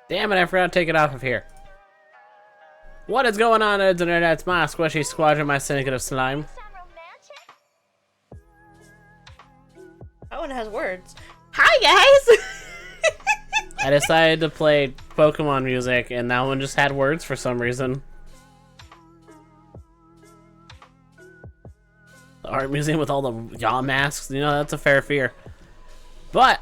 Damn it, I forgot to take it off of here. What is going on, internet? It's my squishy squadron, my syndicate of slime. That one has words. Hi, guys! I decided to play Pokemon music, and that one just had words for some reason. The art museum with all the yaw masks, you know, that's a fair fear. But,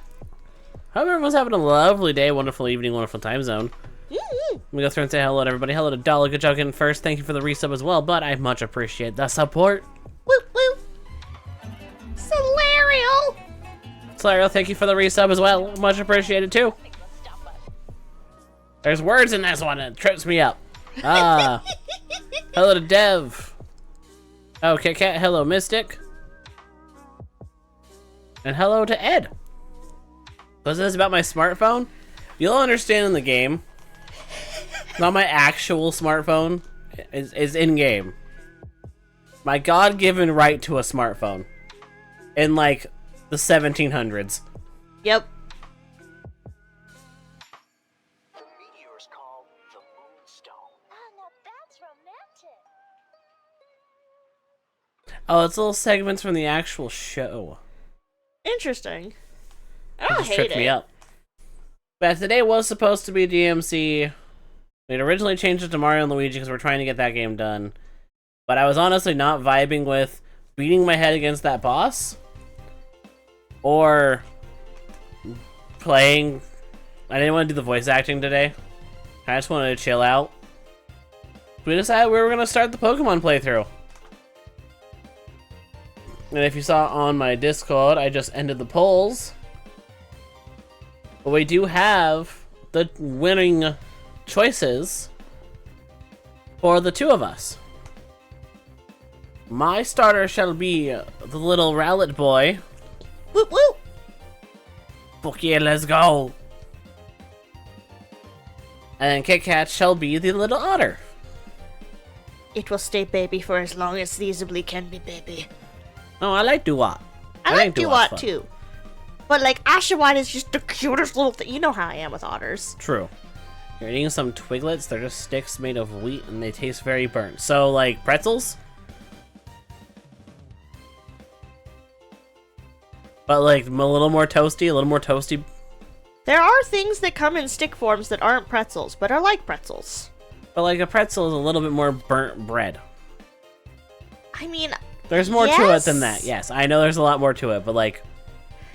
hope everyone's having a lovely day, wonderful evening, wonderful time zone. Let me go through and say hello to everybody. Hello to Dollar. Good job getting first. Thank you for the resub as well, but I much appreciate the support. Woo woo! Solarial! Solarial, thank you for the resub as well. Much appreciated too. There's words in this one, it trips me up. Hello to Dev. Oh, Kit Kat, hello Mystic. And hello to Ed. Was this about my smartphone? You'll understand in the game. Not my actual smartphone is in-game. My God-given right to a smartphone. In, like, the 1700s. Yep. The meteor's called the Moonstone. Oh, now that's romantic. Oh, it's little segments from the actual show. Interesting. I It don't just hate tripped it. me up. But today was supposed to be DMC. We'd originally changed it to Mario and Luigi because we're trying to get that game done. But I was honestly not vibing with beating my head against that boss. Or playing. I didn't want to do the voice acting today. I just wanted to chill out. We decided we were going to start the Pokemon playthrough. And if you saw on my Discord, I just ended the polls. But we do have the winning choices for the two of us. My starter shall be the little Rowlet boy. Woo woo! Fuck yeah, let's go. And Kit Kat shall be the little otter. It will stay baby for as long as feasibly can be baby. Oh, I like Doo-Wop. I like think Doo-Wop's Duat fun. too. But like Oshawott is just the cutest little thing. You know how I am with otters. True. You're eating some Twiglets. They're just sticks made of wheat and they taste very burnt. So, like, pretzels? But, like, a little more toasty. There are things that come in stick forms that aren't pretzels, but are like pretzels. But, like, a pretzel is a little bit more burnt bread. I mean, There's more to it than that. Yes, I know there's a lot more to it, but, like,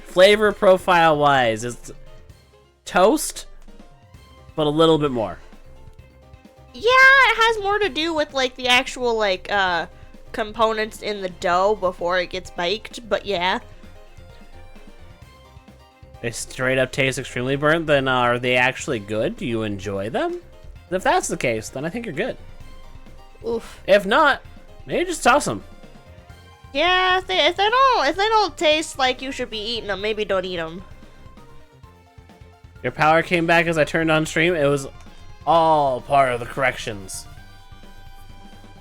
flavor profile-wise, it's toast, but a little bit more. yeah, it has more to do with like the actual like components in the dough before it gets baked, but yeah. They straight up taste extremely burnt, then are they actually good? Do you enjoy them? If that's the case, then I think you're good. Oof. If not, maybe just toss them. Yeah, if they don't taste like you should be eating them, maybe don't eat them. Your power came back as I turned on stream. It was all part of the corrections.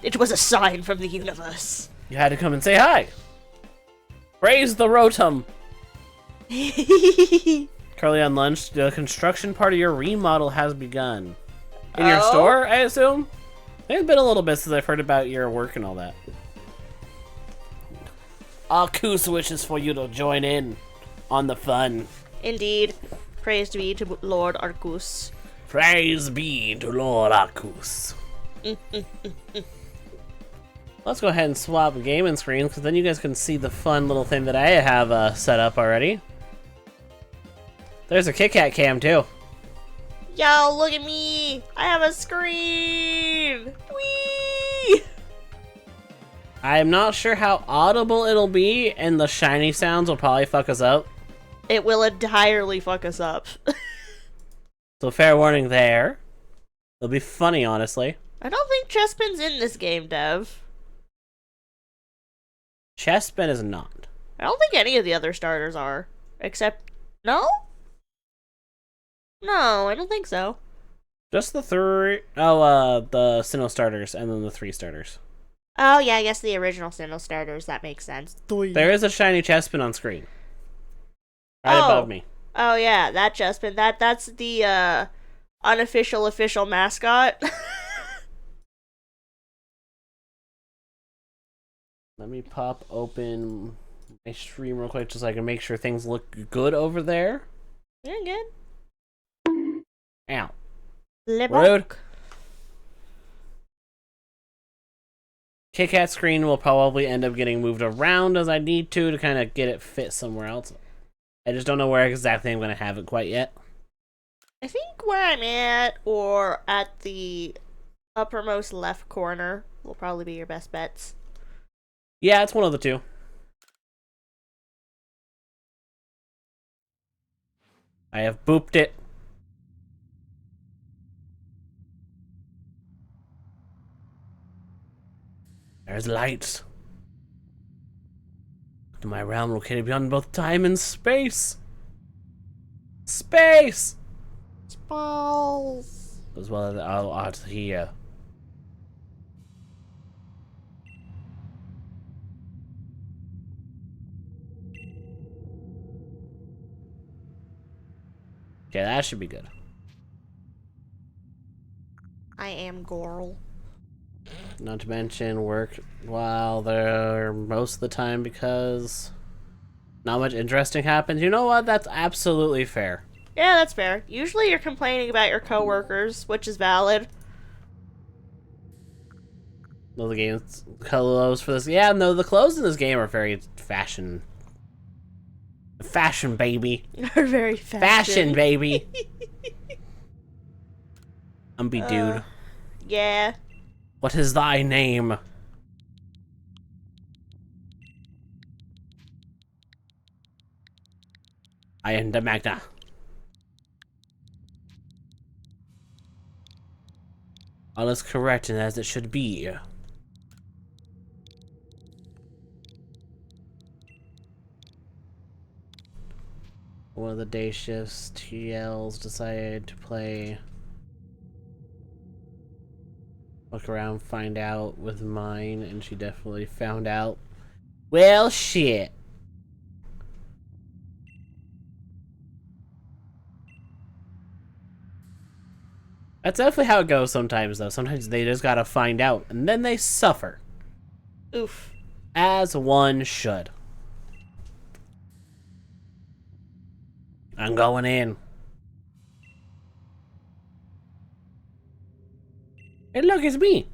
It was a sign from the universe. You had to come and say hi. Praise the Rotom. Curly on lunch. The construction part of your remodel has begun. In your Oh? store, I assume? It's been a little bit since I've heard about your work and all that. Arcus wishes for you to join in on the fun. Indeed. Praise be to Lord Arcus. Praise be to Lord Arcus. Let's go ahead and swap gaming screens, because then you guys can see the fun little thing that I have set up already. There's a Kit Kat cam, too. Yo, look at me! I have a screen! Whee! I'm not sure how audible it'll be, and the shiny sounds will probably fuck us up. It will entirely fuck us up. So fair warning there. It'll be funny, honestly. I don't think Chespin's in this game, Dev. Chespin is not. I don't think any of the other starters are. Except... No? No, I don't think so. Just the three... Oh, the Sinnoh starters, and then the 3 starters. Oh, yeah, I guess the original Sinnoh starters. That makes sense. There is a shiny Chespin on screen. Right Oh. above me. Oh, yeah, that Chespin. That's the unofficial official mascot. Let me pop open my stream real quick just so I can make sure things look good over there. You're good. Ow. Rude. Rude. Kit Kat screen will probably end up getting moved around as I need to kind of get it fit somewhere else. I just don't know where exactly I'm going to have it quite yet. I think where I'm at, or at the uppermost left corner, will probably be your best bets. Yeah, it's one of the two. I have booped it. There's lights. To my realm located beyond both time and space. Space! Balls. As well as out here. Okay, that should be good. I am Gorl. Not to mention work while there most of the time because not much interesting happens. You know what? That's absolutely fair. Yeah, that's fair. Usually you're complaining about your coworkers, which is valid. Well, the game's clothes for this. Yeah, no, the clothes in this game are very fashion. Fashion, baby. Are very Fashion, baby. Dude. Yeah. What is thy name? I am the Magna. All is correct and as it should be. One of the day shifts, TLs decided to play. Look around, find out with mine, and she definitely found out. Well, shit. That's definitely how it goes sometimes, though. Sometimes they just gotta find out, and then they suffer. Oof. As one should. I'm going in. Hey, look, it's me.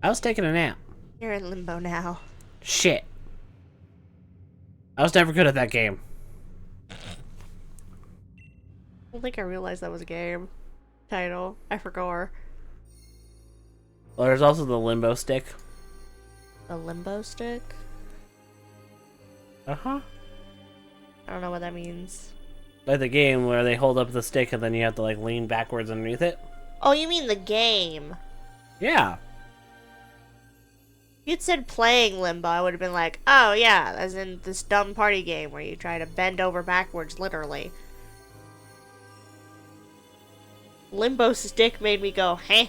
I was taking a nap. You're in limbo now. Shit. I was never good at that game. I don't think I realized that was a game title. I forgot. Well, there's also the limbo stick. A limbo stick? Uh-huh. I don't know what that means. Like the game where they hold up the stick and then you have to like lean backwards underneath it. Oh, you mean the game. Yeah. If you'd said playing limbo, I would have been like, oh yeah, as in this dumb party game where you try to bend over backwards, literally. Limbo stick made me go, heh.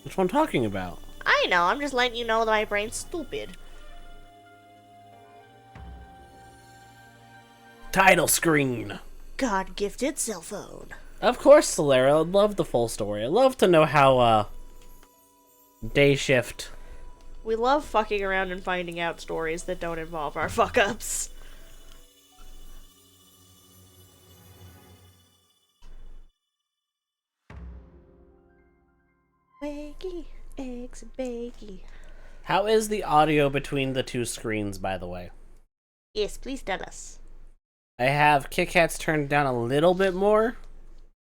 That's what I'm talking about. I know, I'm just letting you know that my brain's stupid. Title screen. God-gifted cell phone. Of course, Solera. I love the full story. I love to know how, day shift. We love fucking around and finding out stories that don't involve our fuck-ups. Wakey, eggs and bakey. How is the audio between the two screens, by the way? Yes, please tell us. I have Kit Kats turned down a little bit more.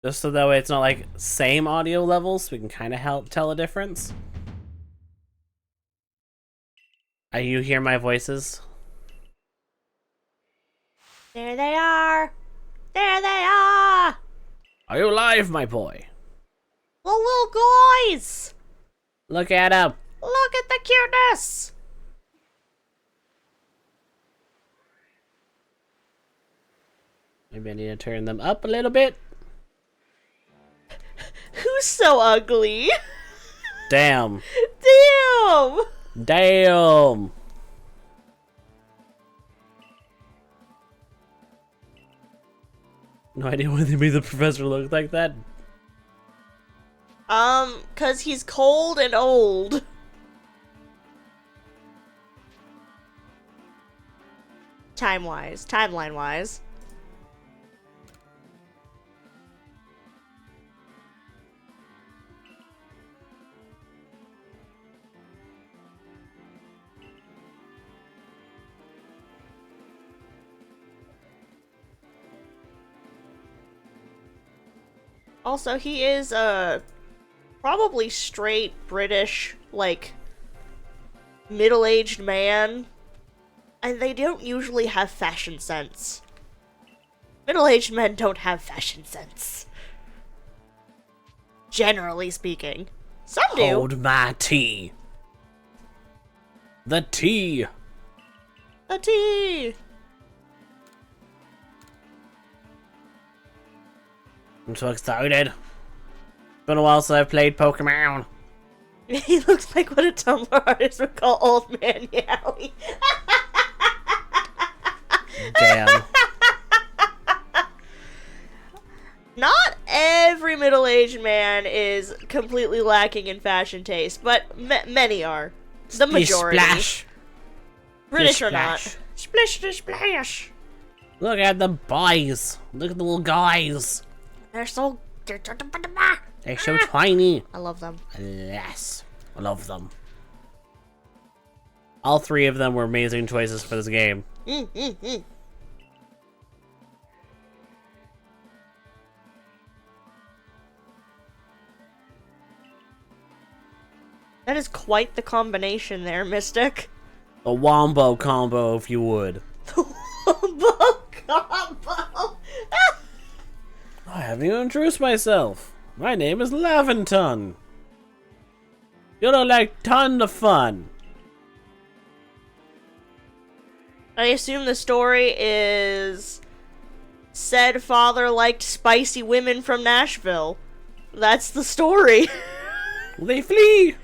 Just so that way it's not like same audio levels, so we can kind of help tell a difference. You hear my voices? There they are! There they are! Are you live, my boy? The little guys! Look at them. Look at the cuteness! Maybe I need to turn them up a little bit. Who's so ugly? Damn. Damn! Damn. No idea why they made the professor look like that. 'Cause he's cold and old. Timeline-wise. Also, he is, probably straight British, like, middle-aged man. And they don't usually have fashion sense. Middle-aged men don't have fashion sense. Generally speaking. Some do. Hold my tea. The tea. A tea! I'm so excited. Been a while since I've played Pokemon. He looks like what a Tumblr artist would call Old Man Yowie. Damn. Not every middle-aged man is completely lacking in fashion taste, but many are. The majority. Splash. British Splish or not. splash. Splish splash. Look at the boys. Look at the little guys. They're so... They're so tiny. I love them. Yes. I love them. All three of them were amazing choices for this game. That is quite the combination there, Mystic. A wombo combo, if you would. Combo combo. I haven't even introduced myself. My name is Laventon. You know, like ton of fun. I assume the story is said father liked spicy women from Nashville. That's the story. They flee.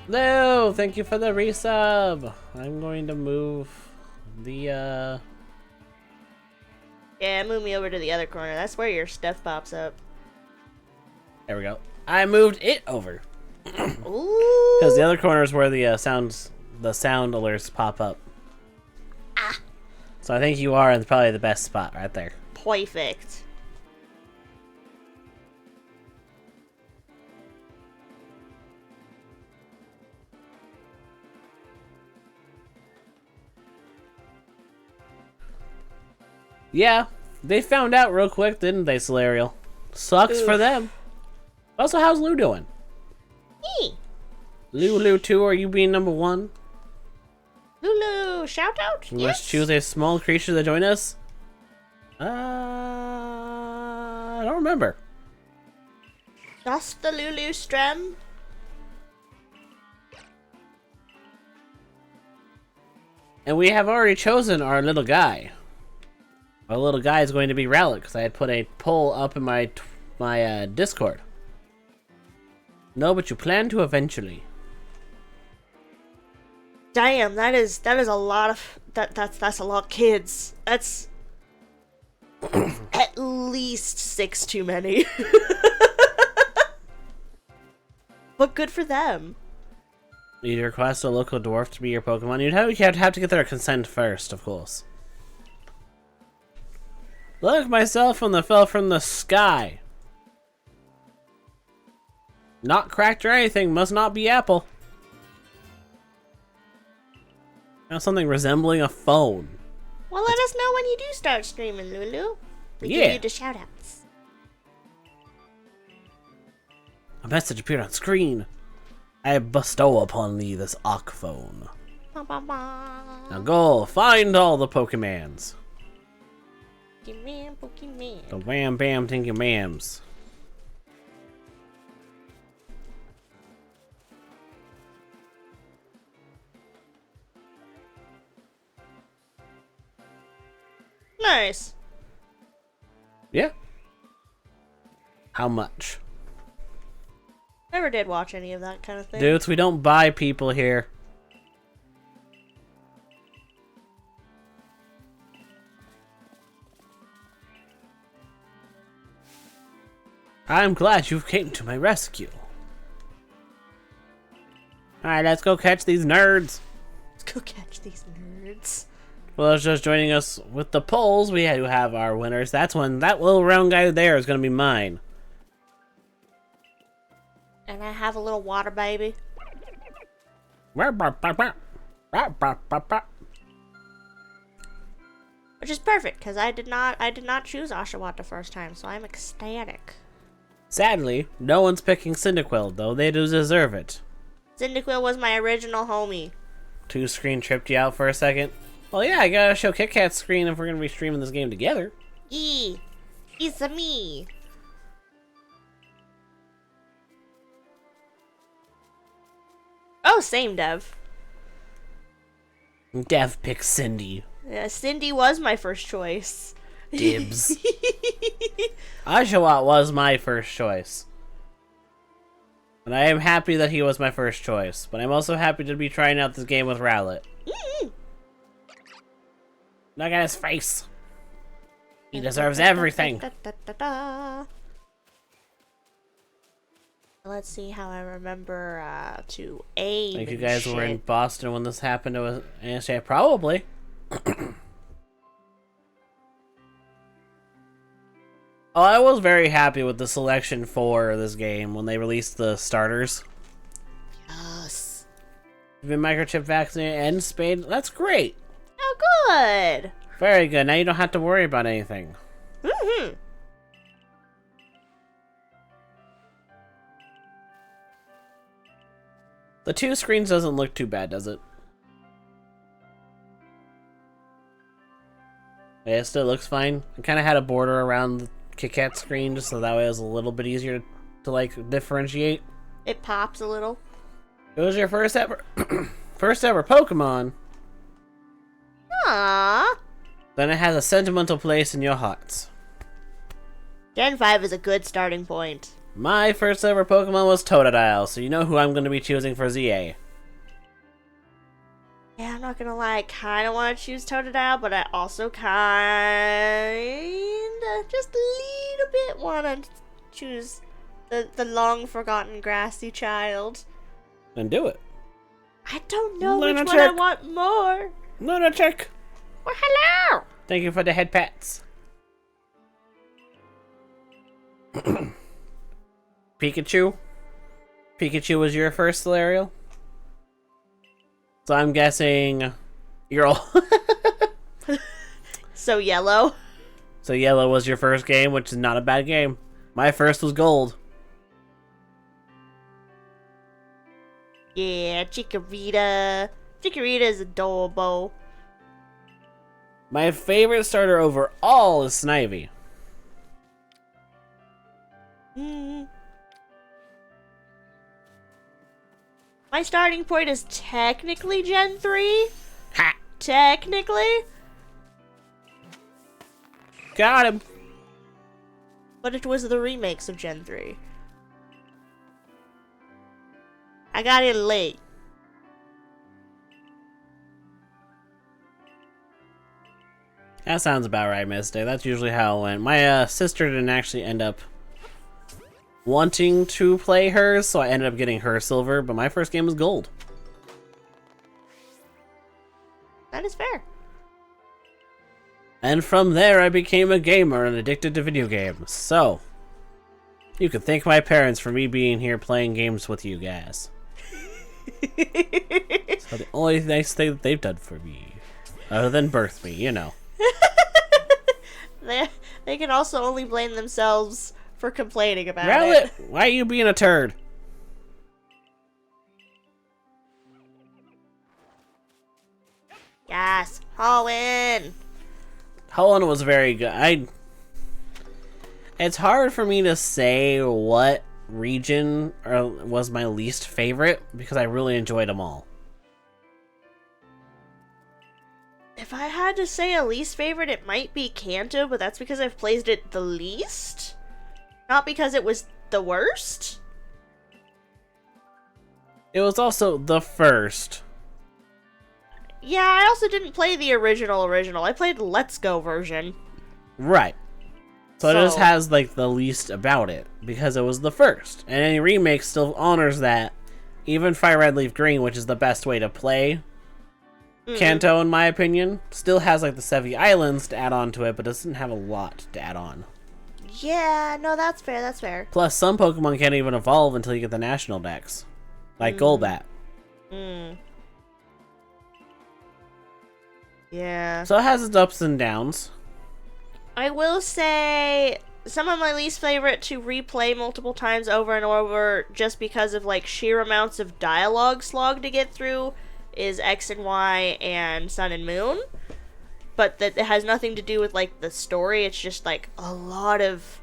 No, thank you for the resub. I'm going to move the Yeah, move me over to the other corner. That's where your stuff pops up. There we go. I moved it over. Ooh. Because the other corner is where the sound alerts pop up. Ah. So I think you are in probably the best spot right there. Perfect. Yeah, they found out real quick, didn't they, Solarial? Sucks for them. Also, how's Lou doing? Me. Lulu 2, are you being number 1? Lulu, shout out. Let's choose a small creature to join us. I don't remember. Just the Lulu Strem. And we have already chosen our little guy. Our little guy is going to be Rowlet, because I had put a poll up in my Discord. No, but you plan to eventually. Damn, that is a lot of that's a lot of kids. That's at least 6 too many. But good for them. You request a local dwarf to be your Pokemon. You'd have to get their consent first, of course. Look, my cell phone that fell from the sky. Not cracked or anything. Must not be Apple. Now something resembling a phone. Well, let us know when you do start streaming, Lulu. We Yeah. give you the shoutouts. A message appeared on screen. I bestow upon thee this Ock phone. Ba, ba, ba. Now go find all the Pokemans. Pokemon, Pokemon. The wham bam tinky mams. Nice. Yeah. How much? Never did watch any of that kind of thing. Dudes, we don't buy people here. I'm glad you came to my rescue. Alright, let's go catch these nerds. Let's go catch these nerds. Well, it's just joining us with the polls. We do have our winners. That's one. That little round guy there is going to be mine. And I have a little water baby. Which is perfect, because I did not choose Oshawott the first time, so I'm ecstatic. Sadly, no one's picking Cyndaquil, though they do deserve it. Cyndaquil was my original homie. Two screen tripped you out for a second. Well, yeah, I gotta show Kit Kat's screen if we're gonna be streaming this game together. It's a me. Oh, same Dev. Dev picks Cindy. Yeah, Cindy was my first choice. Dibs. Oshawott was my first choice. And I am happy that he was my first choice. But I'm also happy to be trying out this game with Rowlet. Look at his face. He deserves everything. Let's see how I remember to aim. I think you and guys were in shit. Boston when this happened. It was, yeah, probably. Oh, I was very happy with the selection for this game when they released the starters. Yes. You've been microchip vaccinated and spayed. That's great. Oh, good. Very good. Now you don't have to worry about anything. Mm-hmm. The two screens doesn't look too bad, does it? Yeah, it still looks fine. I kind of had a border around the Kit Kat screen just so that way it was a little bit easier to like differentiate. It pops a little. It was your first ever first ever Pokemon. Aww. Then it has a sentimental place in your hearts. Gen 5 is a good starting point. My first ever Pokemon was Totodile, so you know who I'm going to be choosing for ZA. Yeah, I'm not gonna lie, I kinda wanna choose Totodile, but I also kinda just a little bit wanna choose the long forgotten grassy child. Then do it. I don't know which one I Lunatic. want more. Lunatic! Well, hello! Thank you for the head pats. Pikachu? Pikachu was your first Ariel? So I'm guessing you're all So yellow. So yellow was your first game, which is not a bad game. My first was gold. Yeah, Chikorita. Chikorita is adorable. My favorite starter overall is Snivy. My starting point is technically Gen 3. Ha! Technically. Got him! But it was the remakes of Gen 3. I got in late. That sounds about right, Misty. That's usually how it went. My sister didn't actually end up wanting to play hers, so I ended up getting her silver, but my first game was gold. That is fair. And from there, I became a gamer and addicted to video games. So, you can thank my parents for me being here playing games with you guys. So the only nice thing that they've done for me, other than birth me, you know. They can also only blame themselves for complaining about Rowlet, it. why are you being a turd? Yes, Hoenn. Hoenn was very good. It's hard for me to say what region was my least favorite because I really enjoyed them all. If I had to say a least favorite, it might be Kanto, but that's because I've played it the least. Not because it was the worst. It was also the first. Yeah, I also didn't play the original. I played the Let's Go version. Right. So it just has, like, the least about it, because it was the first. And any remake still honors that. Even Fire Red Leaf Green, which is the best way to play Kanto, in my opinion, still has, like, the Sevi Islands to add on to it, but doesn't have a lot to add on. Yeah, no, that's fair, that's fair. Plus, some Pokemon can't even evolve until you get the national dex. Like Golbat. Yeah. So it has its ups and downs. I will say some of my least favorite to replay multiple times over and over just because of like sheer amounts of dialogue slog to get through is X and Y and Sun and Moon. But that it has nothing to do with like the story. It's just like a lot of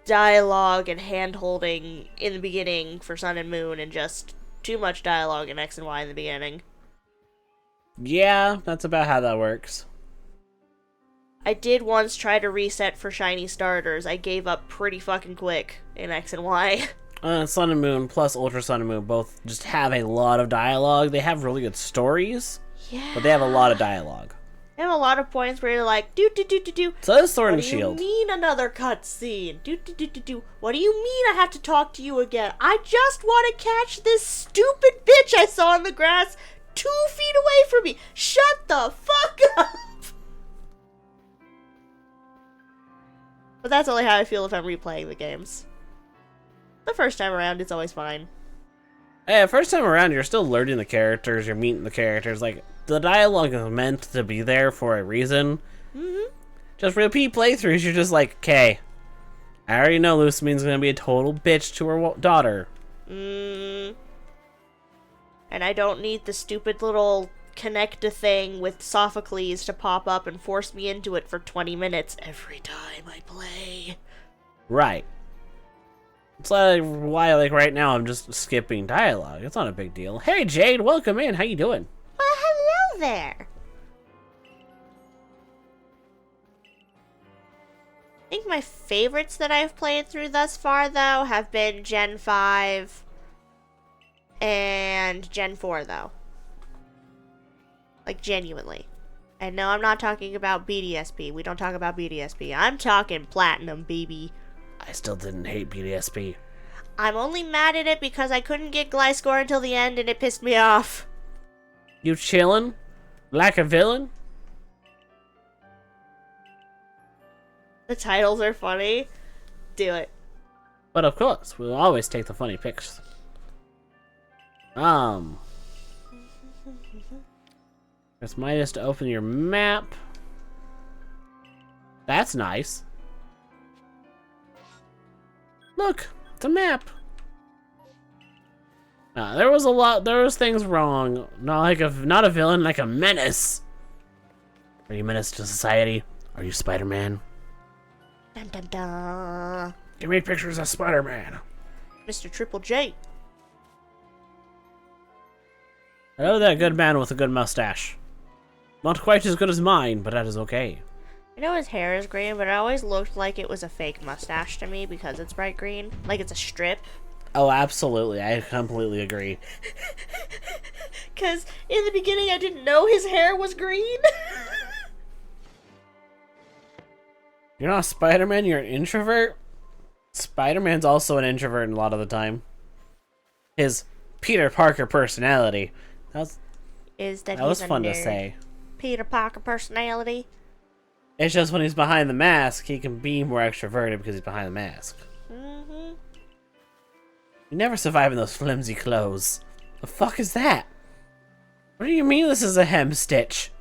dialogue and hand holding in the beginning for Sun and Moon and just too much dialogue in X and Y in the beginning. Yeah, that's about how that works. I did once try to reset for shiny starters. I gave up pretty fucking quick in X and Y. Sun and Moon plus Ultra Sun and Moon both just have a lot of dialogue. They have really good stories, Yeah. but they have a lot of dialogue. They have a lot of points where you're like, do. So that's Sword What and do Shield. you mean another cutscene? Do. What do you mean I have to talk to you again? I just want to catch this stupid bitch I saw in the grass 2 feet away from me. Shut the fuck up. But that's only how I feel if I'm replaying the games. The first time around, it's always fine. Hey, first time around, you're still learning the characters, you're meeting the characters. Like, the dialogue is meant to be there for a reason. Just repeat playthroughs, you're just like, okay, I already know Lucimene's gonna be a total bitch to her daughter. And I don't need the stupid little connect a thing with Sophocles to pop up and force me into it for 20 minutes every time I play. Right. It's like why, like, right now I'm just skipping dialogue. It's not a big deal. Hey, Jade, welcome in. How you doing? Well, hello there. I think my favorites that I've played through thus far, though, have been Gen 5 and Gen 4, though. Like, genuinely. And no, I'm not talking about BDSP. We don't talk about BDSP. I'm talking Platinum, baby. I still didn't hate BDSP. I'm only mad at it because I couldn't get Gliscor until the end and it pissed me off. You chillin'? Like a villain? The titles are funny. Do it. But of course, we'll always take the funny pics. Press Midas to open your map. That's nice. Look, it's a map. There was things wrong. Not a villain, like a menace. Are you a menace to society? Are you Spider-Man? Dun dun dun. Give me pictures of Spider-Man. Mr. Triple J. Hello there, good man with a good mustache. Not quite as good as mine, but that is okay. I know his hair is green, but it always looked like it was a fake mustache to me because it's bright green. Like it's a strip. Oh, absolutely. I completely agree. Because in the beginning I didn't know his hair was green. You're not Spider-Man, you're an introvert? Spider-Man's also an introvert a lot of the time. His Peter Parker personality. That was fun to say. Peter Parker personality. It's just when he's behind the mask, he can be more extroverted because he's behind the mask. Mm-hmm. You never survive in those flimsy clothes. The fuck is that? What do you mean this is a hem stitch?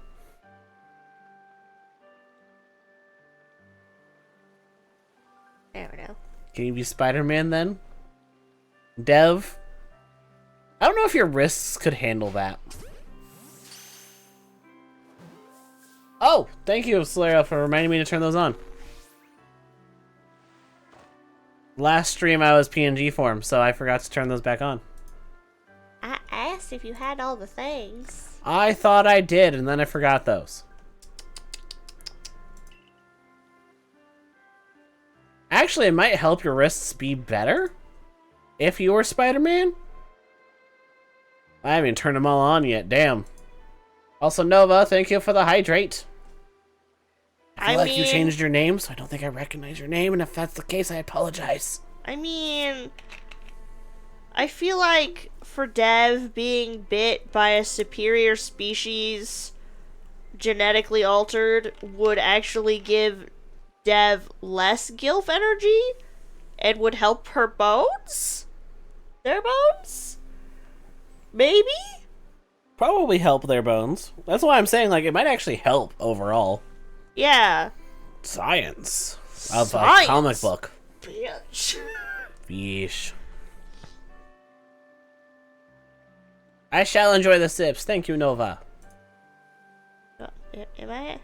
I don't know. Can you be Spider-Man then? Dev? I don't know if your wrists could handle that. Oh, thank you, Solera, for reminding me to turn those on. Last stream I was PNG form, so I forgot to turn those back on. I nice if you had all the things. I thought I did, and then I forgot those. Actually, it might help your wrists be better if you were Spider-Man. I haven't even turned them all on yet, damn. Also, Nova, thank you for the hydrate. I feel like you changed your name, so I don't think I recognize your name, and if that's the case, I apologize. I mean, I feel like for Dev being bit by a superior species genetically altered would actually give Dev less Gilf energy and would help her bones? Their bones? Maybe? Probably help their bones. That's why I'm saying, like, it might actually help overall. Yeah. Science. Of a comic book. Bitch. Yeesh. I shall enjoy the sips. Thank you, Nova. Am I?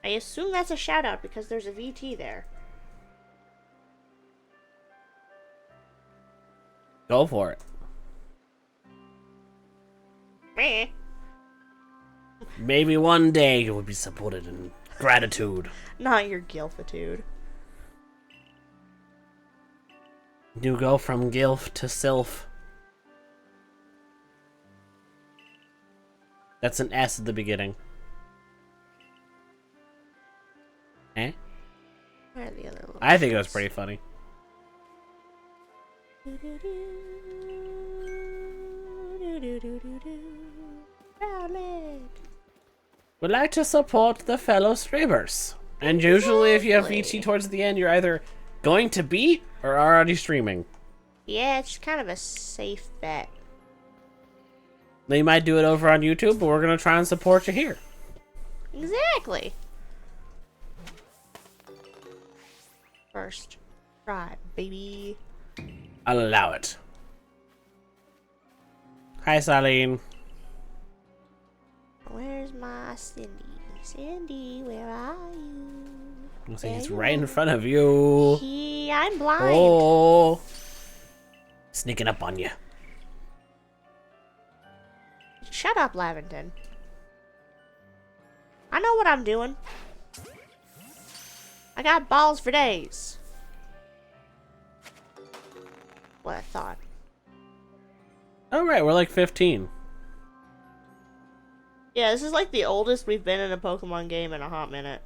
I assume that's a shout out because there's a VT there. Go for it. Meh. Maybe one day you will be supported in gratitude. Not your gilfitude. You go from gilf to sylph. That's an S at the beginning. Eh? Where are the other little I think it was pretty funny. Would like to support the fellow streamers. And usually if you have VT towards the end, you're either going to be or already streaming. Yeah, it's kind of a safe bet. They might do it over on YouTube, but we're going to try and support you here. Exactly. First try, baby. I'll allow it. Hi, Saline. Where's my Cindy? Cindy, where are you? I'll say he's right in front of you. I'm blind. Oh. Sneaking up on you. Shut up, Lavington. I know what I'm doing. I got balls for days. What I thought. Alright, we're like 15. Yeah, this is like the oldest we've been in a Pokemon game in a hot minute.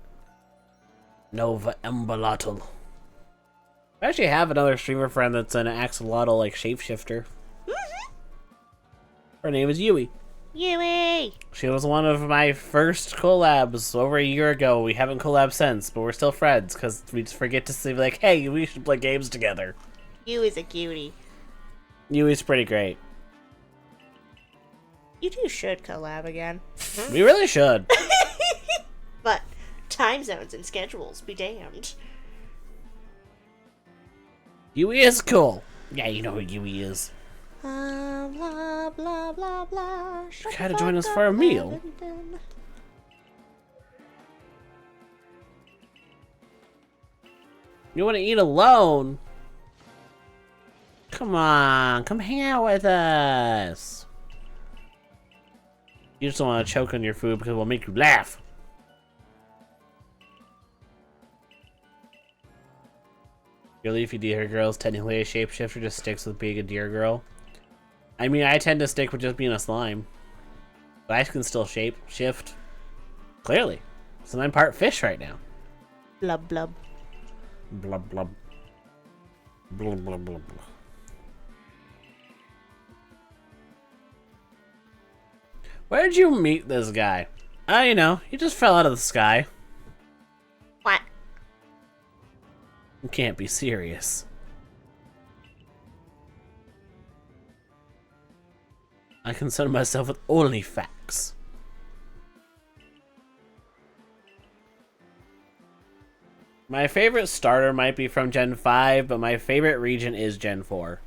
Nova Embolotl. I actually have another streamer friend that's an axolotl like shapeshifter. Her name is Yui. Yui! She was one of my first collabs over a year ago. We haven't collabed since, but we're still friends because we just forget to say like, hey, we should play games together. Yui's a cutie. Yui's pretty great. You two should collab again. We really should. But time zones and schedules be damned. Yui is cool. Yeah, you know who Yui is. Blah, blah, blah, blah. Gotta join us for a meal. You want to eat alone? Come on, come hang out with us. You just don't want to choke on your food because we'll make you laugh. Your leafy deer girl is technically a shapeshifter, just sticks with being a deer girl. I mean, I tend to stick with just being a slime. But I can still shift. Clearly. So I'm part fish right now. Blub, blub. Blub, blub. Blub, blub, blub, blub. Where did you meet this guy? You know, he just fell out of the sky. What? You can't be serious. I concern myself with only facts. My favorite starter might be from Gen 5, but my favorite region is Gen 4.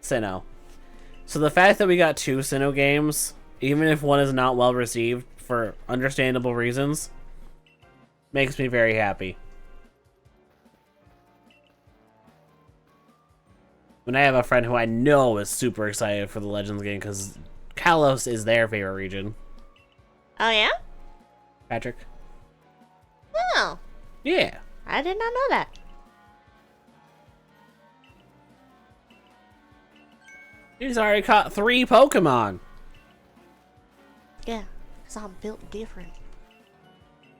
Sinnoh. So the fact that we got 2 Sinnoh games, even if one is not well received for understandable reasons, makes me very happy. When I have a friend who I know is super excited for the Legends game because Kalos is their favorite region. Oh, yeah? Patrick? Oh, Yeah. I did not know that. He's already caught 3 Pokemon. Yeah, because I'm built different.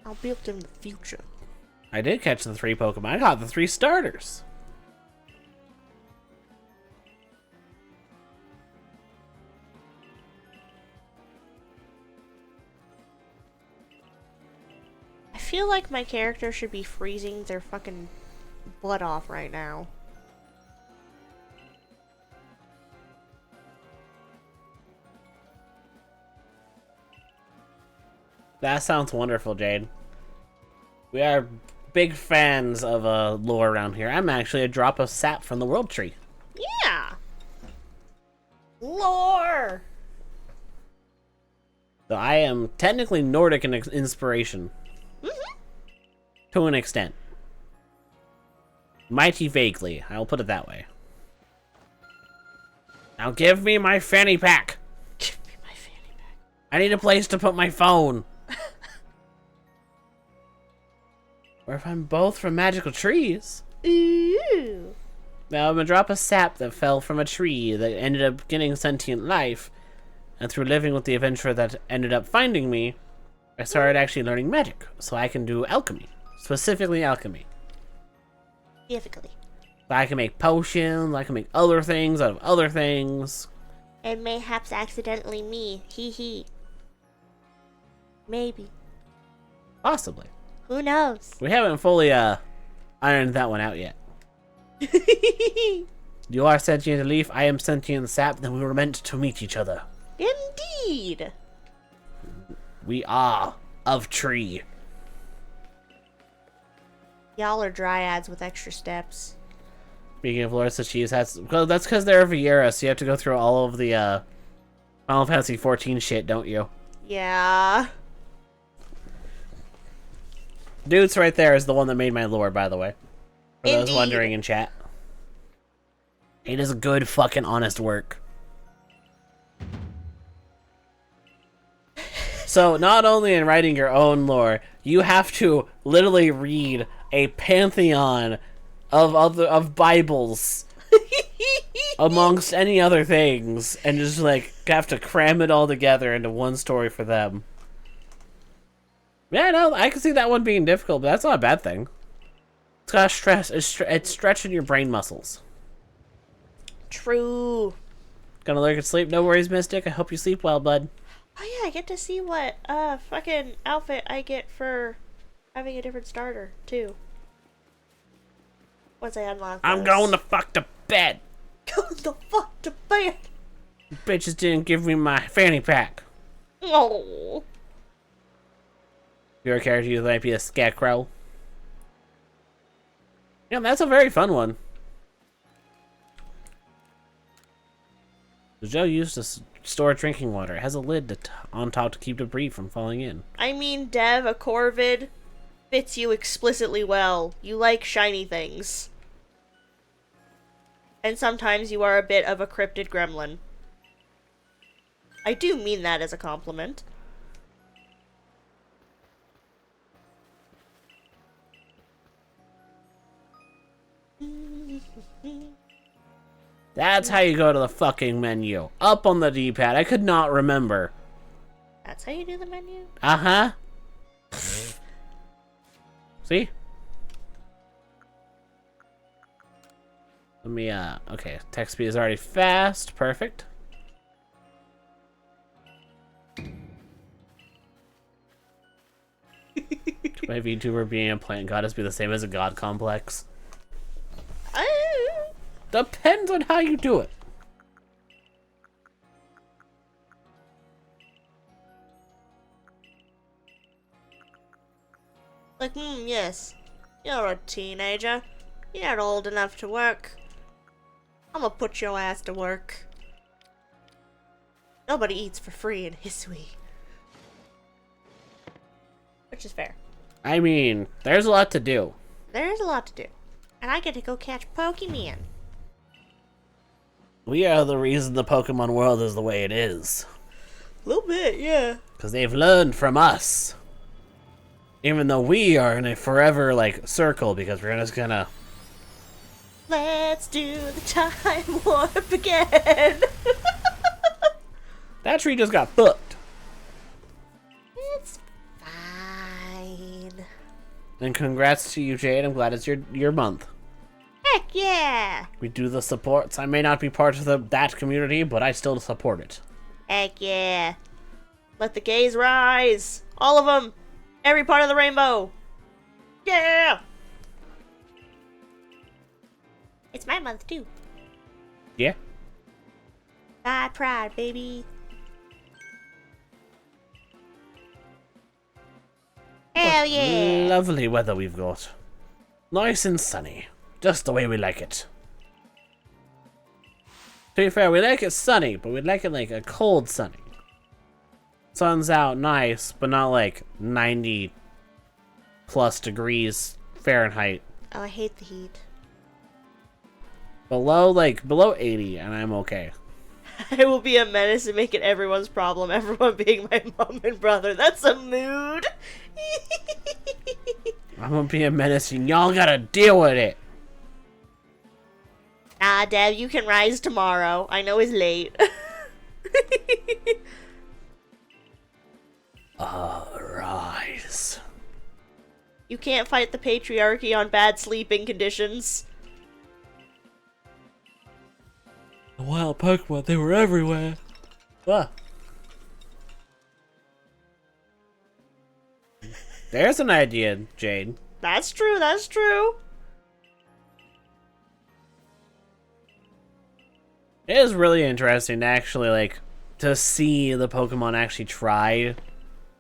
I'm built in the future. I did catch the 3 Pokemon. I caught the 3 starters. I feel like my character should be freezing their fucking butt off right now. That sounds wonderful, Jade. We are big fans of lore around here. I'm actually a drop of sap from the World Tree. Yeah! Lore! So I am technically Nordic in inspiration. To an extent. Mighty vaguely, I'll put it that way. Now give me my fanny pack! Give me my fanny pack. I need a place to put my phone! Or if I'm both from magical trees. Ooh! Now I'm a drop of sap that fell from a tree that ended up getting sentient life. And through living with the adventurer that ended up finding me, I started actually learning magic. So I can do alchemy. Specifically alchemy. Difficulty. I can make potions, I can make other things out of other things. And mayhaps accidentally me. Hee hee. Maybe. Possibly. Who knows? We haven't fully ironed that one out yet. You are sentient leaf, I am sentient sap, then we were meant to meet each other. Indeed. We are of tree. Y'all are dryads with extra steps. Speaking of Larissa, Cheese has... Well, that's because they're a Viera, so you have to go through all of the Final Fantasy 14 shit, don't you? Yeah. Dudes right there is the one that made my lore, by the way. For those Indeed. wondering in chat. It is good fucking honest work. So, not only in writing your own lore, you have to literally read a pantheon of Bibles amongst any other things, and just like have to cram it all together into one story for them. Yeah, no, I can see that one being difficult, but that's not a bad thing. It's got stress. It's stretching your brain muscles. True. Gonna lurk and sleep. No worries, Mystic. I hope you sleep well, bud. Oh yeah, I get to see what fucking outfit I get for having a different starter too. Once I unlock I'm those. going to fuck to bed. Going the fuck to bed. Bitches didn't give me my fanny pack. Oh. Your character you might be a scarecrow. Yeah, that's a very fun one. The Joe used to store drinking water. It has a lid on top to keep debris from falling in. I mean, Dev, a Corvid fits you explicitly well. You like shiny things. And sometimes you are a bit of a cryptid gremlin. I do mean that as a compliment. That's how you go to the fucking menu. Up on the D-pad. I could not remember. That's how you do the menu? Uh-huh. See? Let me, okay. Text speed is already fast. Perfect. My VTuber being a plant goddess be the same as a god complex? Depends on how you do it. Like, yes. You're a teenager. You're not old enough to work. I'm gonna put your ass to work. Nobody eats for free in Hisui. Which is fair. I mean, there's a lot to do. There's a lot to do. And I get to go catch Pokemon. We are the reason the Pokemon world is the way it is. A little bit, yeah. Because they've learned from us. Even though we are in a forever, like, circle, because we're just gonna... Let's do the time warp again. That tree just got fucked. It's fine. And congrats to you, Jade. I'm glad it's your month. Heck yeah. We do the supports. I may not be part of that community, but I still support it. Heck yeah. Let the gays rise. All of them. Every part of the rainbow. Yeah. It's my month too. Yeah? Pride, pride, baby. Hell yeah. Lovely weather we've got. Nice and sunny. Just the way we like it. To be fair, we like it sunny, but we like it like a cold sunny. Sun's out nice, but not like 90 plus degrees Fahrenheit. Oh, I hate the heat. Below 80, and I'm okay. I will be a menace and make it everyone's problem, everyone being my mom and brother. That's a mood. I'm gonna be a menace, and y'all gotta deal with it. Nah, Deb, you can rise tomorrow. I know it's late. Rise. You can't fight the patriarchy on bad sleeping conditions. The wild Pokemon, they were everywhere. Ah. There's an idea, Jade. That's true, that's true. It is really interesting to actually, like, to see the Pokemon actually try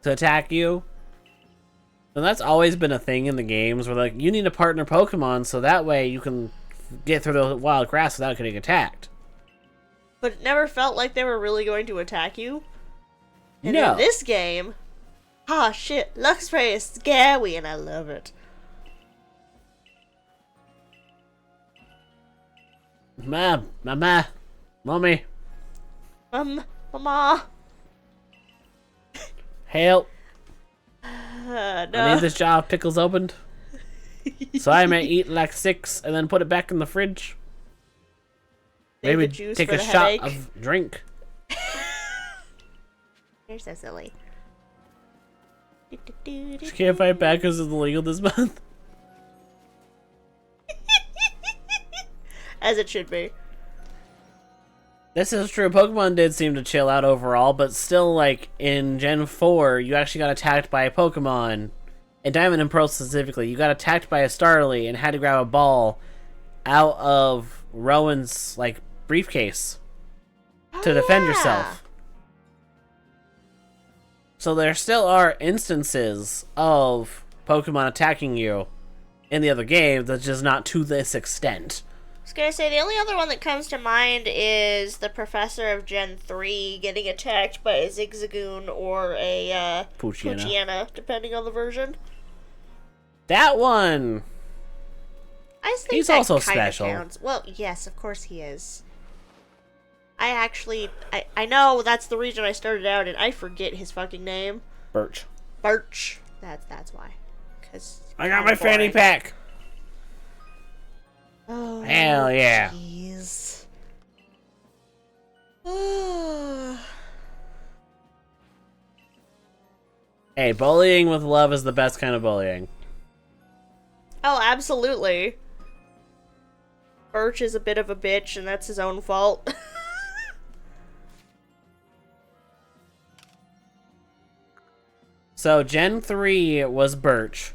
to attack you. And that's always been a thing in the games where, like, you need a partner Pokemon so that way you can get through the wild grass without getting attacked. But it never felt like they were really going to attack you. And No. in this game, ah shit, Luxray is scary and I love it. Mama, mommy, Mama. help. No. I need this jar of pickles opened. So I may eat like 6 and then put it back in the fridge. Save Maybe the juice take for a the shot headache. of drink. You're so silly. She can't fight back because it's illegal this month. As it should be. This is true. Pokemon did seem to chill out overall, but still, like, in Gen 4, you actually got attacked by a Pokemon. In Diamond and Pearl specifically, you got attacked by a Starly and had to grab a ball out of Rowan's, like, briefcase to defend yourself. So there still are instances of Pokemon attacking you in the other games, that's just not to this extent. I was gonna say, the only other one that comes to mind is the professor of Gen 3 getting attacked by a Zigzagoon or a Poochyena, depending on the version. That one! I just think He's that also kinda special. counts. Well, yes, of course he is. I know that's the reason I started out, and I forget his fucking name. Birch. Birch. That's why. 'Cause I got my fanny pack! Oh, Hell yeah. jeez. Hey, bullying with love is the best kind of bullying. Oh, absolutely. Birch is a bit of a bitch, and that's his own fault. So, Gen 3 was Birch.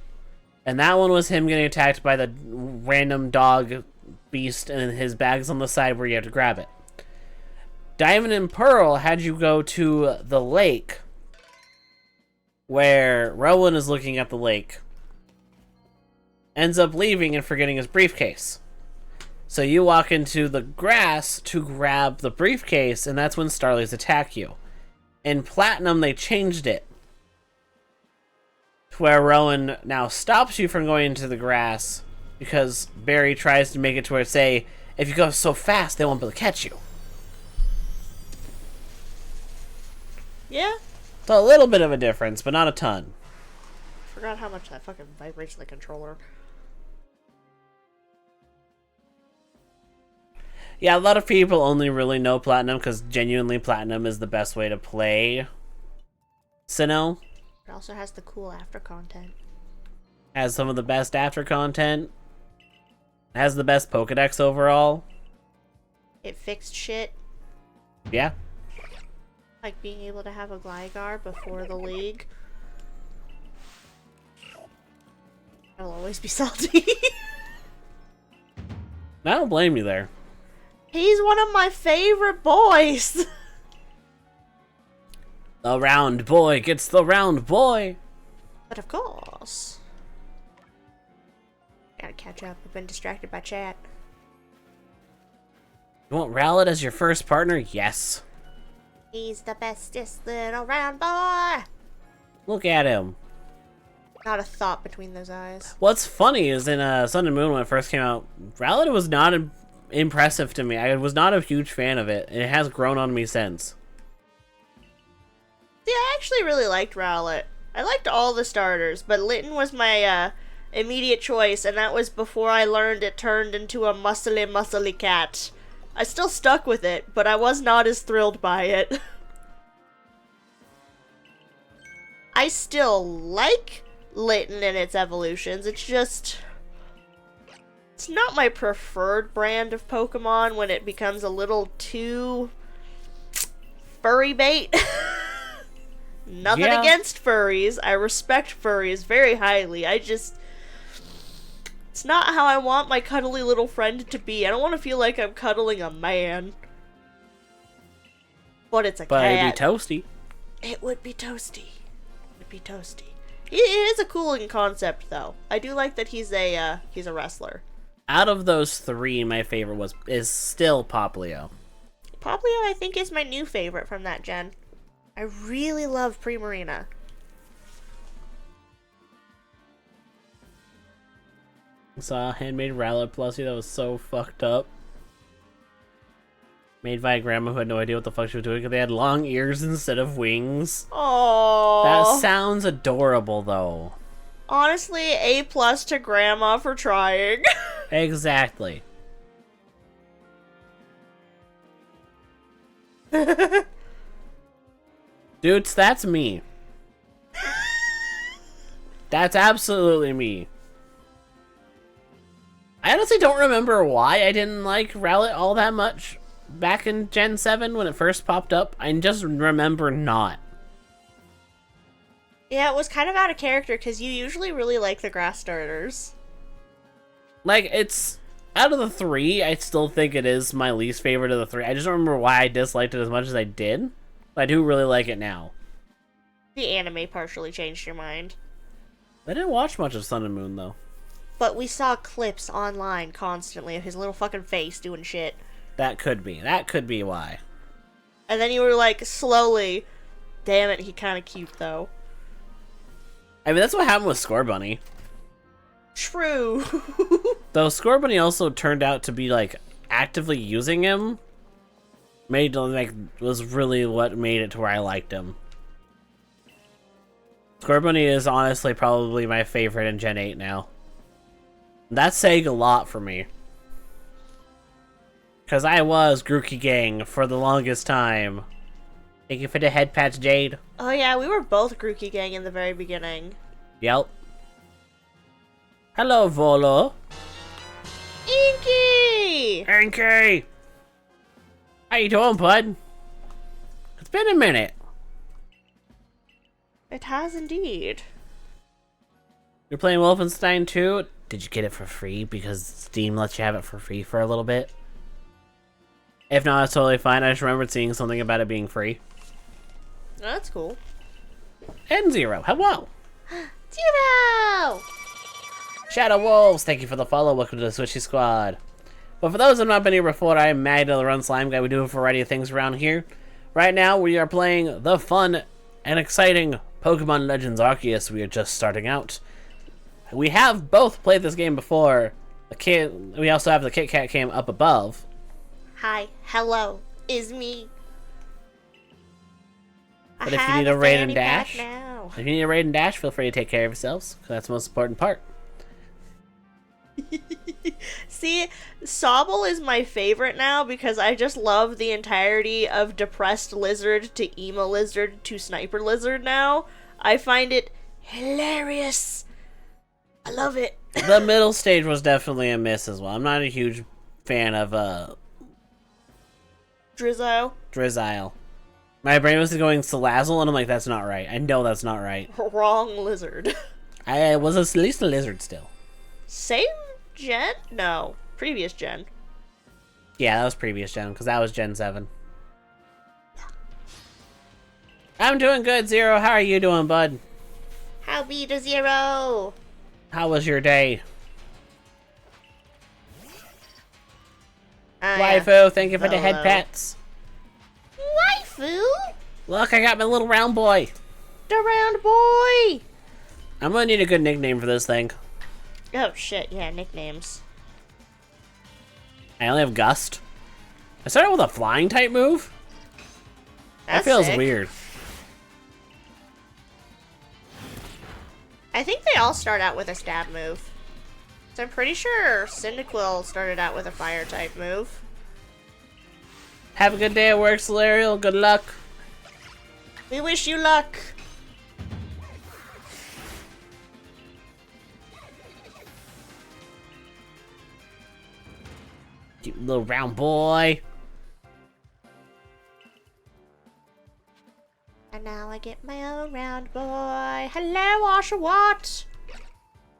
And that one was him getting attacked by the random dog beast and his bags on the side where you have to grab it. Diamond and Pearl had you go to the lake where Rowan is looking at the lake. Ends up leaving and forgetting his briefcase. So you walk into the grass to grab the briefcase, and that's when Starlies attack you. In Platinum, they changed it to where Rowan now stops you from going into the grass because Barry tries to make it to where, say, if you go so fast, they won't be able to catch you. Yeah. So a little bit of a difference, but not a ton. Forgot how much that fucking vibrates in the controller. Yeah, a lot of people only really know Platinum because genuinely Platinum is the best way to play Sinnoh. It also has the cool after content. Has some of the best after content. Has the best Pokedex overall. It fixed shit, Yeah. like being able to have a Gligar before the league. I'll always be salty. I don't blame you there. He's one of my favorite boys. The round boy gets the round boy. But of course. Gotta catch up. I've been distracted by chat. You want Rowlet as your first partner? Yes. He's the bestest little round boy. Look at him. Not a thought between those eyes. What's funny is in Sun and Moon when it first came out, Rowlet was not impressive to me. I was not a huge fan of it, and it has grown on me since. See, I actually really liked Rowlet. I liked all the starters, but Litten was my immediate choice, and that was before I learned it turned into a muscly cat. I still stuck with it, but I was not as thrilled by it. I still like Litten and its evolutions, it's just... It's not my preferred brand of Pokemon when it becomes a little too... furry bait. Nothing Yeah. against furries. I respect furries very highly. It's not how I want my cuddly little friend to be. I don't want to feel like I'm cuddling a man. But it's a But cat. it'd be toasty. It would be toasty. It would be toasty. It is a cooling concept, though. I do like that he's a wrestler. Out of those three, my favorite is still Poplio. Poplio, I think, is my new favorite from that gen. I really love Primarina. Saw a handmade Rowlet plushie that was so fucked up. Made by a grandma who had no idea what the fuck she was doing because they had long ears instead of wings. Aww. That sounds adorable, though. Honestly, A+ to Grandma for trying. Exactly. Dudes, that's me. That's absolutely me. I honestly don't remember why I didn't like Rowlet all that much back in Gen 7 when it first popped up. I just remember not. Yeah, it was kind of out of character because you usually really like the grass starters. Like, it's... Out of the three, I still think it is my least favorite of the three. I just don't remember why I disliked it as much as I did. But I do really like it now. The anime partially changed your mind. I didn't watch much of Sun and Moon, though. But we saw clips online constantly of his little fucking face doing shit. That could be. That could be why. And then you were like, slowly, damn it, he kind of cute though. I mean, that's what happened with Scorbunny. True. Though Scorbunny also turned out to be, like, actively using him. Was really what made it to where I liked him. Scorbunny is honestly probably my favorite in Gen 8 now. That's saying a lot for me. Because I was Grookey Gang for the longest time. Thank you for the head patch, Jade. Oh yeah, we were both Grookey Gang in the very beginning. Yep. Hello, Volo. Inky! Inky! How you doing, bud? It's been a minute. It has indeed. You're playing Wolfenstein 2? Did you get it for free because Steam lets you have it for free for a little bit? If not, that's totally fine. I just remembered seeing something about it being free. Oh, that's cool. And Zero, hello! Zero! Shadow Wolves, thank you for the follow. Welcome to the Switchy Squad. But for those who have not been here before, I am Magda, the Run Slime Guy. We do a variety of things around here. Right now, we are playing the fun and exciting Pokemon Legends Arceus. We are just starting out. We have both played this game before. We also have the Kit Kat cam up above. Hi, hello, is me. But if you have need a a raid and fanny pack dash, now. if you need a raid and dash, feel free to take care of yourselves, because that's the most important part. See, Sobble is my favorite now because I just love the entirety of Depressed Lizard to Emo Lizard to Sniper Lizard now. I find it hilarious. I love it. The middle stage was definitely a miss as well. I'm not a huge fan of Drizzo. Drizzile. My brain was going Salazzle, and I'm like, that's not right. I know that's not right. Wrong lizard. I was at least a lizard still. Same gen? No. Previous gen. Yeah, that was previous gen, because that was Gen 7. I'm doing good, Zero. How are you doing, bud? How be to 0? How was your day? Waifu, thank you for the head Hello. pats. Waifu? Look, I got my little round boy. The round boy! I'm gonna need a good nickname for this thing. Oh shit, yeah, nicknames. I only have Gust. I started with a flying type move? That That's feels sick. weird. I think they all start out with a stab move. So I'm pretty sure Cyndaquil started out with a fire type move. Have a good day at work, Solarial. Good luck. We wish you luck. Cute little round boy. And now I get my own round boy. Hello, Oshawott.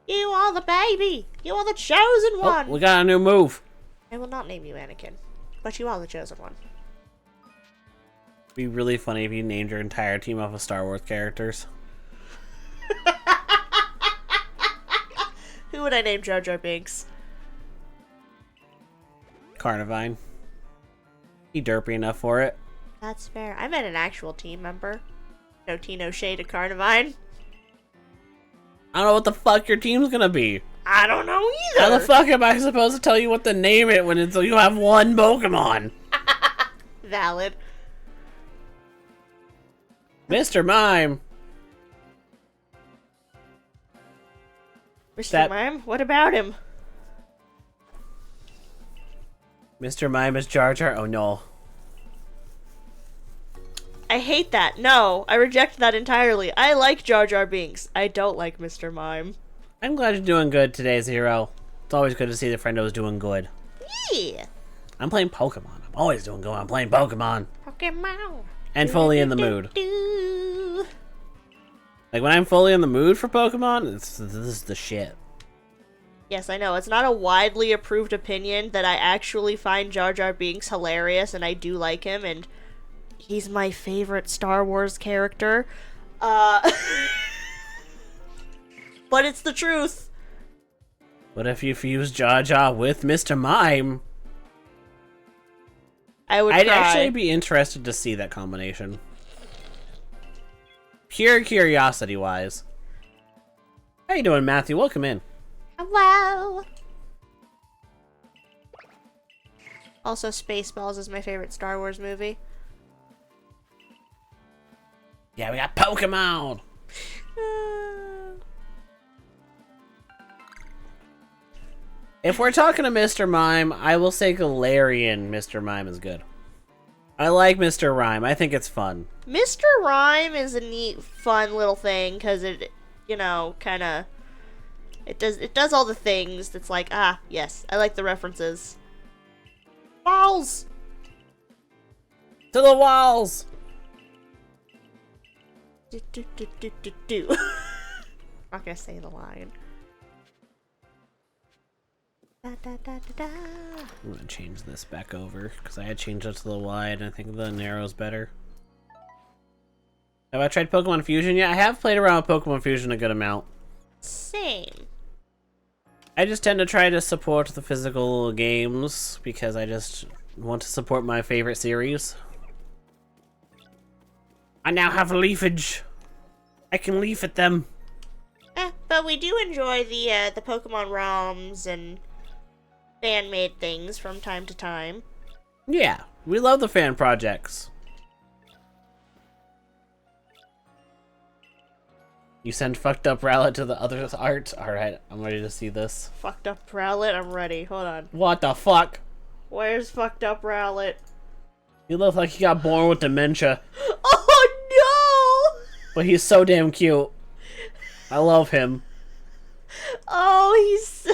You are the baby. You are the chosen one. Oh, we got a new move. I will not name you Anakin, but you are the chosen one. It'd be really funny if you named your entire team off of Star Wars characters. Who would I name Jar Jar Binks? Carnivine. He derpy enough for it. That's fair. I meant an actual team member. No tea, no shade to Carnivine. I don't know what the fuck your team's gonna be. I don't know How either. the fuck am I supposed to tell you what to name it when it's, you have one Pokemon? Valid. Mr. Mime. Mr. Mime, what about him? Mr. Mime is Jar Jar. Oh no. I hate that. No, I reject that entirely. I like Jar Jar Binks. I don't like Mr. Mime. I'm glad you're doing good today, Zero. It's always good to see the friendo's doing good. Yeah. I'm playing Pokemon. I'm always doing good. I'm playing Pokemon. Pokemon. And fully in the mood. Do. Like, when I'm fully in the mood for Pokemon, this is the shit. Yes, I know. It's not a widely approved opinion that I actually find Jar Jar Binks hilarious, and I do like him, and he's my favorite Star Wars character. But it's the truth. But if you fuse Jar Jar with Mr. Mime, I would I'd cry. actually be interested to see that combination. Pure curiosity-wise. How you doing, Matthew? Welcome in. Hello. Also, Spaceballs is my favorite Star Wars movie. Yeah, we got Pokemon! If we're talking to Mr. Mime, I will say Galarian Mr. Mime is good. I like Mr. Rhyme. I think it's fun. Mr. Rhyme is a neat, fun little thing because it, you know, kind of it does all the things. That's like, ah, yes, I like the references. Balls. To the walls! Do. Not gonna say the line. Da, da, da, da, da. I'm gonna change this back over because I had changed it to the wide and I think the narrow's better. Have I tried Pokemon Fusion yet? I have played around with Pokemon Fusion a good amount. Same. I just tend to try to support the physical games because I just want to support my favorite series. I now have leafage. I can leaf at them. But we do enjoy the Pokemon ROMs and fan-made things from time to time. Yeah, we love the fan projects. You send fucked up Rowlet to the other art? Alright, I'm ready to see this. Fucked up Rowlet? I'm ready. Hold on. What the fuck? Where's fucked up Rowlet? He looks like he got born with dementia. Oh no! But he's so damn cute. I love him. Oh, he's...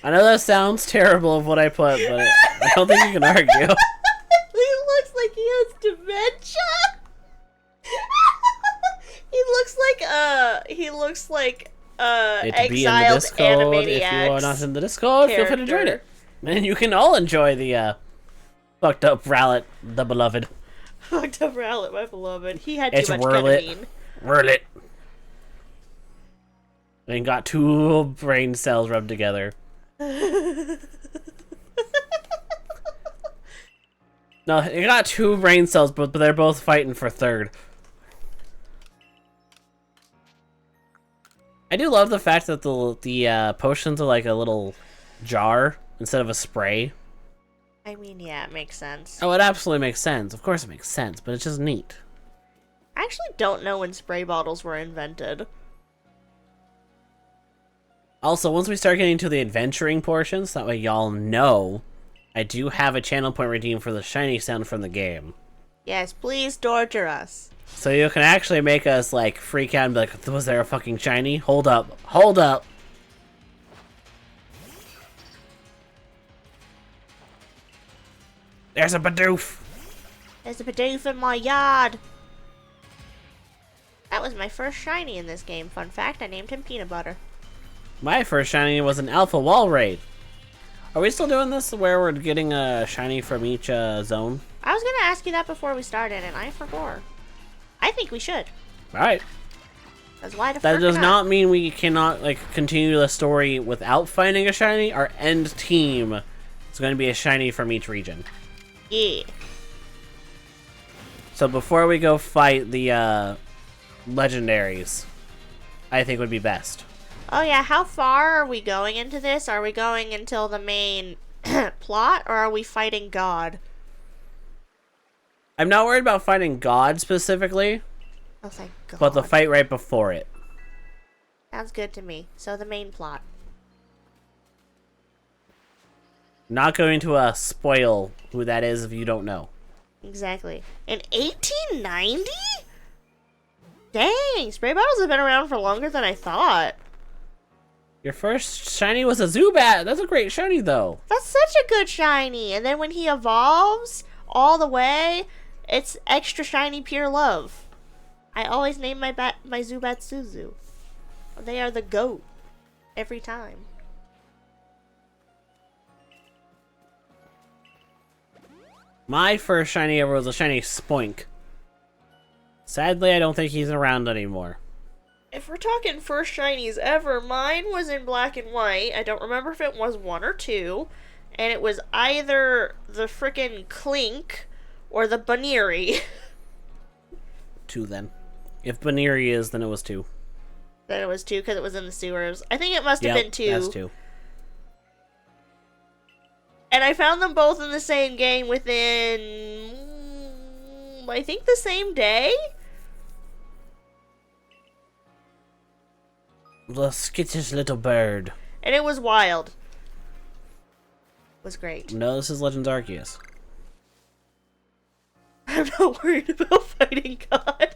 I know that sounds terrible of what I put, but I don't think you can argue. He looks like he has dementia. He looks like It'd be in the exiled Discord Animaniacs. if you are not in the Discord. Feel free to join it. And you can all enjoy the fucked up Rowlet, the beloved. Fucked up Rowlet, my beloved. He had It's too much Whirlit. ketamine. Rowlet. And got two brain cells rubbed together. No, it got two brain cells, but they're both fighting for third. I do love the fact that the potions are like a little jar instead of a spray. I mean, yeah, it makes sense. Oh, it absolutely makes sense. Of course it makes sense, but it's just neat. I actually don't know when spray bottles were invented. Also, once we start getting to the adventuring portions, that way y'all know, I do have a channel point redeemed for the shiny sound from the game. Yes, please torture us. So you can actually make us, like, freak out and be like, was there a fucking shiny? Hold up. Hold up. There's a Bidoof. There's a Bidoof in my yard. That was my first shiny in this game. Fun fact, I named him Peanut Butter. My first shiny was an Alpha Wall Raid. Are we still doing this where we're getting a shiny from each zone? I was gonna ask you that before we started, and I forgot. I think we should. Alright. That's why the That frick does not mean we cannot, like, continue the story without finding a shiny. Our end team is going to be a shiny from each region. Yeah. So before we go fight the legendaries, I think would be best. Oh yeah, how far are we going into this? Are we going until the main plot, or are we fighting God? I'm not worried about fighting God specifically, Oh, thank God. but the fight right before it. Sounds good to me. So the main plot. Not going to spoil who that is if you don't know. Exactly. In 1890? Dang, spray bottles have been around for longer than I thought. Your first shiny was a Zubat. That's a great shiny, though. That's such a good shiny. And then when he evolves all the way, it's extra shiny pure love. I always name my Zubat Suzu. They are the GOAT. Every time. My first shiny ever was a shiny Spoink. Sadly, I don't think he's around anymore. If we're talking first shinies ever, mine was in black and white. I don't remember if it was 1 or 2. And it was either the frickin' Clink or the Baneri. 2 then. If Baneri is, then it was 2. Then it was 2 because it was in the sewers. I think it must have been 2. That's 2. And I found them both in the same game within, I think, the same day? The skittish little bird. And it was wild. It was great. No, this is Legends Arceus. I'm not worried about fighting God.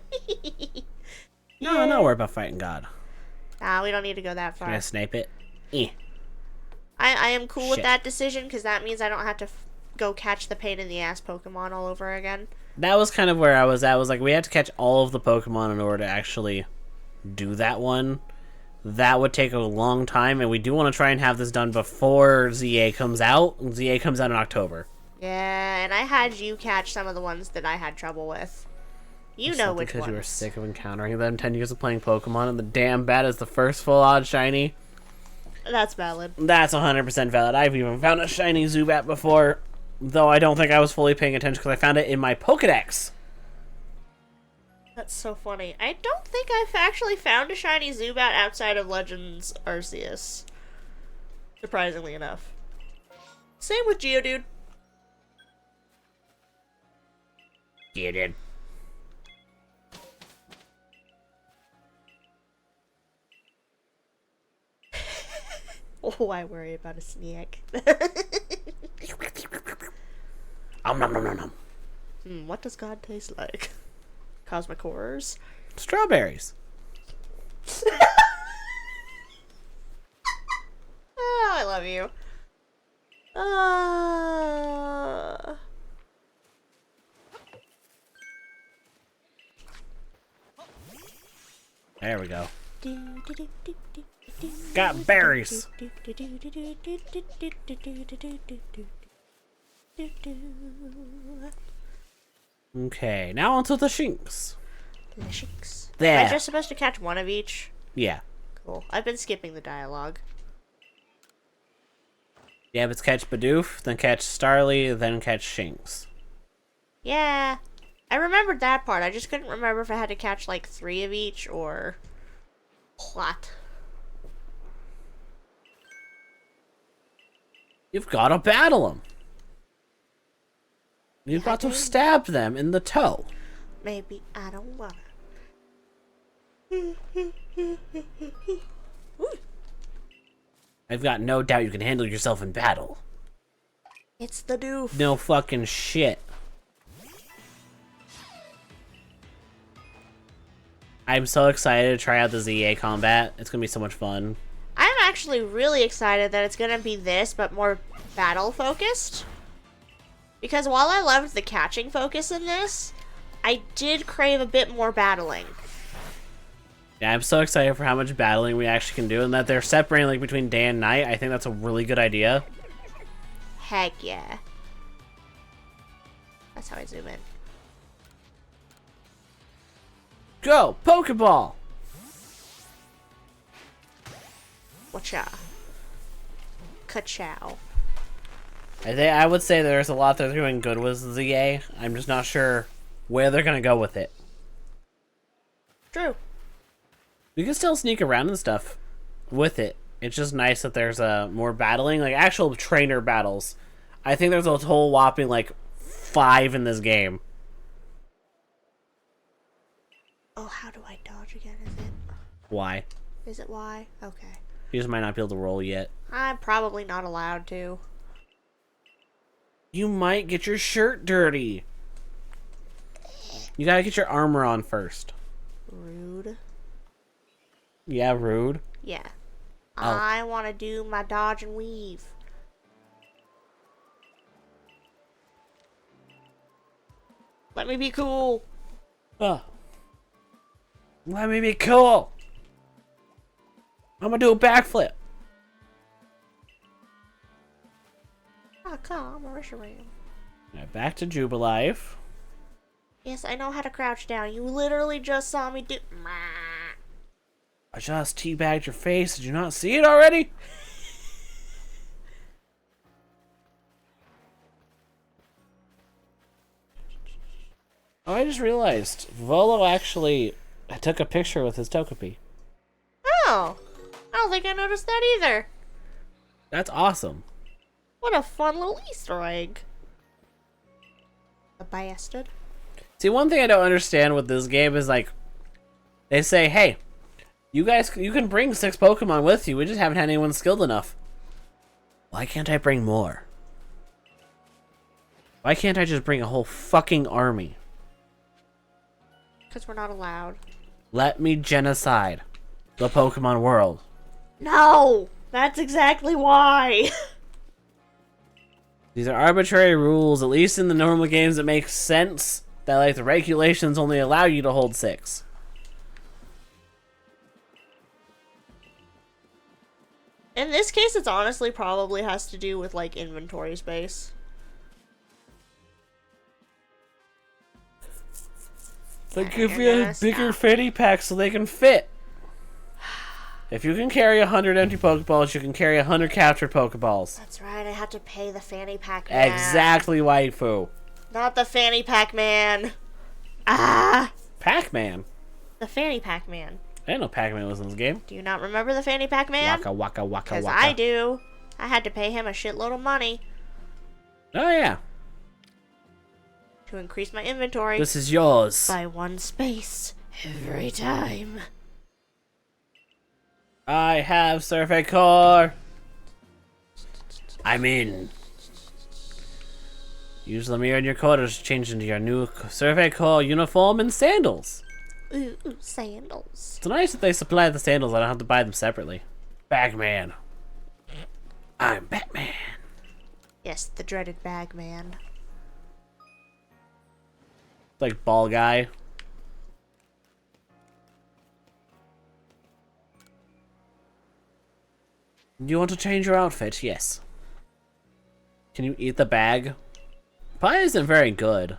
No, I'm not worried about fighting God. Nah, we don't need to go that Can I far. snipe it? Eh. I am cool with Shit. that decision because that means I don't have to go catch the pain in the ass Pokemon all over again. That was kind of where I was at. I was like, we have to catch all of the Pokemon in order to actually do that one. That would take a long time, and we do want to try and have this done before ZA comes out. ZA comes out in October. Yeah, and I had you catch some of the ones that I had trouble with. You know which Because ones. you were sick of encountering them 10 years of playing Pokemon, and the damn bat is the first full-on shiny. That's valid. That's 100% valid. I've even found a shiny Zubat before, though I don't think I was fully paying attention because I found it in my Pokedex. That's so funny. I don't think I've actually found a shiny Zubat outside of Legends Arceus. Surprisingly enough. Same with Geodude. you did. Oh, I worry about a snack. Nom, nom, nom, nom. What does God taste like? Cosmic horrors. Strawberries. Oh, I love you. There we go. Got berries. Okay, now onto the shinks. Shinks. There. Am I just supposed to catch one of each? Yeah. Cool. I've been skipping the dialogue. Yeah, but it's catch Bidoof, then catch Starly, then catch Shinx. Yeah. I remembered that part. I just couldn't remember if I had to catch like 3 of each or what. You've got to battle them. You've Yeah, got to dude. stab them in the toe. Maybe I don't wanna. I've got no doubt you can handle yourself in battle. It's the doof. No fucking shit. I'm so excited to try out the ZA combat. It's gonna be so much fun. I'm actually really excited that it's gonna be this, but more battle focused. Because while I loved the catching focus in this, I did crave a bit more battling. Yeah, I'm so excited for how much battling we actually can do, and that they're separating like between day and night. I think that's a really good idea. Heck yeah. That's how I zoom in. Go, Pokeball! Wacha. Ka-chow. I would say there's a lot they're doing good with ZA. I'm just not sure where they're gonna go with it. True. You can still sneak around and stuff with it. It's just nice that there's more battling, like actual trainer battles. I think there's a whole whopping like 5 in this game. Oh, how do I dodge again? Is it? Why? Is it Y? Okay. You just might not be able to roll yet. I'm probably not allowed to. You might get your shirt dirty. You gotta get your armor on first. Rude. Yeah, rude. Yeah. Oh. I want to do my dodge and weave. Let me be cool. Ugh. Let me be cool. I'm gonna do a backflip. Ah, come, Marisharam. Alright, back to Jubilife. Yes, I know how to crouch down. You literally just saw me do. I just teabagged your face. Did you not see it already? Oh, I just realized Volo actually took a picture with his Togepi. Oh, I don't think I noticed that either. That's awesome. What a fun little Easter egg. A bastard. See, one thing I don't understand with this game is like, they say, hey, you can bring 6 Pokemon with you. We just haven't had anyone skilled enough. Why can't I bring more? Why can't I just bring a whole fucking army? Because we're not allowed. Let me genocide the Pokemon world. No! That's exactly why! These are arbitrary rules, at least in the normal games it makes sense that like the regulations only allow you to hold 6. In this case, it's honestly probably has to do with, like, inventory space. They Yeah, give you're you a gonna bigger stop. fanny pack so they can fit. If you can carry 100 empty Pokeballs, you can carry 100 captured Pokeballs. That's right, I had to pay the fanny pack man. Exactly, waifu. Not the fanny pack man. Ah! Pac-Man? The fanny pack man. I didn't know Pac-Man was in this game. Do you not remember the fanny pack man? Waka waka waka Because waka. I do. I had to pay him a shitload of money. Oh yeah. to increase my inventory This is yours. by 1 space every time. I have Survey Core. I'm in. Use the mirror in your quarters to change into your new Survey Corps uniform and sandals. Ooh, sandals. It's nice that they supply the sandals. I don't have to buy them separately. Bagman. I'm Batman. Yes, the dreaded Bagman. Like ball guy. You want to change your outfit? Yes. Can you eat the bag? Pie isn't very good.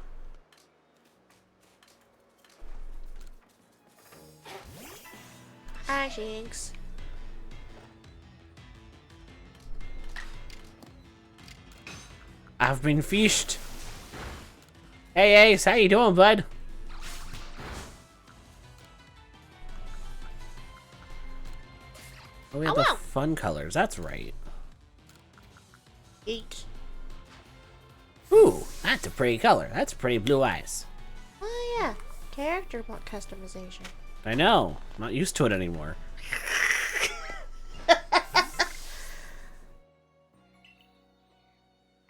Hi, Jinx. I've been fished. Hey Ace, how you doing, bud? Oh, we have the Hello. fun colors. That's right. Eat. Ooh, that's a pretty color. That's pretty blue eyes. Oh yeah, character customization. I know. I'm not used to it anymore.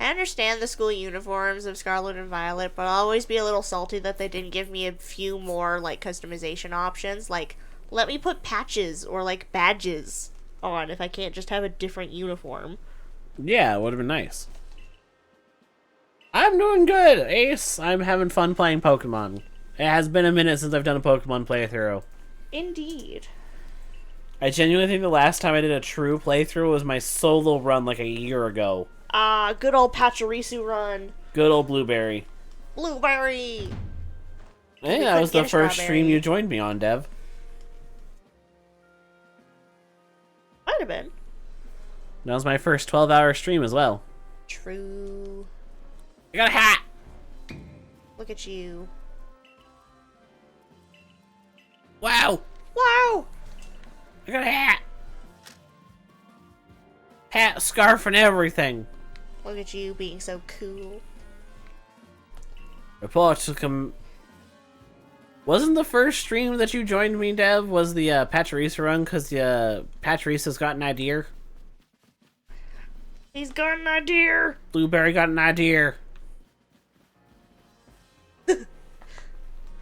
I understand the school uniforms of Scarlet and Violet, but I'll always be a little salty that they didn't give me a few more, like, customization options. Like, let me put patches or, like, badges on if I can't just have a different uniform. Yeah, it would have been nice. I'm doing good, Ace. I'm having fun playing Pokemon. It has been a minute since I've done a Pokemon playthrough. Indeed. I genuinely think the last time I did a true playthrough was my solo run like a year ago. Ah, good old Pachirisu run. Good old Blueberry. Blueberry! I think We that was the couldn't get a first stream strawberry. you joined me on, Dev. Might have been. That was my first 12-hour stream as well. True. I got a hat! Look at you. Wow! Wow! I got a hat! Hat, scarf, and everything. Look at you being so cool. Report to come. Wasn't the first stream that you joined me, Dev, was the Pachirisu run because Pachirisa's got an idea? He's got an idea! Blueberry got an idea.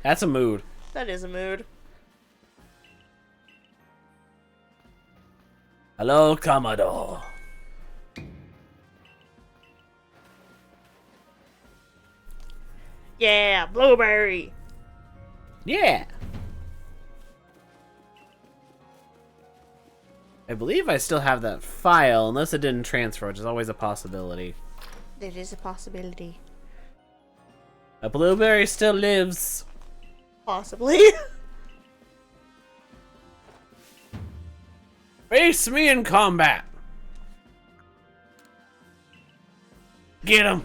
That's a mood. That is a mood. Hello, Commodore. Yeah, Blueberry! Yeah. I believe I still have that file, unless it didn't transfer, which is always a possibility. That is a possibility. A Blueberry still lives. Possibly. Face me in combat. Get him.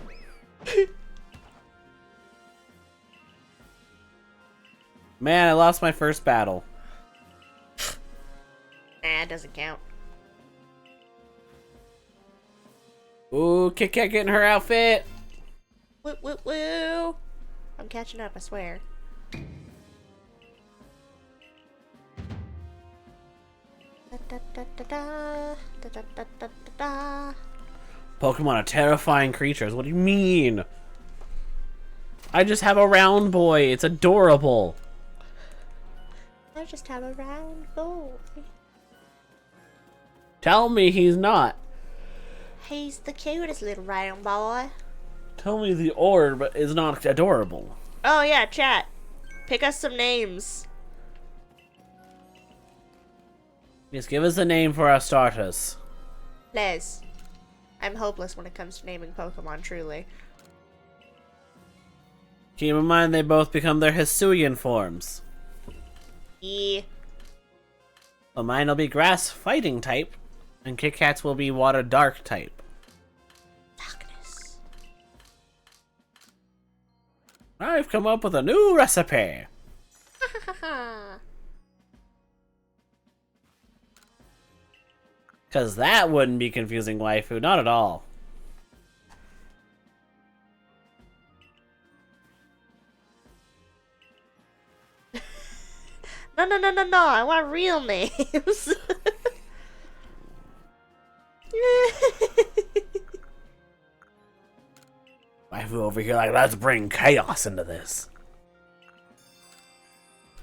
Man, I lost my first battle. Nah, it doesn't count. Ooh, Kit Kat getting her outfit. Woo woo woo! I'm catching up, I swear. Da, da, da, da, da, da, da, da, da, da. Pokemon are terrifying creatures. What do you mean? I just have a round boy. It's adorable. I just have a round boy. Tell me he's not. He's the cutest little round boy. Tell me the orb is not adorable. Oh yeah, chat. Pick us some names. Just give us a name for our starters. Les. I'm hopeless when it comes to naming Pokemon, truly. Keep in mind they both become their Hisuian forms. Yeah. Well, mine will be grass fighting type, and Kit Kat's will be water dark type. Darkness. I've come up with a new recipe. Because that wouldn't be confusing waifu, not at all. No, no, no, no, no. I want real names. Waifu over here like, let's bring chaos into this.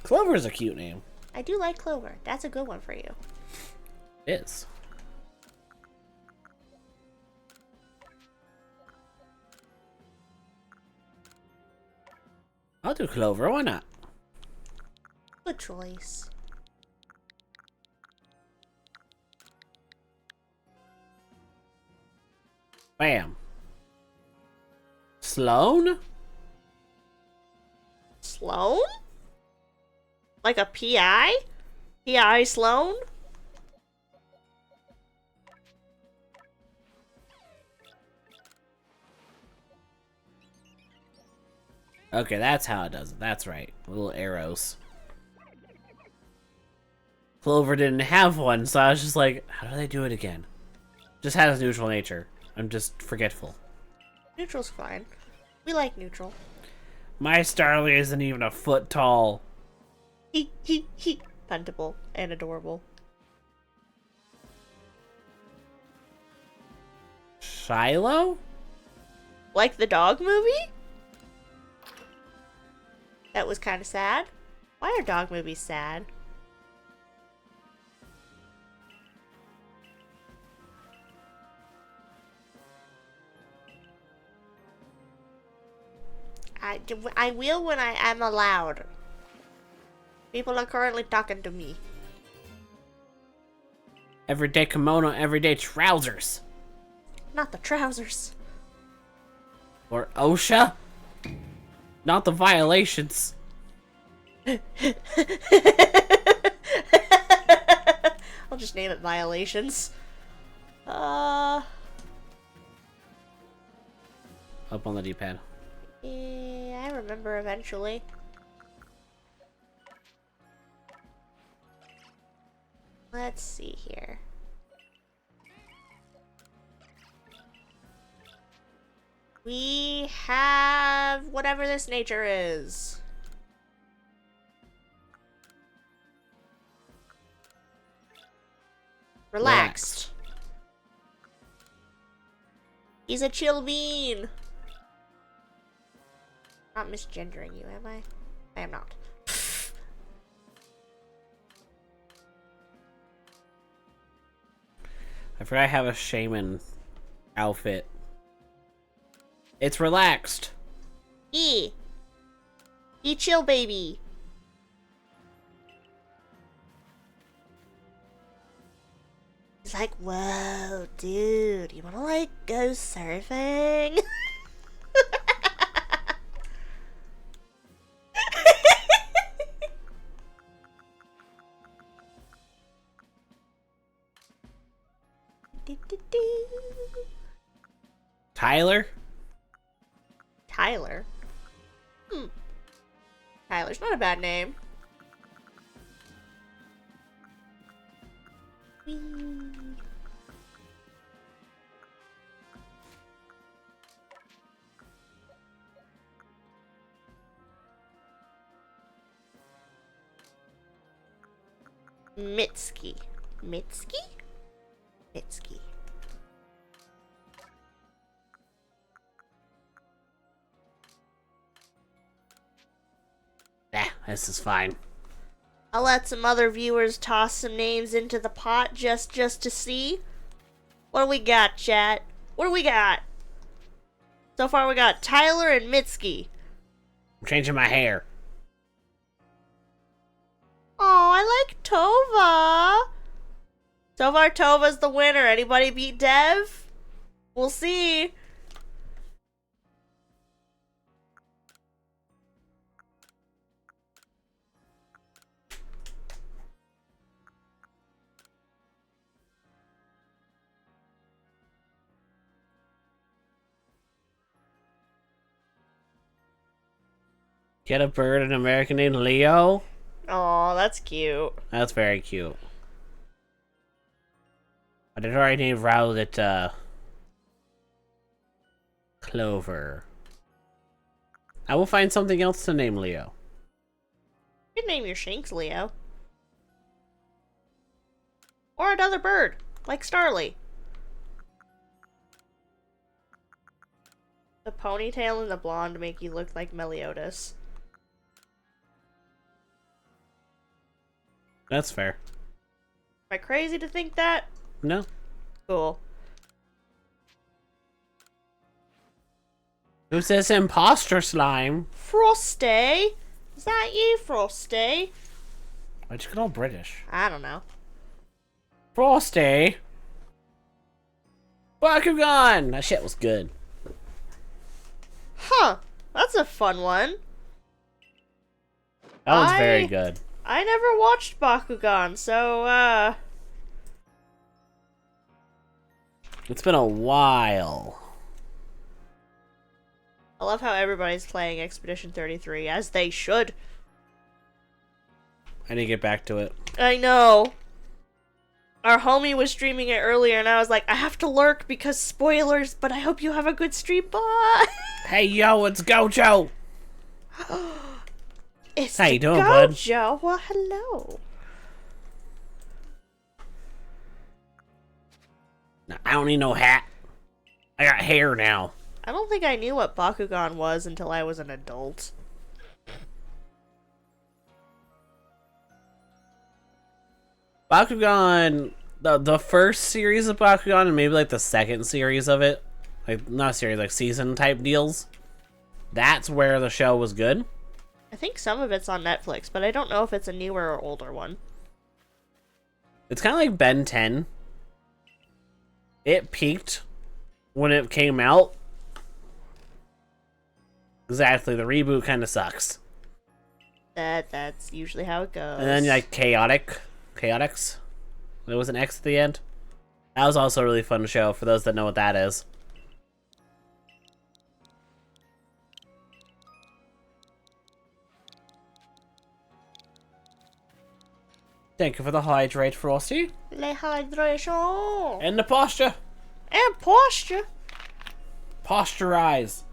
Clover's a cute name. I do like Clover. That's a good one for you. It is. I'll do Clover, why not? Good choice. Bam. Sloan? Sloan? Like a PI? PI Sloan? Okay, that's how it does it. That's right. Little arrows. Clover didn't have one, so I was just like, how do they do it again? Just has neutral nature. I'm just forgetful. Neutral's fine. We like neutral. My Starly isn't even a foot tall. He. Puntable and adorable. Shiloh? Like the dog movie? That was kind of sad. Why are dog movies sad? I will when I am allowed. People are currently talking to me. Everyday kimono, everyday trousers. Not the trousers. Or OSHA? Not the violations. I'll just name it violations. Up on the D-pad. Yeah, I remember eventually. Let's see here. We have whatever this nature is. Relaxed. He's a chill bean. Not misgendering you, am I? I am not. I forgot I have a shaman outfit. It's relaxed. E chill baby. He's like, whoa, dude, you wanna like go surfing? Tyler? Tyler? Tyler's not a bad name. Whee. Mitski. Mitski? Mitski. This is fine. I'll let some other viewers toss some names into the pot just to see. What do we got, chat? What do we got? So far we got Tyler and Mitski. I'm changing my hair. Oh, I like Tova. So far Tova's the winner. Anybody beat Dev? We'll see. Get a bird, an American named Leo? Oh, that's cute. That's very cute. I did already name Rowlet, Clover. I will find something else to name Leo. You can name your Shinx Leo. Or another bird, like Starly. The ponytail and the blonde make you look like Meliodas. That's fair. Am I crazy to think that? No. Cool. Who's this imposter slime? Frosty? Is that you, Frosty? Why'd you get all British? I don't know. Frosty! Bakugan! That shit was good. Huh. That's a fun one. That was very good. I never watched Bakugan, so, It's been a while. I love how everybody's playing Expedition 33, as they should. I need to get back to it. I know. Our homie was streaming it earlier, and I was like, I have to lurk because spoilers, but I hope you have a good stream. Bye! Hey, yo, it's Gojo! It's How you doing, bud? Gojo. Well, hello. I don't need no hat. I got hair now. I don't think I knew what Bakugan was until I was an adult. Bakugan, the first series of Bakugan, and maybe like the second series of it, like not series, like season type deals. That's where the show was good. I think some of it's on Netflix, but I don't know if it's a newer or older one. It's kind of like Ben 10. It peaked when it came out. Exactly, the reboot kind of sucks. That's usually how it goes. And then like Chaotix. There was an X at the end. That was also a really fun show for those that know what that is. Thank you for the hydrate, Frosty. Le hydration. And the posture. And posture. Posturize.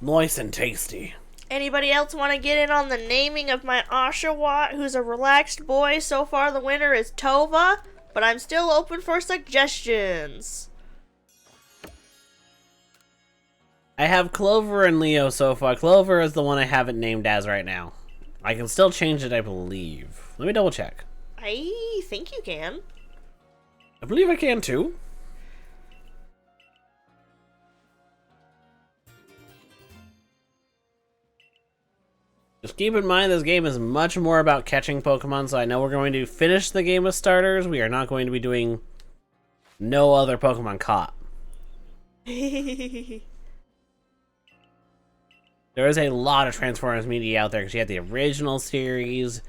Nice and tasty. Anybody else want to get in on the naming of my Oshawott, who's a relaxed boy? So far the winner is Tova, but I'm still open for suggestions. I have Clover and Leo so far. Clover is the one I haven't named as right now. I can still change it, I believe. Let me double check. I think you can. I believe I can too. Just keep in mind this game is much more about catching Pokemon, so I know we're going to finish the game of starters. We are not going to be doing no other Pokemon caught. There is a lot of Transformers media out there because you have the original series,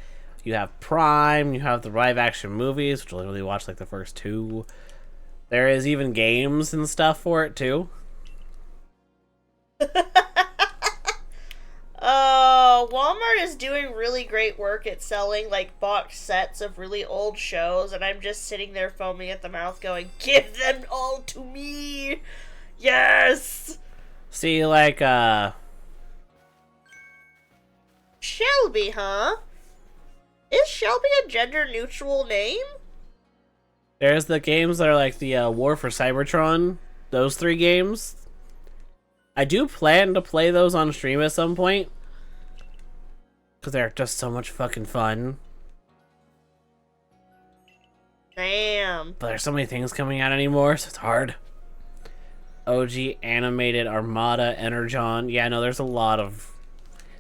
you have Prime, you have the live action movies, which I literally watched like the first two. There is even games and stuff for it too. Walmart is doing really great work at selling like box sets of really old shows, and I'm just sitting there foaming at the mouth going, give them all to me! Yes! See, like, Shelby, huh? Is Shelby a gender-neutral name? there's the games that are like the War for Cybertron, those 3 games. I do plan to play those on stream at some point, because they're just so much fucking fun. Damn. But there's so many things coming out anymore, so it's hard. OG animated Armada, Energon. Yeah, no, there's a lot of...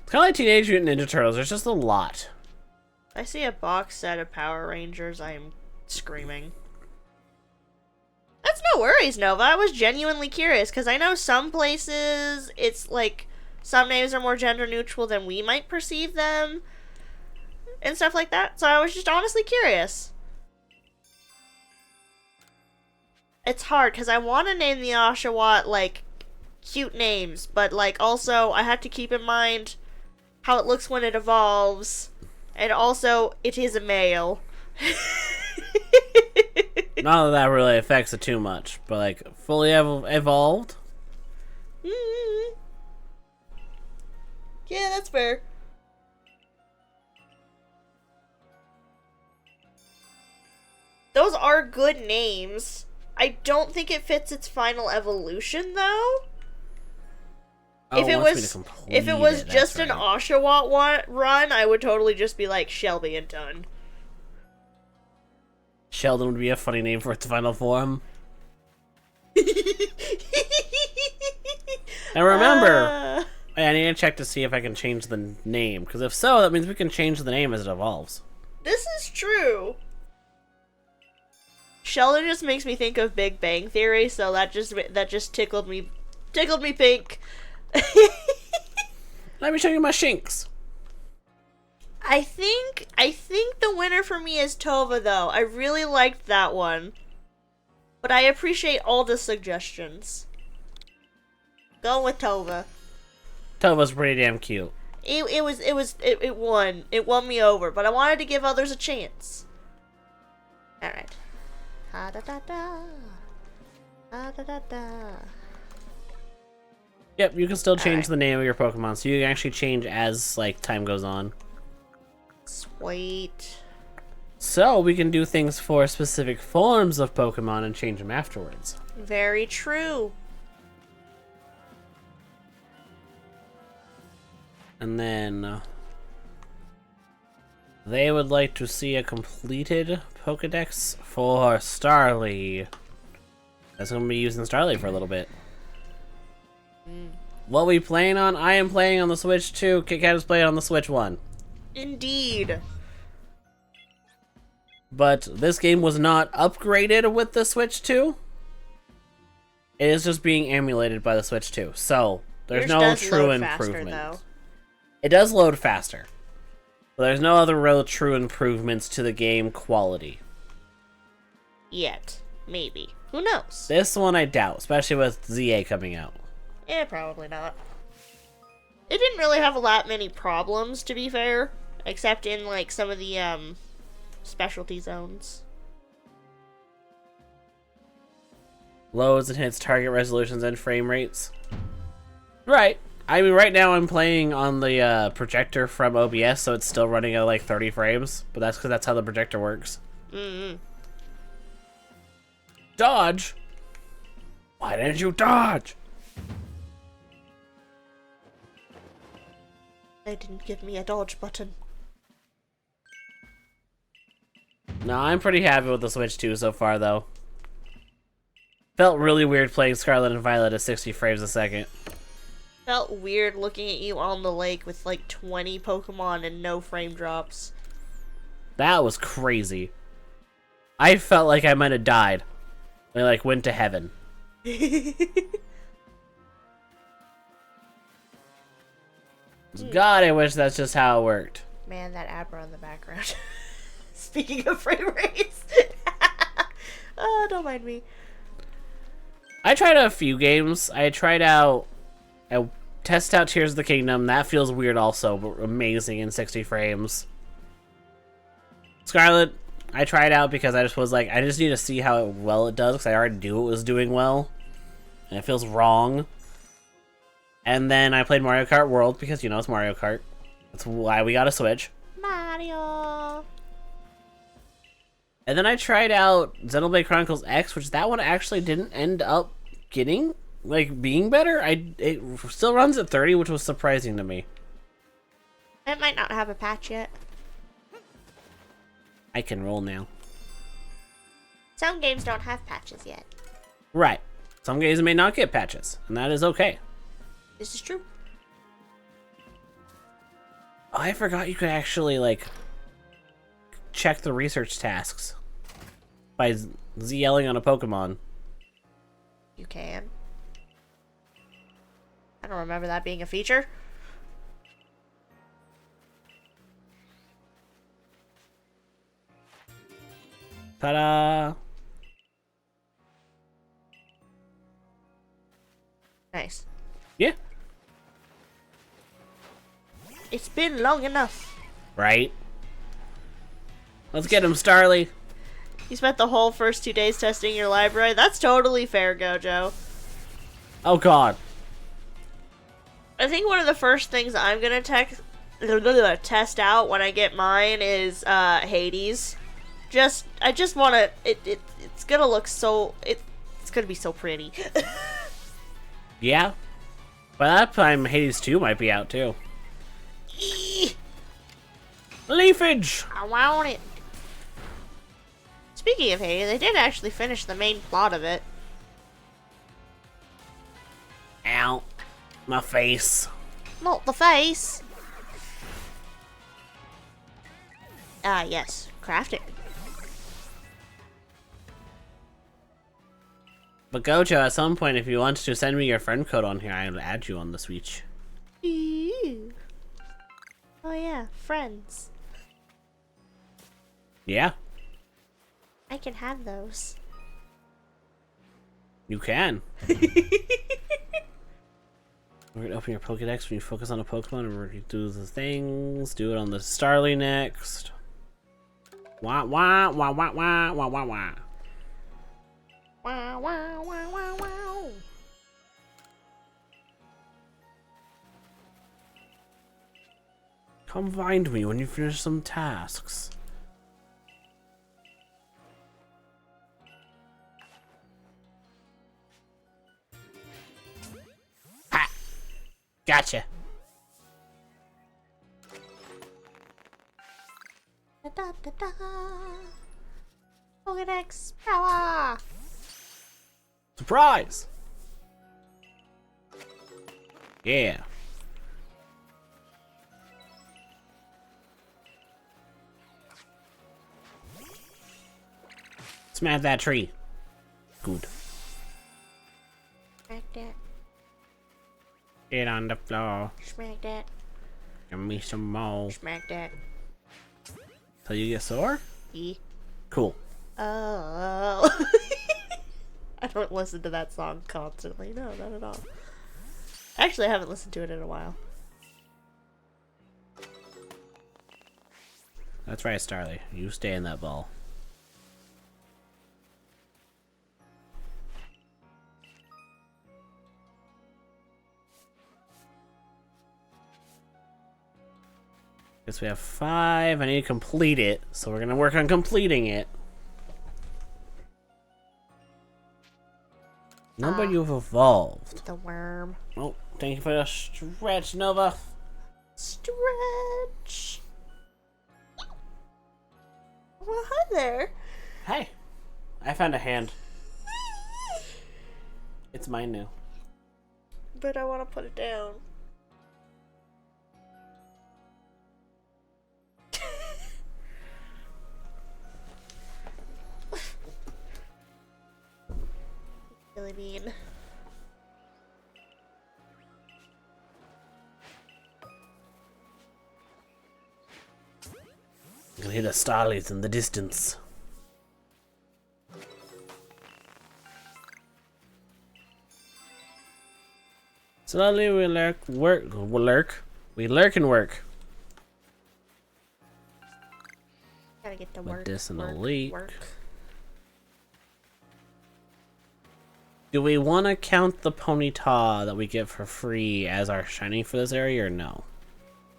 It's kind of like Teenage Mutant Ninja Turtles. There's just a lot. I see a box set of Power Rangers, I am screaming. That's no worries, Nova. I was genuinely curious, because I know some places it's like some names are more gender neutral than we might perceive them and stuff like that. So I was just honestly curious. It's hard because I want to name the Oshawott like cute names, but like also I have to keep in mind how it looks when it evolves, and also it is a male. Not that that really affects it too much, but like fully evolved. Yeah, that's fair. Those are good names. I don't think it fits its final evolution, though. Oh, If it wants me to was, complete if it was it, just that's an right. Oshawott run, I would totally just be like Shelby and done. Sheldon would be a funny name for its final form. And remember, I need to check to see if I can change the name, because if so, that means we can change the name as it evolves. This is true. Sheldon just makes me think of Big Bang Theory, so that just tickled me pink. Let me show you my shinks. I think the winner for me is Tova, though. I really liked that one, but I appreciate all the suggestions. Go with Tova. Tova's pretty damn cute. It won me over, but I wanted to give others a chance. All right. Ha da da da. Ha da da da. Yep, you can still change Alright. the name of your Pokemon, so you can actually change as like time goes on. Sweet. So we can do things for specific forms of Pokemon and change them afterwards. Very true. And then they would like to see a completed Pokedex for Starly. That's going to be using Starly for a little bit. What we playing on? I am playing on the Switch 2. Kit Kat is playing on the Switch 1. Indeed. But this game was not upgraded with the Switch 2. It is just being emulated by the Switch 2. So, there's Yours no does true load faster, improvement. though. It does load faster. But there's no other real true improvements to the game quality. Yet. Maybe. Who knows? This one I doubt, especially with ZA coming out. Probably not. It didn't really have a lot many problems, to be fair. Except in, like, some of the, specialty zones. Loads and hits target resolutions and frame rates. Right. I mean, right now I'm playing on the projector from OBS, so it's still running at like 30 frames. But that's because that's how the projector works. Mm-hmm. Dodge? Why didn't you dodge? They didn't give me a dodge button. No, I'm pretty happy with the Switch 2 so far, though. Felt really weird playing Scarlet and Violet at 60 frames a second. Felt weird looking at you on the lake with like 20 Pokemon and no frame drops. That was crazy. I felt like I might have died. I like went to heaven. God, I wish that's just how it worked. Man, that Abra in the background. Speaking of frame rates. Oh, don't mind me. I tried out a few games. I test out Tears of the Kingdom. That feels weird also, but amazing in 60 frames. Scarlet, I tried out because I just was like, I just need to see how well it does, because I already knew it was doing well. And it feels wrong. And then I played Mario Kart World, because, you know, it's Mario Kart. That's why we got a Switch. Mario. And then I tried out Xenoblade Chronicles X, which that one actually didn't end up getting, like, being better. It still runs at 30, which was surprising to me. It might not have a patch yet. I can roll now. Some games don't have patches yet. Right. Some games may not get patches, and that is okay. This is true. Oh, I forgot you could actually, like, check the research tasks by Z-yelling on a Pokemon. You can. I don't remember that being a feature. Ta-da! Nice. Yeah. It's been long enough. Right? Let's get him, Starly. You spent the whole first 2 days testing your library. That's totally fair, Gojo. Oh, God. I think one of the first things I'm gonna test out when I get mine is Hades. I just want to. It's gonna look so. It's gonna be so pretty. Yeah. By that time, Hades 2 might be out too. Leafage! I want it. Speaking of Hades, they did actually finish the main plot of it. Ow. My face. Not the face. Ah, yes. Crafting. But Gojo, at some point, if you want to send me your friend code on here, I'll add you on the Switch. Ew. Oh yeah, friends. Yeah, I can have those. you can. We're gonna open your Pokedex when you focus on a Pokemon and we're gonna do the things. Do it on the Starly next. Wah wah wah wah wah wah wah wah. Wow, wow, wow, wow, wow. Come find me when you finish some tasks. Ha! Gotcha. Da da da da. Pokedex power. Surprise! Yeah. Smash that tree. Good. Smack that. Get on the floor. Smack that. Give me some more. Smack that. Till you get sore? E. Cool. Oh. I don't listen to that song constantly. No, not at all. Actually, I haven't listened to it in a while. That's right, Starly. You stay in that ball. Guess we have 5. I need to complete it, so we're gonna work on completing it. Number you've evolved. The worm. Oh, thank you for the stretch, Nova. Stretch. Well, hi there. Hey, I found a hand. It's mine now. But I want to put it down. Really mean. You can hear the starlights in the distance. Slowly we lurk and work. Gotta get to work. Medicinal work, leak. work. Do we want to count the Ponyta that we get for free as our shiny for this area or no?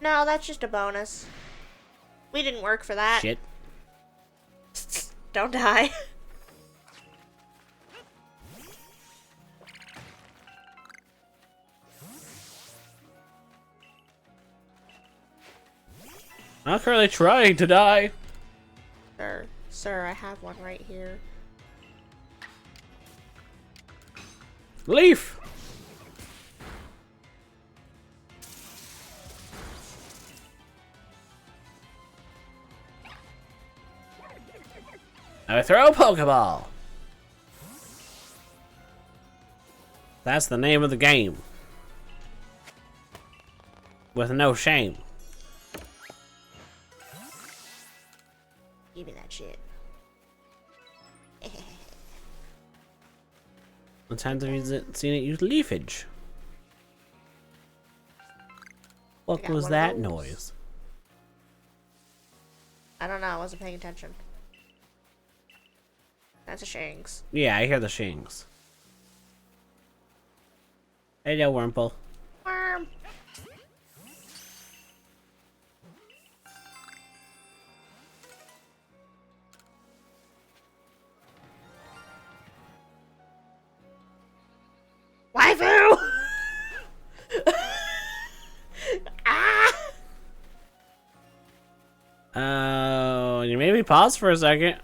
No, that's just a bonus. We didn't work for that. Shit. Don't die. I'm not currently trying to die. Sir, I have one right here. Leaf! I throw a Pokeball! That's the name of the game. With no shame. Give me that shit. What times have you seen it use leafage? What got was one of that those. noise? I don't know, I wasn't paying attention. That's a Shanks. Yeah, I hear the shings. Hello, Wurmple. Worm! Waifu! Ah! You made me pause for a second.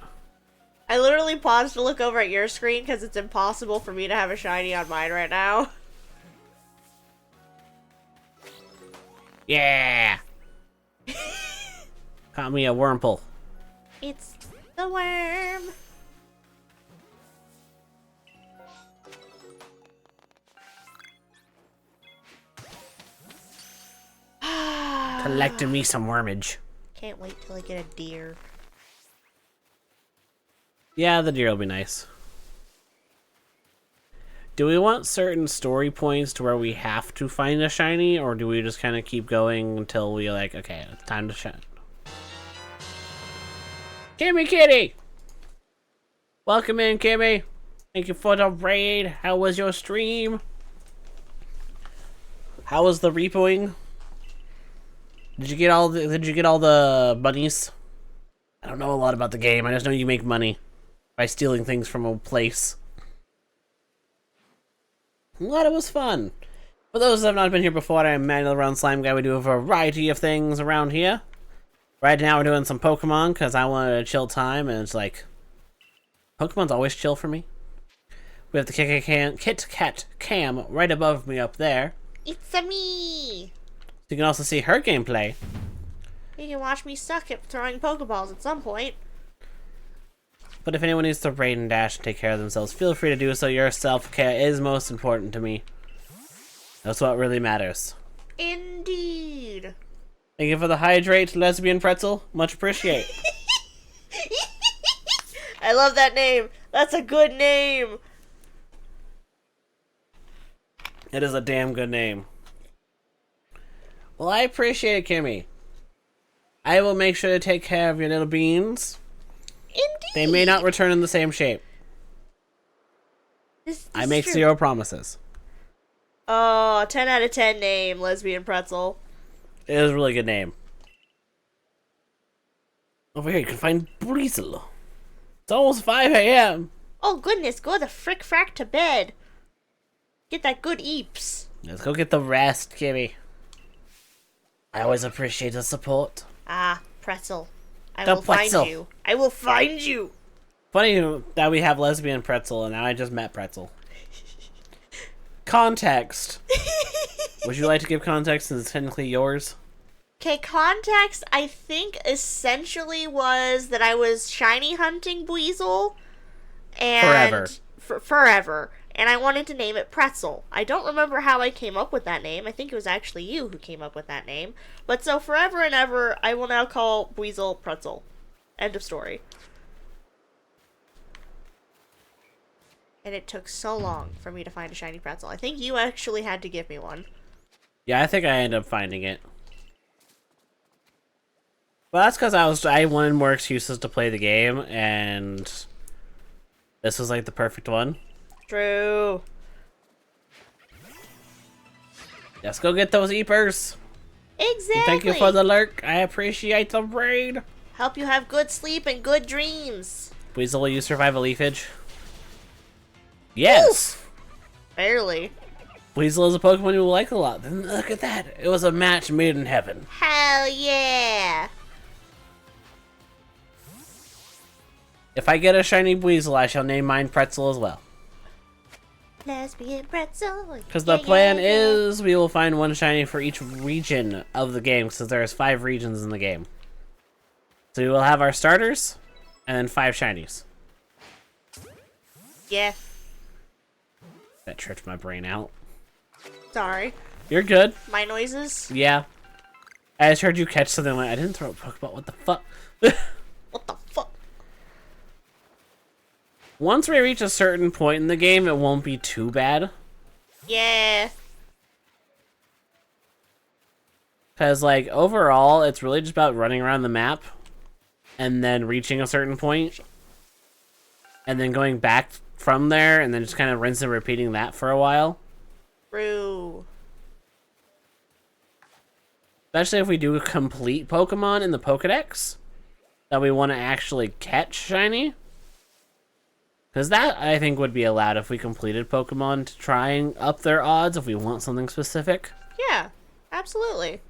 I literally paused to look over at your screen because it's impossible for me to have a shiny on mine right now. Yeah! Caught me a Wurmple. It's the worm. Collecting me some wormage. Can't wait till I get a deer. Yeah, the deer will be nice. Do we want certain story points to where we have to find a shiny, or do we just kind of keep going until we like, okay, it's time to shine? Kimmy Kitty! Welcome in, Kimmy. Thank you for the raid. How was your stream? How was the repoing? Did you get all the bunnies? I don't know a lot about the game. I just know you make money by stealing things from a place. I'm glad it was fun. For those that have not been here before, I'm Manuel Round Slime Guy. We do a variety of things around here. Right now we're doing some Pokemon because I wanted a chill time, and it's like Pokemon's always chill for me. We have the Kit Kat Cam right above me up there. It's a me. You can also see her gameplay. You can watch me suck at throwing Pokeballs at some point. But if anyone needs to raid and dash and take care of themselves, feel free to do so. Your self-care is most important to me. That's what really matters. Indeed. Thank you for the hydrate, lesbian pretzel. Much appreciate. I love that name. That's a good name. It is a damn good name. Well, I appreciate it, Kimmy. I will make sure to take care of your little beans. Indeed. They may not return in the same shape. This I make true. 0 promises. Oh, 10 out of 10 name, lesbian pretzel. It is a really good name. Over here, you can find Breezel. It's almost 5 a.m. Oh goodness, go the frick frack to bed. Get that good eeps. Let's go get the rest, Kimmy. I always appreciate the support. Ah, pretzel. I The will pretzel. find you. I will find you. Funny that we have lesbian pretzel and now I just met pretzel. Context. Would you like to give context since it's technically yours? Okay, context, I think, essentially was that I was shiny hunting Buizel. And forever. And I wanted to name it Pretzel. I don't remember how I came up with that name. I think it was actually you who came up with that name. But so forever and ever, I will now call Buizel Pretzel. End of story. And it took so long for me to find a shiny pretzel. I think you actually had to give me one. Yeah, I think I ended up finding it. Well, that's because I wanted more excuses to play the game, and this was like the perfect one. True. Let's go get those Eepers. Exactly. And thank you for the lurk. I appreciate the raid. Help you have good sleep and good dreams. Weasel, will you survive a leafage? Yes. Oof. Barely. Weasel is a Pokemon you will like a lot. Then look at that. It was a match made in heaven. Hell yeah. If I get a shiny Weasel, I shall name mine Pretzel as well. Lesbian pretzel. Because the plan is we will find one shiny for each region of the game, since there's 5 regions in the game. So we will have our starters, and then 5 shinies. Yeah. That tripped my brain out. Sorry. You're good. My noises? Yeah. I just heard you catch something like, I didn't throw a Pokeball, what the fuck? What the fuck? Once we reach a certain point in the game, it won't be too bad. Yeah. Because, like, overall, it's really just about running around the map and then reaching a certain point and then going back from there and then just kind of rinse and repeating that for a while. True. Especially if we do complete Pokemon in the Pokedex that we want to actually catch shiny. Because that, I think, would be allowed if we completed Pokemon to try and up their odds if we want something specific. Yeah, absolutely.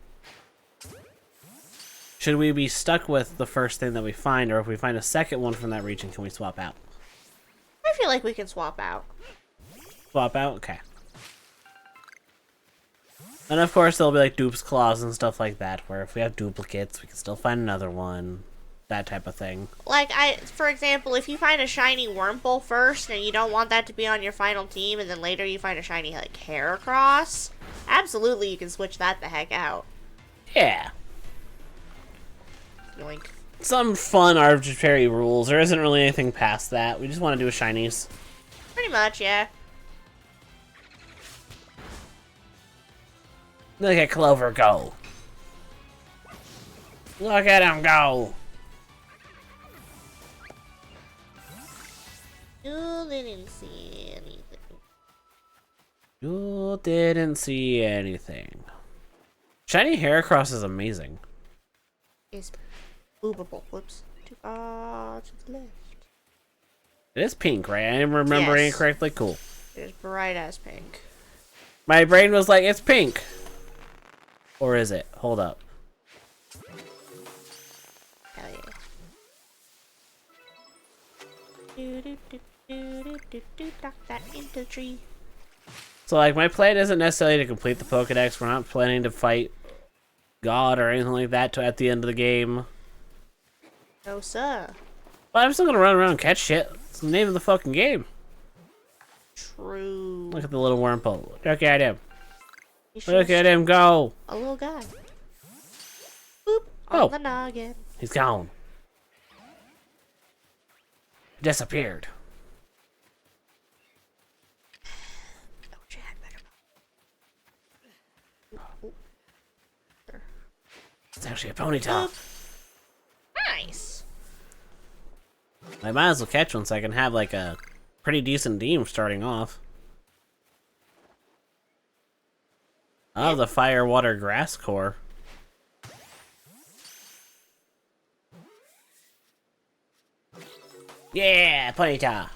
Should we be stuck with the first thing that we find, or if we find a second one from that region, can we swap out? I feel like we can swap out. Swap out? Okay. And of course, there'll be like dupes claws and stuff like that, where if we have duplicates, we can still find another one. That type of thing. Like, for example, if you find a shiny Wurmple first and you don't want that to be on your final team, and then later you find a shiny, like, Heracross, absolutely you can switch that the heck out. Yeah. Yoink. Some fun arbitrary rules. There isn't really anything past that. We just want to do a shinies. Pretty much, yeah. Look at Clover go. Look at him go. You didn't see anything. You didn't see anything. Shiny Heracross is amazing. Is boobable. Whoops. Too far to the left. It is pink, right? I'm remembering Yes. it correctly. Cool. It is bright as pink. My brain was like, it's pink. Or is it? Hold up. Hell yeah. Knock that into the tree. So, like, my plan isn't necessarily to complete the Pokedex. We're not planning to fight God or anything like that at the end of the game. No, sir. But I'm still gonna run around and catch shit. It's the name of the fucking game. True. Look at the little Wurmple. Look at him. He's Look just at him go. a little guy. Boop. On Oh. the noggin. He's gone. Disappeared. Oh, Jack, better. It's actually a Ponyta. Nice. I might as well catch one so I can have like a pretty decent team starting off. Oh, the fire, water, grass core. Yeah, Ponyta.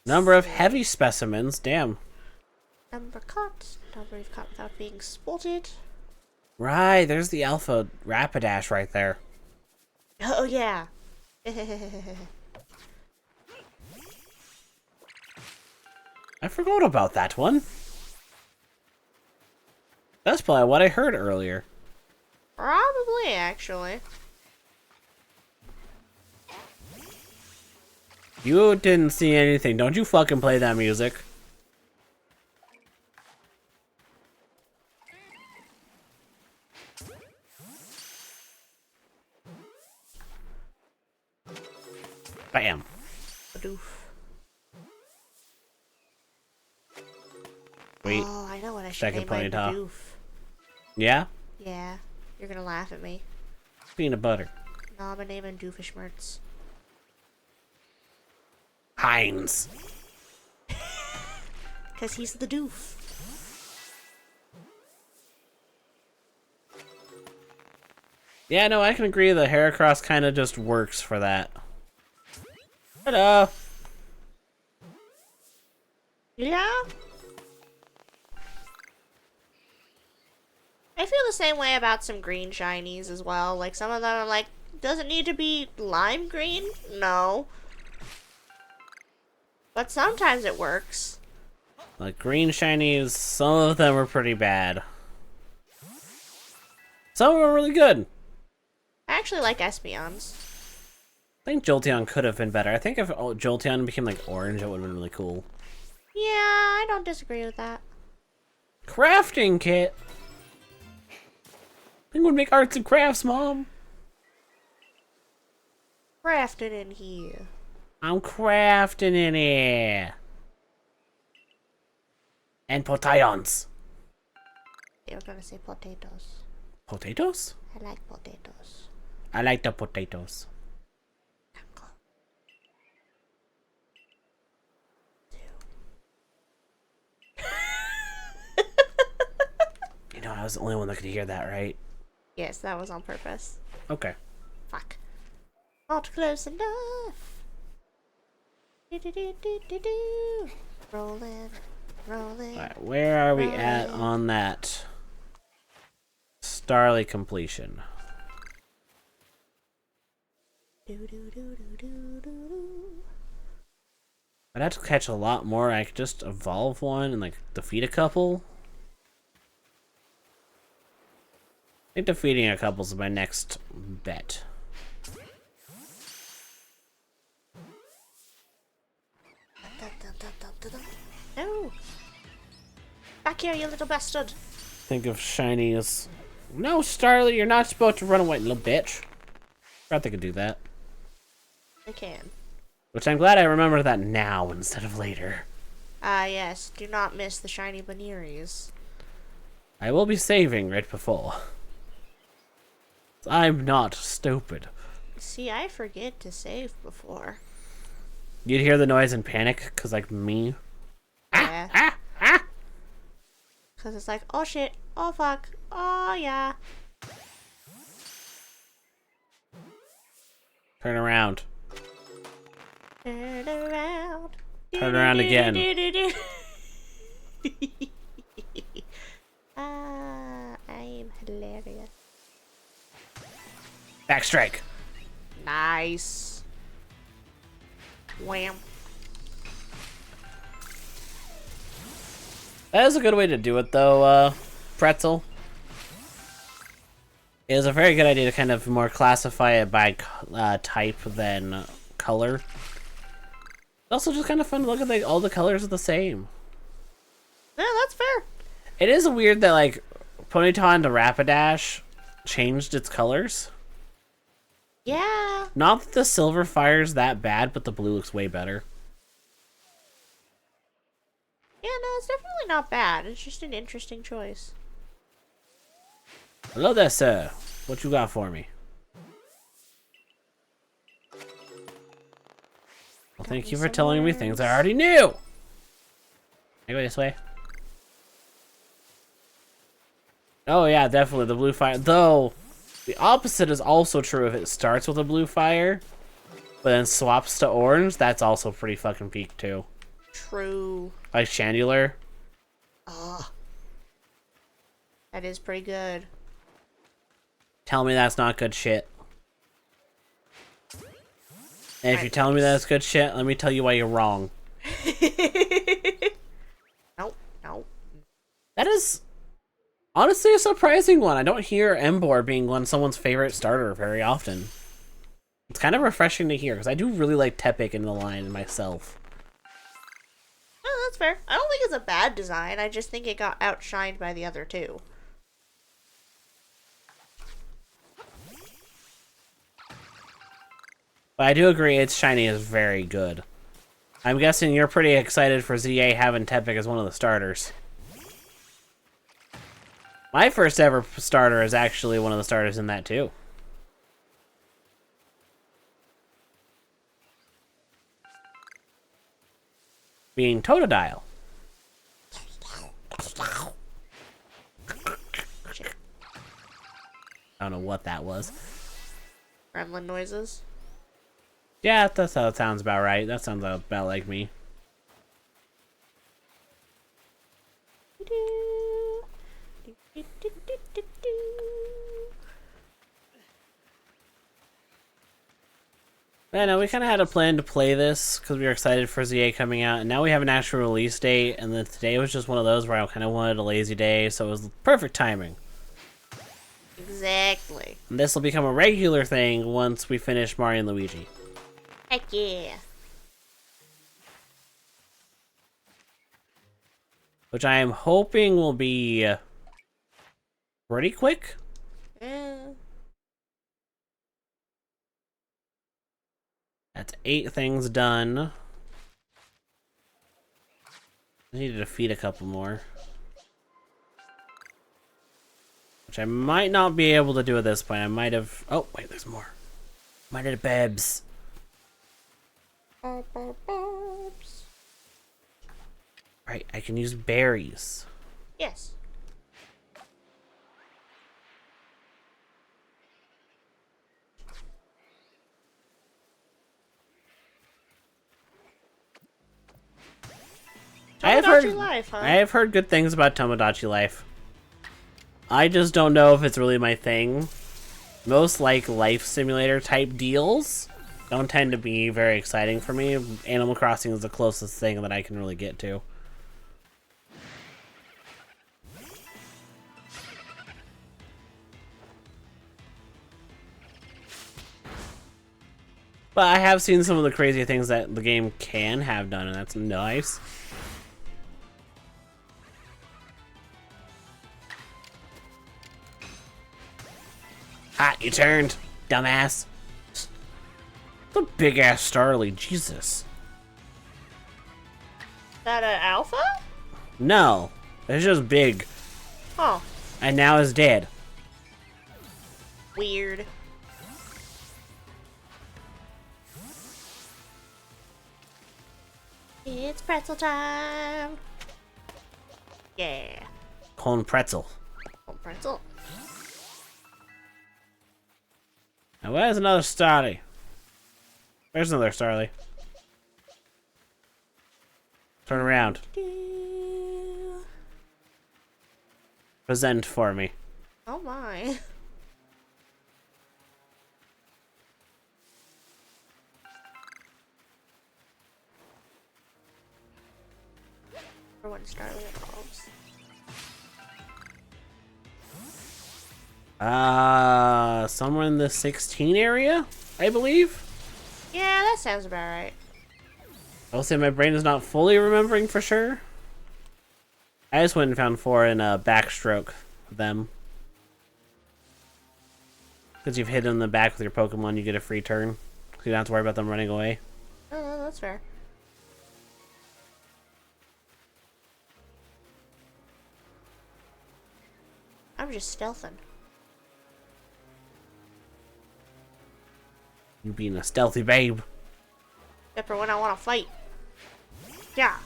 Number of heavy specimens. Damn. Number caught. Number you've caught without being spotted. Right, there's the Alpha Rapidash right there. Oh, yeah. I forgot about that one. That's probably what I heard earlier. Probably, actually. You didn't see anything. Don't you fucking play that music. Bam. Badoof. Wait. Oh, I know what I should Second name my Ponyta. Badoof. Yeah? Yeah. You're gonna laugh at me. Peanut butter. No, I'm gonna name him Doofenshmirtz. Heinz. Because he's the doof. Yeah, no, I can agree the Heracross kind of just works for that. Hello. Yeah? I feel the same way about some green shinies as well. Like, some of them are like, does it need to be lime green? No. But sometimes it works. Like green shinies, some of them are pretty bad. Some are really good. I actually like Espeons. I think Jolteon could have been better. I think if Jolteon became like orange, it would have been really cool. Yeah, I don't disagree with that. Crafting kit. I think we'd make arts and crafts, Mom. Crafted in here. I'm crafting in here. And potatoes. I was gonna say potatoes. Potatoes? I like potatoes. I like the potatoes. Come close. You know, I was the only one that could hear that, right? Yes, that was on purpose. Okay. Fuck. Not close enough. Do. Rolling. Alright, where are we at on that Starly completion? Do. I'd have to catch a lot more. I could just evolve one and like defeat a couple. I think defeating a couple is my next bet. No. Back here, you little bastard. Think of Shiny as... No, Starly, you're not supposed to run away, little bitch. I thought they could do that. They can. Which I'm glad I remember that now instead of later. Ah, yes. Do not miss the shiny Baneries. I will be saving right before. I'm not stupid. See, I forget to save before. You'd hear the noise and panic, because like me. Yeah. Because it's like, oh shit, oh fuck, oh yeah. Turn around. Turn around. Turn around again. I'm hilarious. Backstrike. Nice. Wham. That is a good way to do it, though, Pretzel. It is a very good idea to kind of more classify it by type than color. It's also just kind of fun to look at all the colors are the same. Yeah, that's fair. It is weird that, like, Ponyta to Rapidash changed its colors. Yeah. Not that the silver fire's that bad, but the blue looks way better. Yeah, no, it's definitely not bad. It's just an interesting choice. Hello there, sir. What you got for me? Well, thank you for telling me things I already knew. Can I go this way? Oh yeah, definitely the blue fire. Though, the opposite is also true if it starts with a blue fire, but then swaps to orange. That's also pretty fucking peak too. True. Like Chandelure. Ah. That is pretty good. Tell me that's not good shit. And if you're telling me that's good shit, let me tell you why you're wrong. Nope. That is honestly a surprising one. I don't hear Emboar being someone's favorite starter very often. It's kind of refreshing to hear, because I do really like Tepig in the line myself. Oh, that's fair. I don't think it's a bad design. I just think it got outshined by the other two. But I do agree its shiny is very good. I'm guessing you're pretty excited for ZA having Tepig as one of the starters. My first ever starter is actually one of the starters in that too. Being Totodile. I don't know what that was. Gremlin noises. Yeah, that's how it sounds about right. That sounds about like me. Yeah, no, we kind of had a plan to play this because we were excited for ZA coming out, and now we have an actual release date, and then today was just one of those where I kind of wanted a lazy day, so it was perfect timing. Exactly. And this will become a regular thing once we finish Mario and Luigi. Heck yeah. Which I am hoping will be pretty quick. That's 8 things done. I need to defeat a couple more. Which I might not be able to do at this point. I might have... Oh, wait, there's more. Might have Babs. Right, I can use berries. Yes. Tomodachi Life, huh? I have heard good things about Tomodachi Life. I just don't know if it's really my thing. Most like life simulator type deals don't tend to be very exciting for me. Animal Crossing is the closest thing that I can really get to. But I have seen some of the crazy things that the game can have done, and that's nice. Hot, you turned, dumbass. The big ass Starly, Jesus. Is that an alpha? No, it's just big, Oh, and now is dead. weird. It's pretzel time. Yeah. Cone pretzel. Oh, pretzel. Now where's another Starly? There's another Starly. Turn around. Present for me. Oh my. For when Starly evolves. Somewhere in the 16 area, I believe. Yeah, that sounds about right. I'll say my brain is not fully remembering for sure. I just went and found 4 in a backstroke them. Because you've hit in the back with your Pokemon, you get a free turn. So you don't have to worry about them running away. Oh, that's fair. I'm just stealthing. You being a stealthy babe. Except for when I want to fight. Yeah.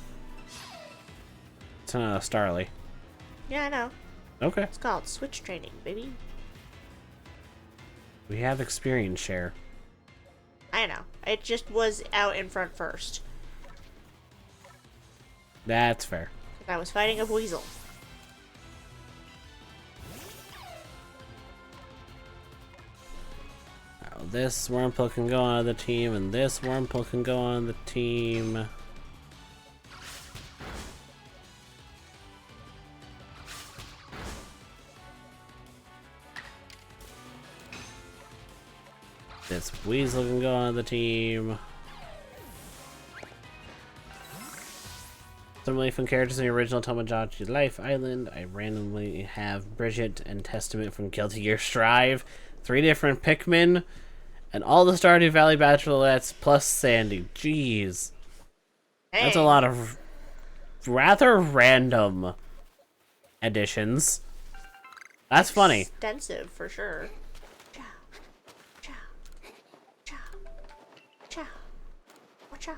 It's not a Starly. Yeah, I know. Okay. It's called switch training, baby. We have experience share. I know. It just was out in front first. That's fair. I was fighting a weasel. Now, this Wurmple can go on the team, and this Wurmple can go on the team. This Weasel can go on the team. Some really fun characters in the original Tomodachi Life Island. I randomly have Bridget and Testament from Guilty Gear Strive. 3 different Pikmin. And all the Stardew Valley Bachelorettes plus Sandy. Jeez. That's a lot of rather random additions. That's funny. Extensive, for sure. Ciao. Ciao. Ciao. Ciao. Watch out.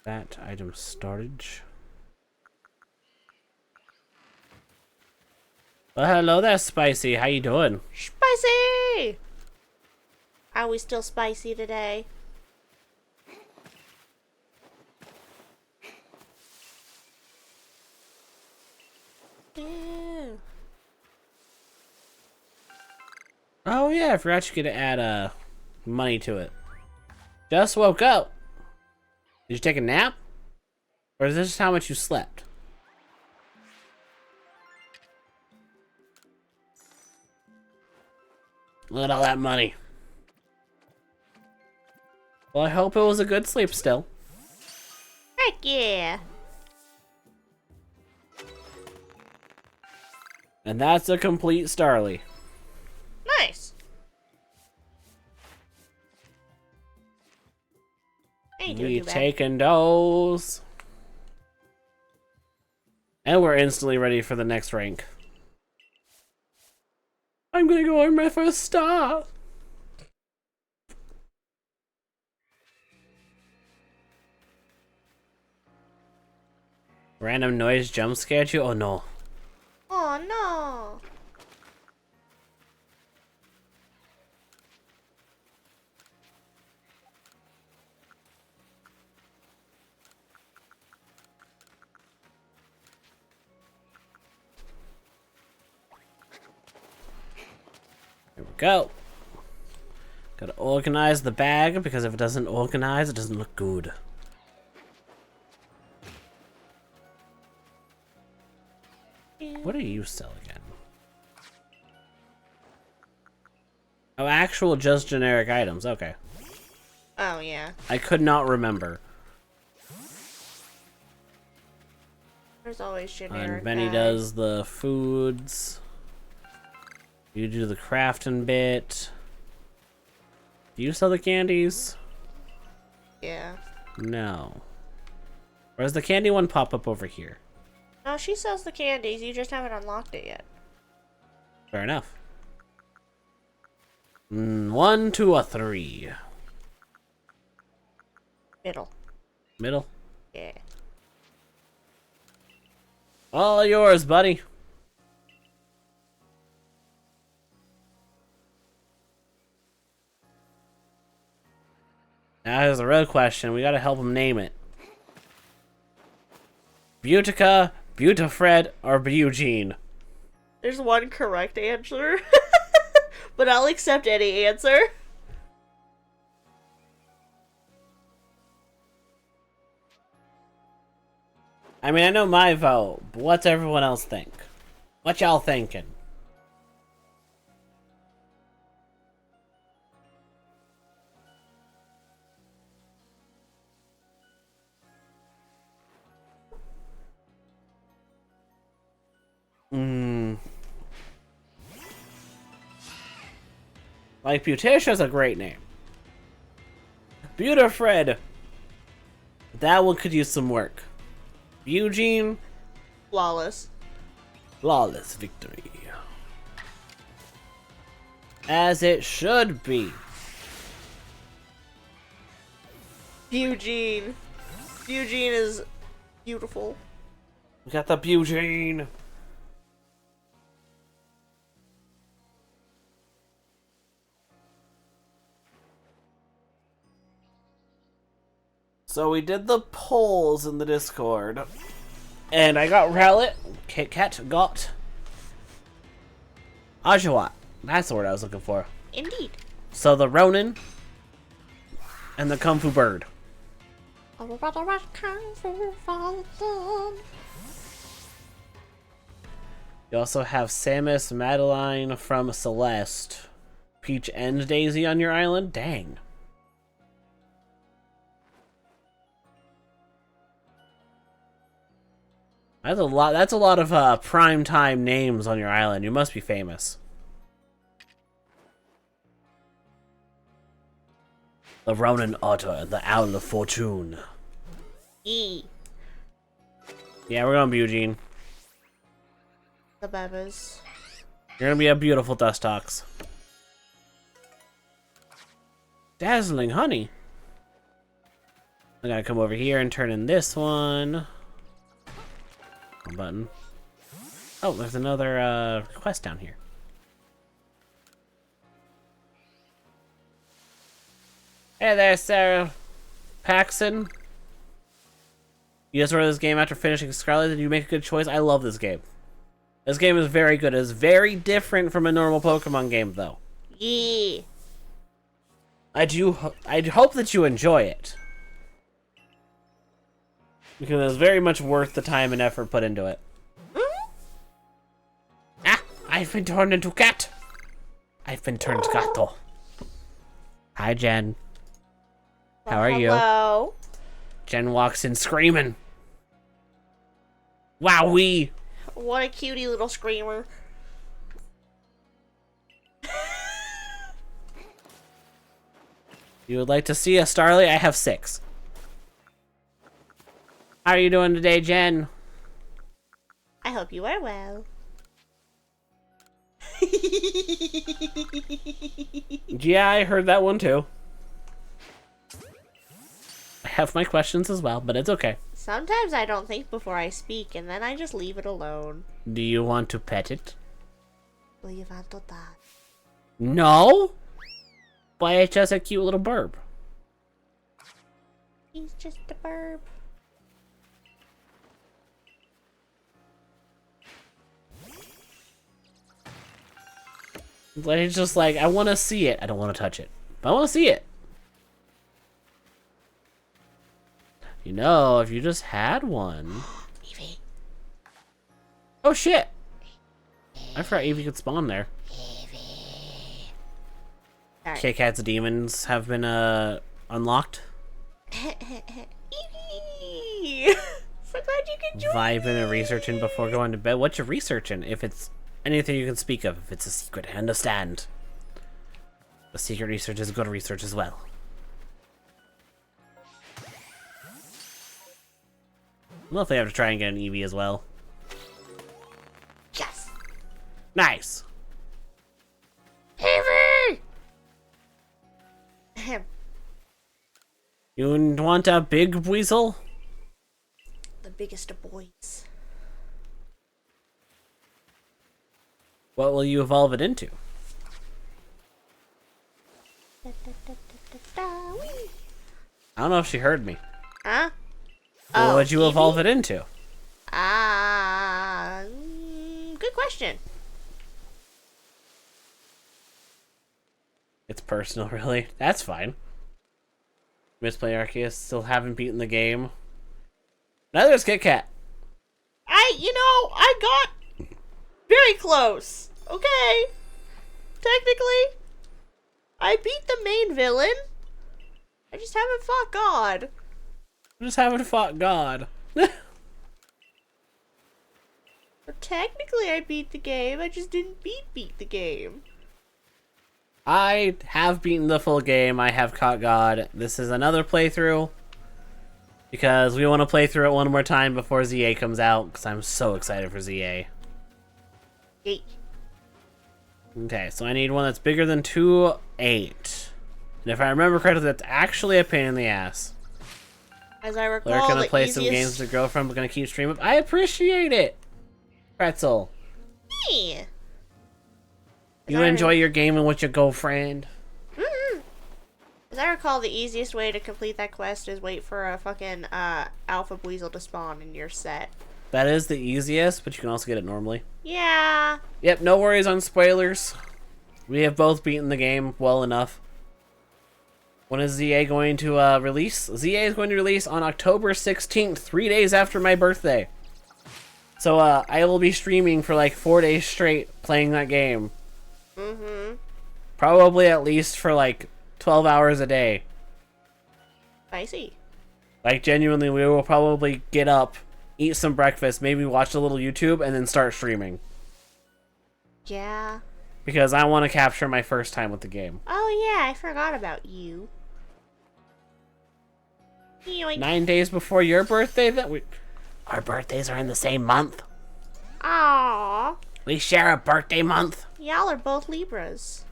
That item storage. Well, hello there, Spicy. How you doing? Spicy! Are we still spicy today? Ew. Oh yeah, I forgot you could add money to it. Just woke up. Did you take a nap? Or is this just how much you slept? Look at all that money. Well, I hope it was a good sleep still. Heck yeah! And that's a complete Starly. Nice! Ain't doing We too bad. taking those. And we're instantly ready for the next rank. I'm gonna go on my first star. Random noise jump scared you? Oh no. Oh no! There we go. Gotta organize the bag, because if it doesn't organize, it doesn't look good. What do you sell again? Oh, actual just generic items. Okay. Oh, yeah. I could not remember. There's always generic. And Benny does the foods. You do the crafting bit. Do you sell the candies? Yeah. No. Or does the candy one pop up over here? No, she sells the candies. You just haven't unlocked it yet. Fair enough. 1 to a 3. Middle. Middle. Yeah. All yours, buddy. Now here's the real question. We gotta help him name it. Butica, Butafred, or Eugene? There's one correct answer. But I'll accept any answer. I mean, I know my vote, but what's everyone else think? What y'all thinking? Like, Butitia's a great name. Butafred. That one could use some work. Eugene. Flawless. Flawless victory. As it should be. Eugene. Eugene is beautiful. We got the Eugene. So we did the polls in the Discord. And I got Rowlet. Kit Kat got Ajawat. That's the word I was looking for. Indeed. So the Ronin and the Kung Fu Bird. You also have Samus, Madeline from Celeste, Peach and Daisy on your island? Dang. That's a lot of primetime names on your island. You must be famous. The Ronin Otter, the Owl of Fortune. E. Yeah, we're going to be Eugene. The Bebas. You're gonna be a beautiful Dustox. Dazzling honey. I gotta come over here and turn in this one. Wrong button. Oh, there's another quest down here. Hey there, Sarah Paxson. You just ordered this game after finishing Scarlet. Did you make a good choice? I love this game. This game is very good. It's very different from a normal Pokemon game, though. Yeah. I hope that you enjoy it. Because it's very much worth the time and effort put into it. Ah! I've been turned into cat! I've been turned gato. Hi, Jen. How are you? Hello. Jen walks in screaming. Wowee! What a cutie little screamer. You would like to see a Starly? I have 6. How are you doing today, Jen? I hope you are well. Yeah, I heard that one too. I have my questions as well, but it's okay. Sometimes I don't think before I speak, and then I just leave it alone. Do you want to pet it? Do you want to die? No! But it's just a cute little burb. He's just a burb. Like, it's just like, I want to see it. I don't want to touch it, but I want to see it. You know, if you just had one. Evie. Oh shit! I forgot Evie could spawn there. Sorry. Kit Kat's demons have been unlocked. Evie! So glad you could join Vibing and researching before going to bed. What you researching? If it's anything you can speak of, if it's a secret, I understand. The secret research is good research as well. Well, if they have to try and get an Eevee as well. Yes! Nice! Evie! You want a big weasel? The biggest of boys. What will you evolve it into? Wee. I don't know if she heard me. Huh? What would you Evie? evolve it into? Good question. It's personal, really. That's fine. Misplay Arceus still haven't beaten the game. Neither is Kit Kat. I got very close. Okay. Technically, I beat the main villain. I just haven't fought God. I just haven't fought God. But technically, I beat the game. I just didn't beat the game. I have beaten the full game. I have caught God. This is another playthrough. Because we want to play through it one more time before ZA comes out. Because I'm so excited for ZA. Yay. Okay, so I need one that's bigger than 2.8. And if I remember correctly, that's actually a pain in the ass. As I recall, We're gonna the play easiest... some games with the girlfriend. We're gonna keep streaming. I appreciate it, Pretzel. Yeah. You enjoy your gaming with your girlfriend. Mm-hmm. As I recall, the easiest way to complete that quest is wait for a fucking alpha weasel to spawn in your set. That is the easiest, but you can also get it normally. Yeah. Yep, no worries on spoilers. We have both beaten the game well enough. When is ZA going to release? ZA is going to release on October 16th, 3 days after my birthday. So I will be streaming for like 4 days straight playing that game. Mm-hmm. Probably at least for like 12 hours a day. I see. Like genuinely, we will probably get up, eat some breakfast, maybe watch a little YouTube, and then start streaming. Yeah. Because I want to capture my first time with the game. Oh yeah, I forgot about you. Yoink. 9 days before your birthday, our birthdays are in the same month. Aww. We share a birthday month. Y'all are both Libras.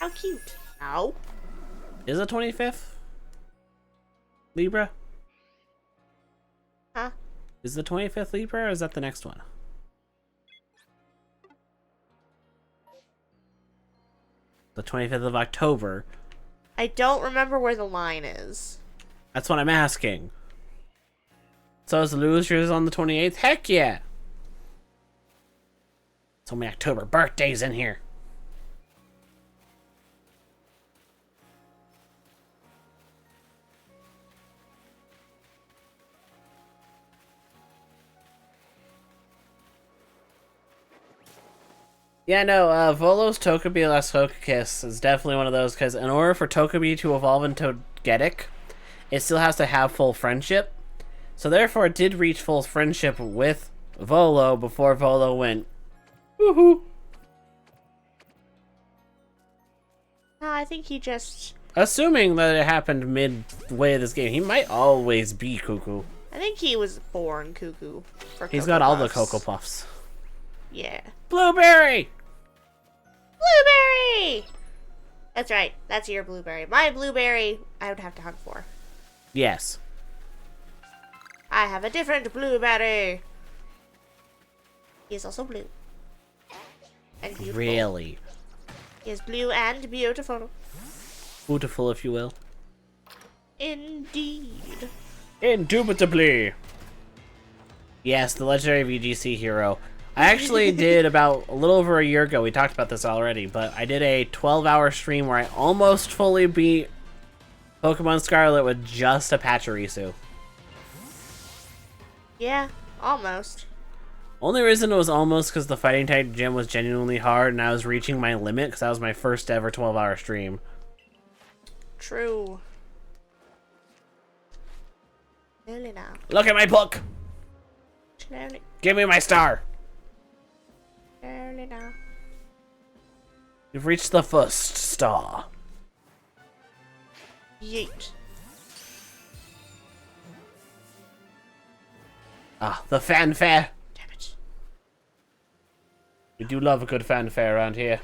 How cute. Ow. Is it 25th? Libra? Huh? Is the 25th Libra, or is that the next one? The 25th of October. I don't remember where the line is. That's what I'm asking. So is Losers on the 28th? Heck yeah! So many October birthdays in here. Yeah, no, Volo's Togepi Last Togekiss is definitely one of those, because in order for Togepi to evolve into Getic, it still has to have full friendship. So therefore it did reach full friendship with Volo before Volo went, woohoo! No, I think he just... Assuming that it happened midway of this game, he might always be Cuckoo. I think he was born cuckoo. For He's Cocoa got all the Puffs. Cocoa Puffs. Yeah. Blueberry! Blueberry! That's right. That's your blueberry. My blueberry, I would have to hunt for. Yes. I have a different blueberry. He is also blue. And beautiful. Really. He is blue and beautiful. Beautiful, if you will. Indeed. Indubitably. Yes, the legendary VGC hero. I actually did about a little over a year ago. We talked about this already, but I did a 12-hour stream where I almost fully beat Pokemon Scarlet with just a Pachirisu. Yeah, almost. Only reason it was almost because the fighting type gym was genuinely hard and I was reaching my limit because that was my first ever 12-hour stream. True. Really now. Look at my book! Slowly, Give me my star! slowly now. You've reached the first star. Yeet. Ah, the fanfare. Damn it. We do love a good fanfare around here.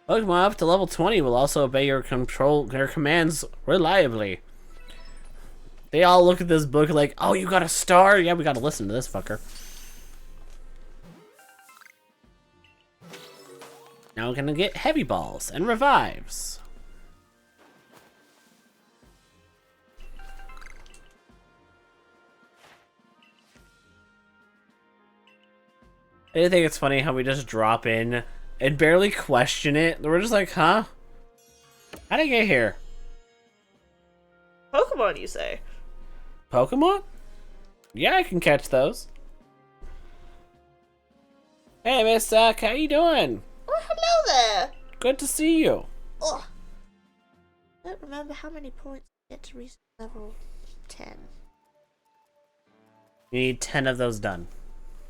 Pokemon up to level 20 will also obey your commands reliably. They all look at this book like, oh, you got a star? Yeah, we gotta listen to this fucker. Now we're gonna get heavy balls and revives. I think it's funny how we just drop in and barely question it. We're just like, huh? How'd I get here? Pokemon, you say? Pokemon? Yeah, I can catch those. Hey, Miss Suck, how you doing? Oh, hello there. Good to see you. Ugh. I don't remember how many points to get to reach level 10. You need 10 of those done.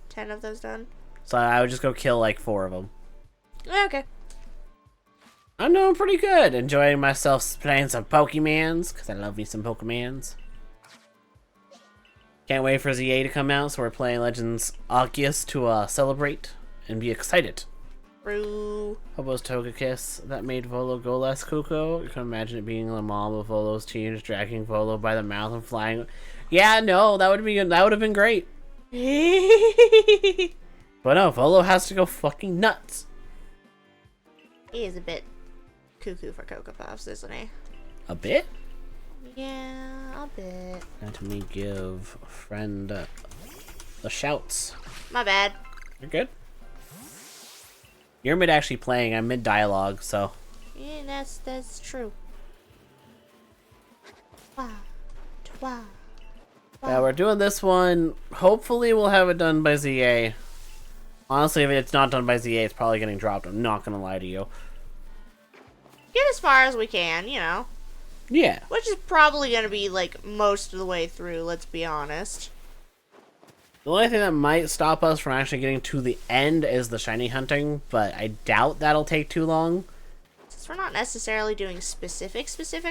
10 of those done? So I would just go kill like 4 of them. Okay. I'm doing pretty good. Enjoying myself playing some Pokemans, because I love me some Pokemans. Can't wait for ZA to come out, so we're playing Legends Arceus to celebrate and be excited. True. Hobo's Togekiss that made Volo go less cuckoo. You can imagine it being the mom of Volo's teens, dragging Volo by the mouth and flying. Yeah, no, that would have been great. But no, Volo has to go fucking nuts. He is a bit cuckoo for Cocoa Puffs, isn't he? A bit? Yeah, a bit. Let me give a friend the shouts. My bad. You're good. You're mid actually playing. I'm mid dialogue, so. Yeah, that's true. Wow. Wow. Yeah, we're doing this one. Hopefully, we'll have it done by ZA. Honestly, if it's not done by ZA, it's probably getting dropped. I'm not gonna lie to you. Get as far as we can, you know. Yeah. Which is probably gonna be like most of the way through, let's be honest. The only thing that might stop us from actually getting to the end is the shiny hunting, but I doubt that'll take too long. Since we're not necessarily doing specific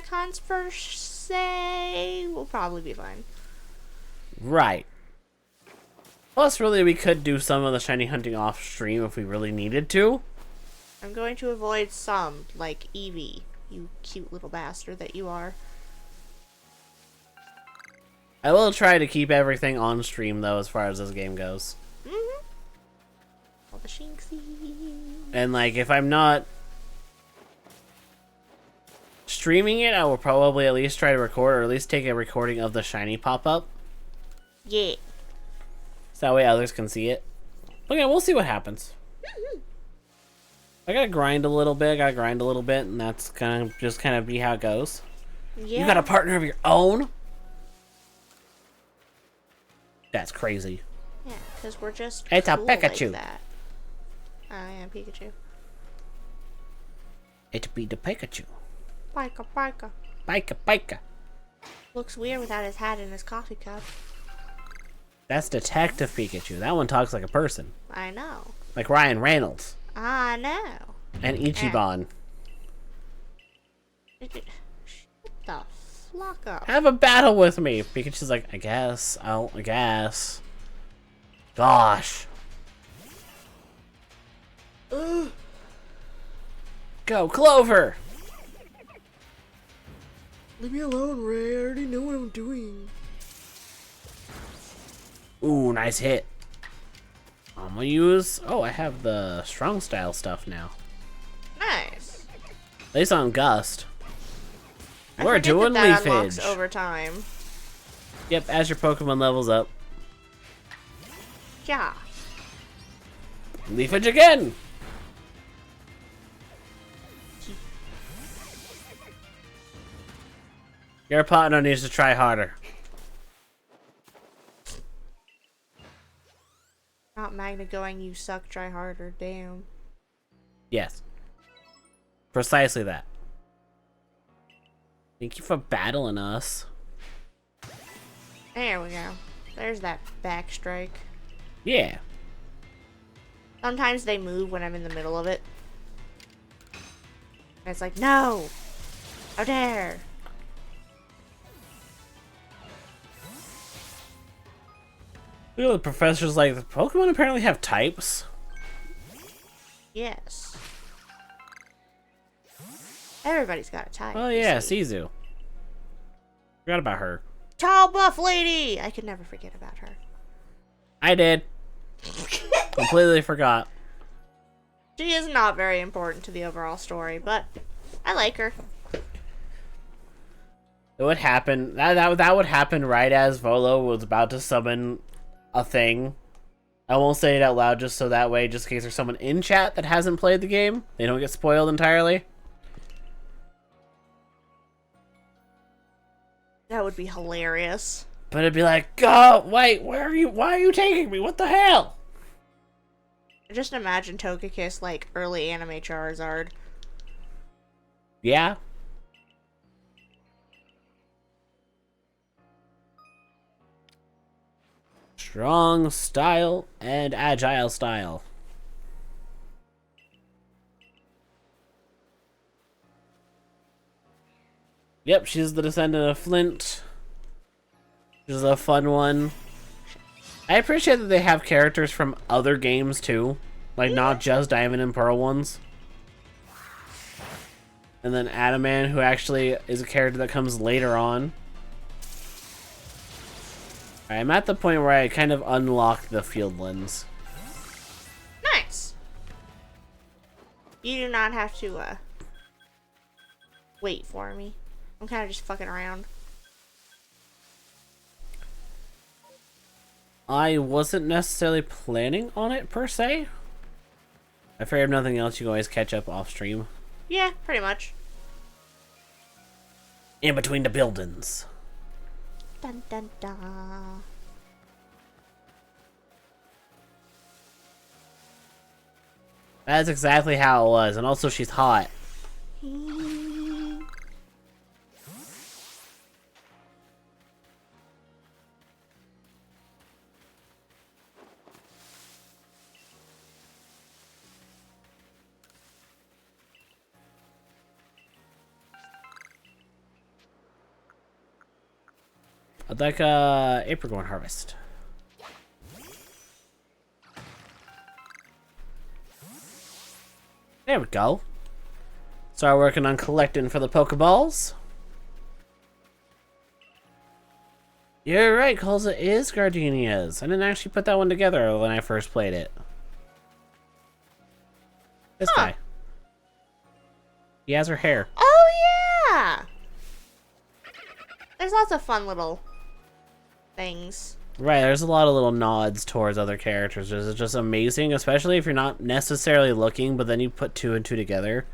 hunts per se, we'll probably be fine. Right. Plus, really, we could do some of the shiny hunting off stream if we really needed to. I'm going to avoid some, like Eevee, you cute little bastard that you are. I will try to keep everything on stream, though, as far as this game goes. Mm-hmm. All the Shinxie. And, like, if I'm not streaming it, I will probably at least try to record, or at least take a recording of the shiny pop-up. Yeah. So that way others can see it. But yeah, we'll see what happens. I gotta grind a little bit, and that's gonna just kind of be how it goes. Yeah. You got a partner of your own? That's crazy. Yeah, because we're just It's a cool Pikachu. like that. Oh, yeah, Pikachu. It be the Pikachu. Pika. Pika. Looks weird without his hat and his coffee cup. That's Detective Pikachu. That one talks like a person. I know. Like Ryan Reynolds. I know. And Ichiban. Shut the fuck up. Have a battle with me. Pikachu's like, I guess. Gosh. Go, Clover! Leave me alone, Ray. I already know what I'm doing. Ooh, nice hit. I'm gonna use... Oh, I have the strong style stuff now. Nice. At least on Gust. I We're forget doing that unlocks leafage. over time. Yep, as your Pokemon levels up. Yeah. Leafage again! Your partner needs to try harder. Not Magna going, you suck, try harder, damn. Yes. Precisely that. Thank you for battling us. There we go. There's that back strike. Yeah. Sometimes they move when I'm in the middle of it. And it's like, no! How dare! Look at the professor's like, the Pokemon apparently have types. Yes. Everybody's got a type. Oh you yeah, see. Sizu. Forgot about her. Tall buff lady! I could never forget about her. I did. Completely forgot. She is not very important to the overall story, but I like her. It would happen. That would happen right as Volo was about to summon a thing. I won't say it out loud just so that way, just in case there's someone in chat that hasn't played the game, they don't get spoiled entirely. That would be hilarious. But it'd be like, God, wait, where are you? Why are you taking me? What the hell? Just imagine Togekiss like early anime Charizard. Yeah. Strong style and agile style. Yep, she's the descendant of Flint. Which is a fun one. I appreciate that they have characters from other games too. Like, not just Diamond and Pearl ones. And then Adaman, who actually is a character that comes later on. I'm at the point where I kind of unlocked the Fieldlands. Nice. You do not have to wait for me. I'm kind of just fucking around. I wasn't necessarily planning on it per se. I figure if nothing else, you can always catch up off stream. Yeah, pretty much. In between the buildings. Dun dun dun. That's exactly how it was, and also she's hot. I'd like apricot harvest. There we go. Start working on collecting for the Pokeballs. You're right, Colza is Gardenia's. I didn't actually put that one together when I first played it. This guy. He has her hair. Oh yeah. There's lots of fun little things. Right, there's a lot of little nods towards other characters. It's just amazing, especially if you're not necessarily looking, but then you put two and two together.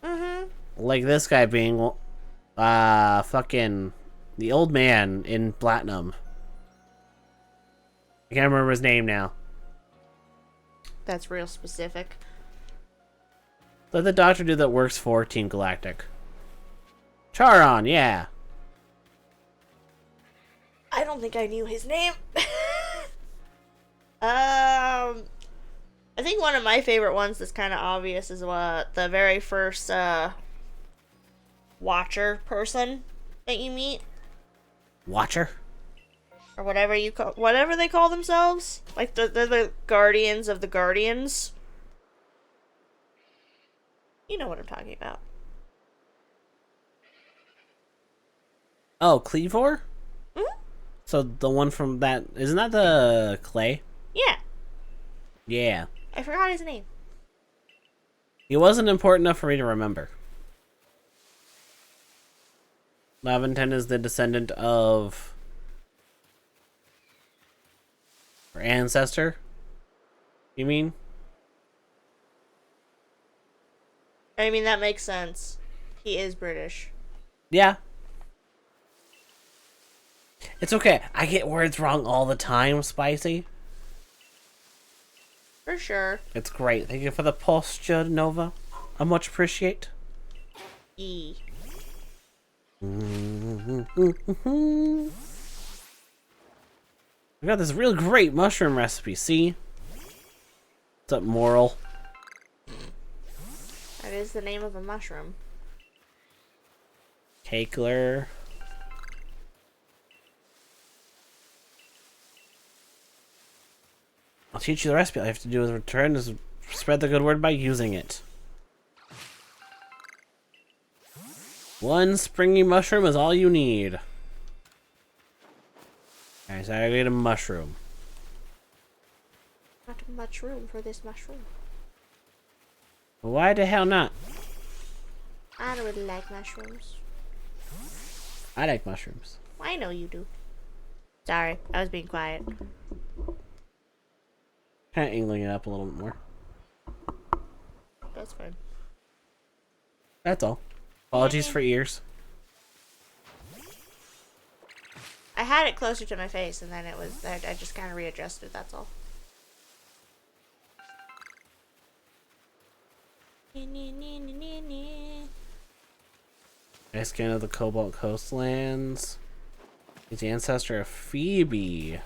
Mm-hmm. Like this guy being, fucking the old man in Platinum. I can't remember his name now. That's real specific. Let the doctor do that works for Team Galactic. Charon, yeah. I don't think I knew his name. I think one of my favorite ones that's kind of obvious is what the very first Watcher person that you meet, Watcher? or whatever whatever they call themselves. Like they're the guardians of the guardians. You know what I'm talking about. Oh, Cleavor? Mm-hmm. So the one from that, isn't that the clay? Yeah. Yeah. I forgot his name. He wasn't important enough for me to remember. Laventon is the descendant of her ancestor. You mean? I mean, that makes sense. He is British. Yeah. It's okay. I get words wrong all the time, Spicy. For sure. It's great. Thank you for the posture, Nova. I much appreciate. E. We got this real great mushroom recipe, see? What's up, Moral? That is the name of a mushroom. Cakeler. I'll teach you the recipe. All you have to do is return is spread the good word by using it. One springy mushroom is all you need. Alright, so I get a mushroom. Not much room for this mushroom. Why the hell not? I don't really like mushrooms. I like mushrooms. I know you do. Sorry, I was being quiet. Kind of angling it up a little bit more. That's fine. That's all. Apologies for ears. I had it closer to my face, and then it was. I just kind of readjusted. That's all. Ice scan of the Cobalt Coastlands. He's the ancestor of Phoebe.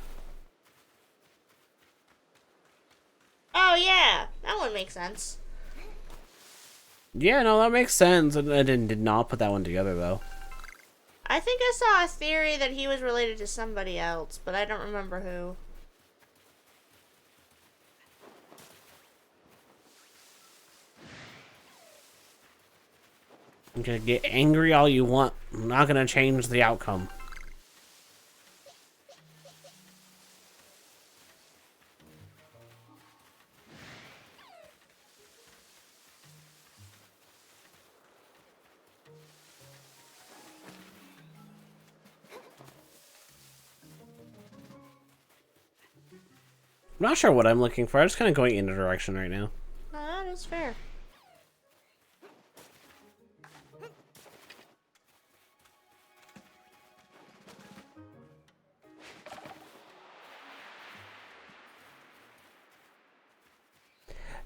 Oh yeah, that one makes sense. Yeah, no, that makes sense. I did not put that one together, though. I think I saw a theory that he was related to somebody else, but I don't remember who. You can get angry all you want. I'm not gonna change the outcome. I'm not sure what I'm looking for. I'm just kind of going in a direction right now. That is fair.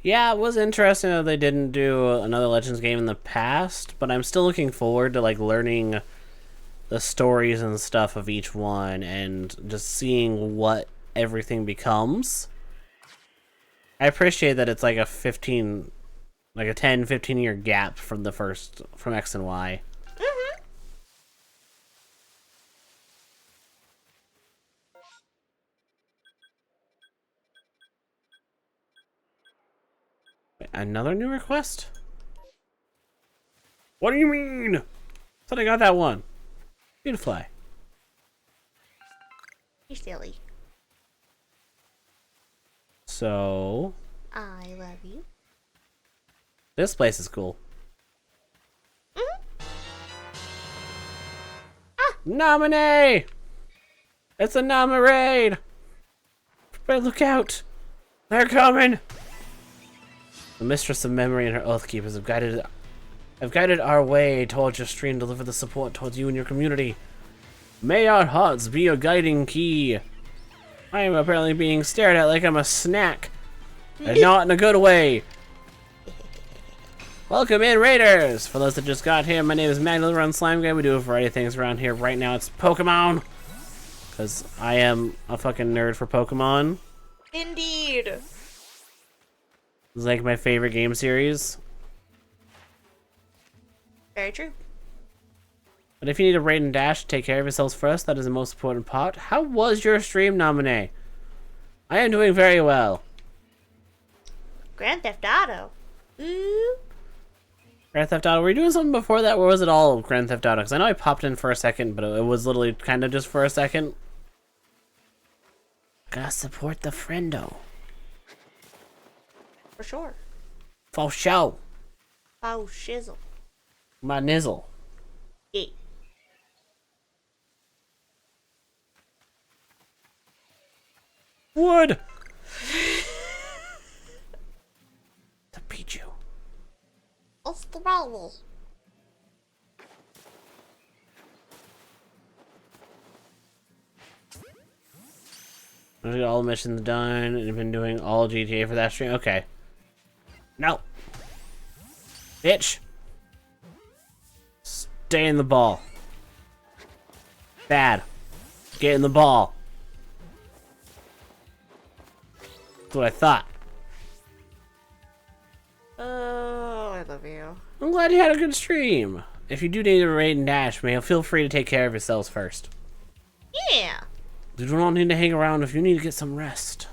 Yeah, it was interesting that they didn't do another Legends game in the past, but I'm still looking forward to like learning the stories and stuff of each one and just seeing what everything becomes. I appreciate that it's like a 10-15 year gap from the first, from X and Y. Mm-hmm. Another new request? What do you mean? Thought I got that one. Beautifly. You're silly. So, I love you. this place is cool. Mm-hmm. Nominee! It's a nominade! Everybody look out! They're coming! The Mistress of Memory and her Oathkeepers have guided our way towards your stream, deliver the support towards you and your community. May our hearts be your guiding key. I am apparently being stared at like I'm a snack. And not in a good way. Welcome in, Raiders! For those that just got here, my name is Magdalene Run Slime Guy. We do a variety of things around here. Right now it's Pokemon. Because I am a fucking nerd for Pokemon. Indeed. It's like my favorite game series. Very true. But if you need a raid and dash, take care of yourselves first. That is the most important part. How was your stream, Nominee? I am doing very well. Grand Theft Auto. Ooh. Grand Theft Auto. Were you doing something before that, or was it all Grand Theft Auto? Because I know I popped in for a second, but it was literally kind of just for a second. Gotta support the friendo. For sure. For show. Oh, shizzle. My nizzle. Yeah. Wood. The Pichu. What's the problem? I got all the missions done and I've been doing all GTA for that stream. Okay. No. Bitch. Stay in the ball. Bad. Get in the ball. That's what I thought. Oh, I love you. I'm glad you had a good stream. If you do need a raid and dash, feel free to take care of yourselves first. Yeah. You do not need to hang around if you need to get some rest.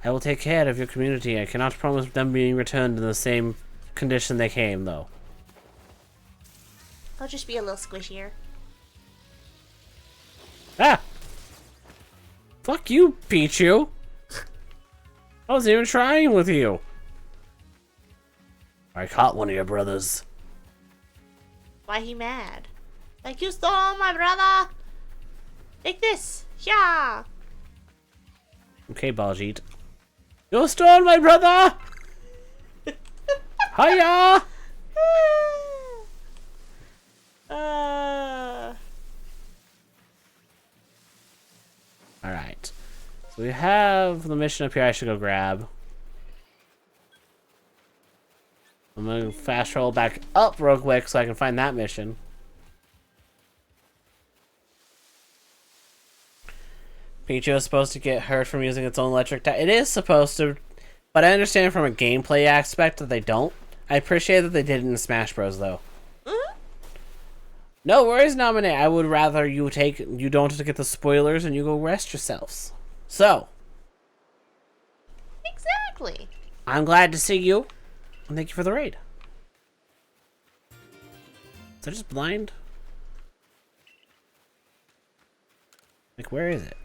I will take care of your community. I cannot promise them being returned in the same condition they came, though. I'll just be a little squishier. Ah! Fuck you, Pichu! I wasn't even trying with you. I caught one of your brothers. Why he mad? Like, you stole my brother! Take this! Yeah! Okay, Baljeet. You stole my brother! Hiya! Alright. So we have the mission up here I should go grab. I'm gonna fast roll back up real quick so I can find that mission. Pichu is supposed to get hurt from using its own electric attack. It is supposed to, but I understand from a gameplay aspect that they don't. I appreciate that they did it in Smash Bros. Though. No worries, Nominate. I would rather you don't get the spoilers and you go rest yourselves. So. Exactly. I'm glad to see you. And thank you for the raid. Is that just blind? Like, where is it?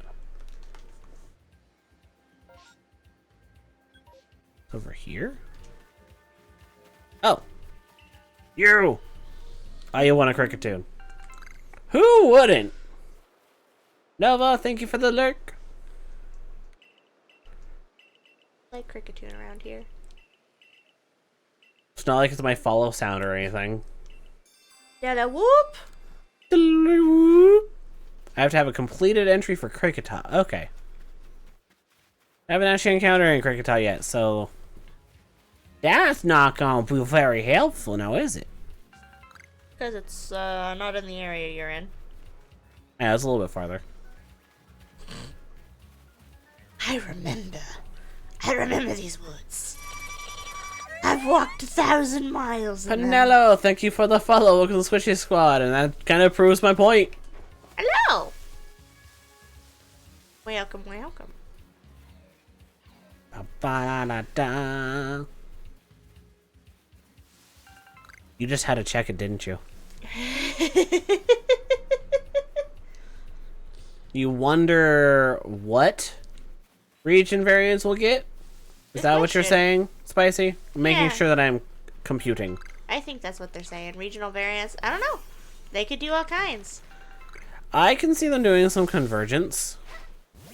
Over here? Oh. You! Oh, you want a cricket tune. Who wouldn't? Nova, thank you for the lurk. Like cricketune around here. It's not like it's my follow sound or anything. Da whoop! I have to have a completed entry for Cricketah. Okay. I haven't actually encountered any Cricketah yet, so... That's not gonna be very helpful now, is it? Because it's not in the area you're in. Yeah, it's a little bit farther. I remember these woods. I've walked 1,000 miles in them. Panello, thank you for the follow. Welcome to the Squishy Squad, and that kind of proves my point. Hello! Welcome, welcome. Ba-ba-da-da. You just had to check it, didn't you? You wonder what region variants we'll get? Is that what you're saying, Spicy? Making sure that I'm computing. I think that's what they're saying. Regional variants. I don't know. They could do all kinds. I can see them doing some convergence.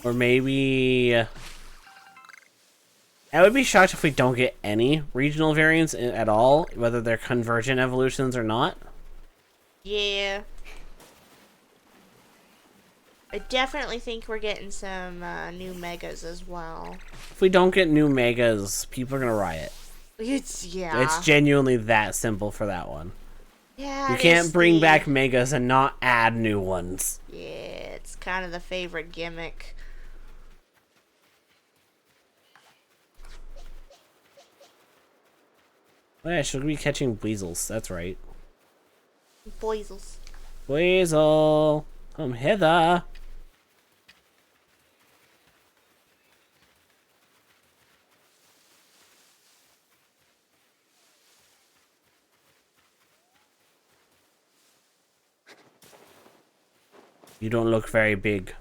Or maybe... I would be shocked if we don't get any regional variants at all, whether they're convergent evolutions or not. Yeah. I definitely think we're getting some new megas as well. If we don't get new megas, people are gonna riot. It's genuinely that simple for that one. Yeah. You can't bring back megas and not add new ones. Yeah, it's kind of the favorite gimmick. Oh yeah, should we be catching weasels? That's right. Boisels. Weasel, come hither. You don't look very big.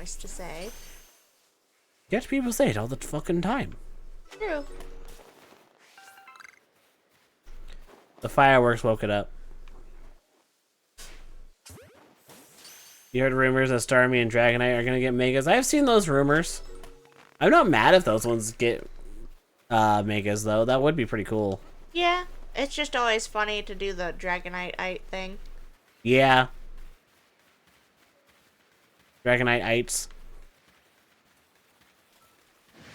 noise to say. Yet people say it all the fucking time. True. The fireworks woke it up. You heard rumors that Starmie and Dragonite are gonna get megas. I've seen those rumors. I'm not mad if those ones get megas though. That would be pretty cool. Yeah, it's just always funny to do the Dragonite thing. Yeah. Dragonite-ites.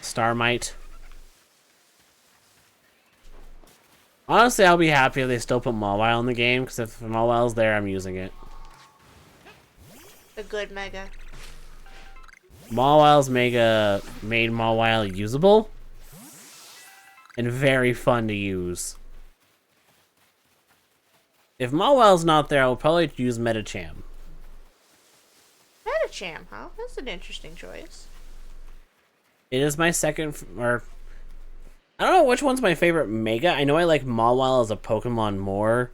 Starmite. Honestly, I'll be happy if they still put Mawile in the game, because if Mawile's there, I'm using it. The good Mega. Mawile's Mega made Mawile usable and very fun to use. If Mawile's not there, I'll probably use Metacham. Metacham, huh? That's an interesting choice. It is my second, or I don't know which one's my favorite Mega. I know I like Mawile as a Pokemon more,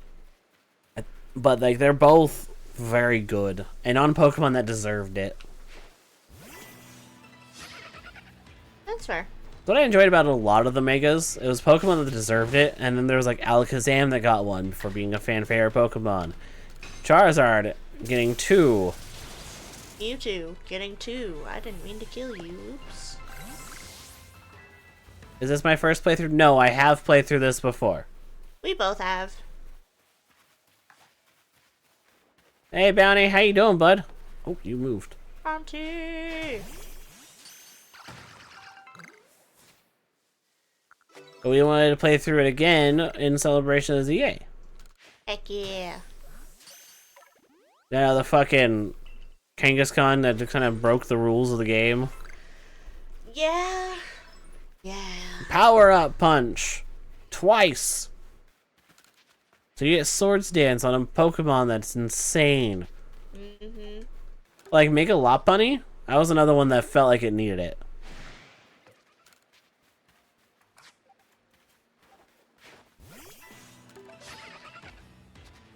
but like they're both very good and on Pokemon that deserved it. That's fair. What I enjoyed about a lot of the Megas, it was Pokemon that deserved it, and then there was like Alakazam that got one for being a fan favorite Pokemon. Charizard getting 2. Mewtwo getting 2. I didn't mean to kill you. Oops. Is this my first playthrough? No, I have played through this before. We both have. Hey, Bounty, how you doing, bud? Oh, you moved. Bounty! But we wanted to play through it again in celebration of ZA. Heck yeah. Now the fucking Kangaskhan that kind of broke the rules of the game. Yeah. Yeah. Power up punch. Twice. So you get Swords Dance on a Pokemon that's insane. Mm-hmm. Like Mega Lopunny, that was another one that felt like it needed it.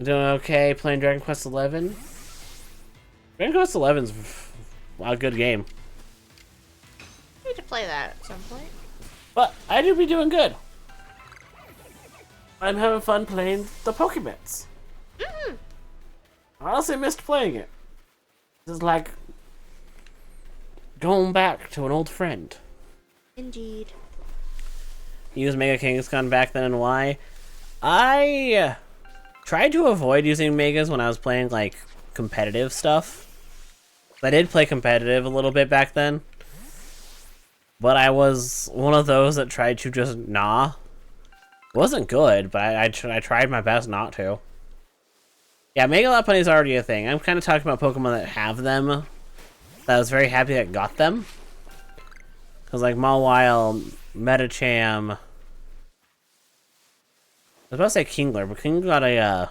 Doing okay playing Dragon Quest XI. Dragon Quest XI's a good game. Need to play that at some point. But I do be doing good. I'm having fun playing the Pokemons. Mm-hmm. I honestly missed playing it. This is like going back to an old friend. Indeed. You used Mega Kangaskhan back then, and why? I tried to avoid using Megas when I was playing like competitive stuff. I did play competitive a little bit back then. But I was one of those that tried to just nah. It wasn't good, but I tried my best not to. Yeah, Mega Lopunny is already a thing. I'm kind of talking about Pokemon that have them. That I was very happy that got them. Because like Mawile, Metacham. I was about to say Kingler, but Kingler got a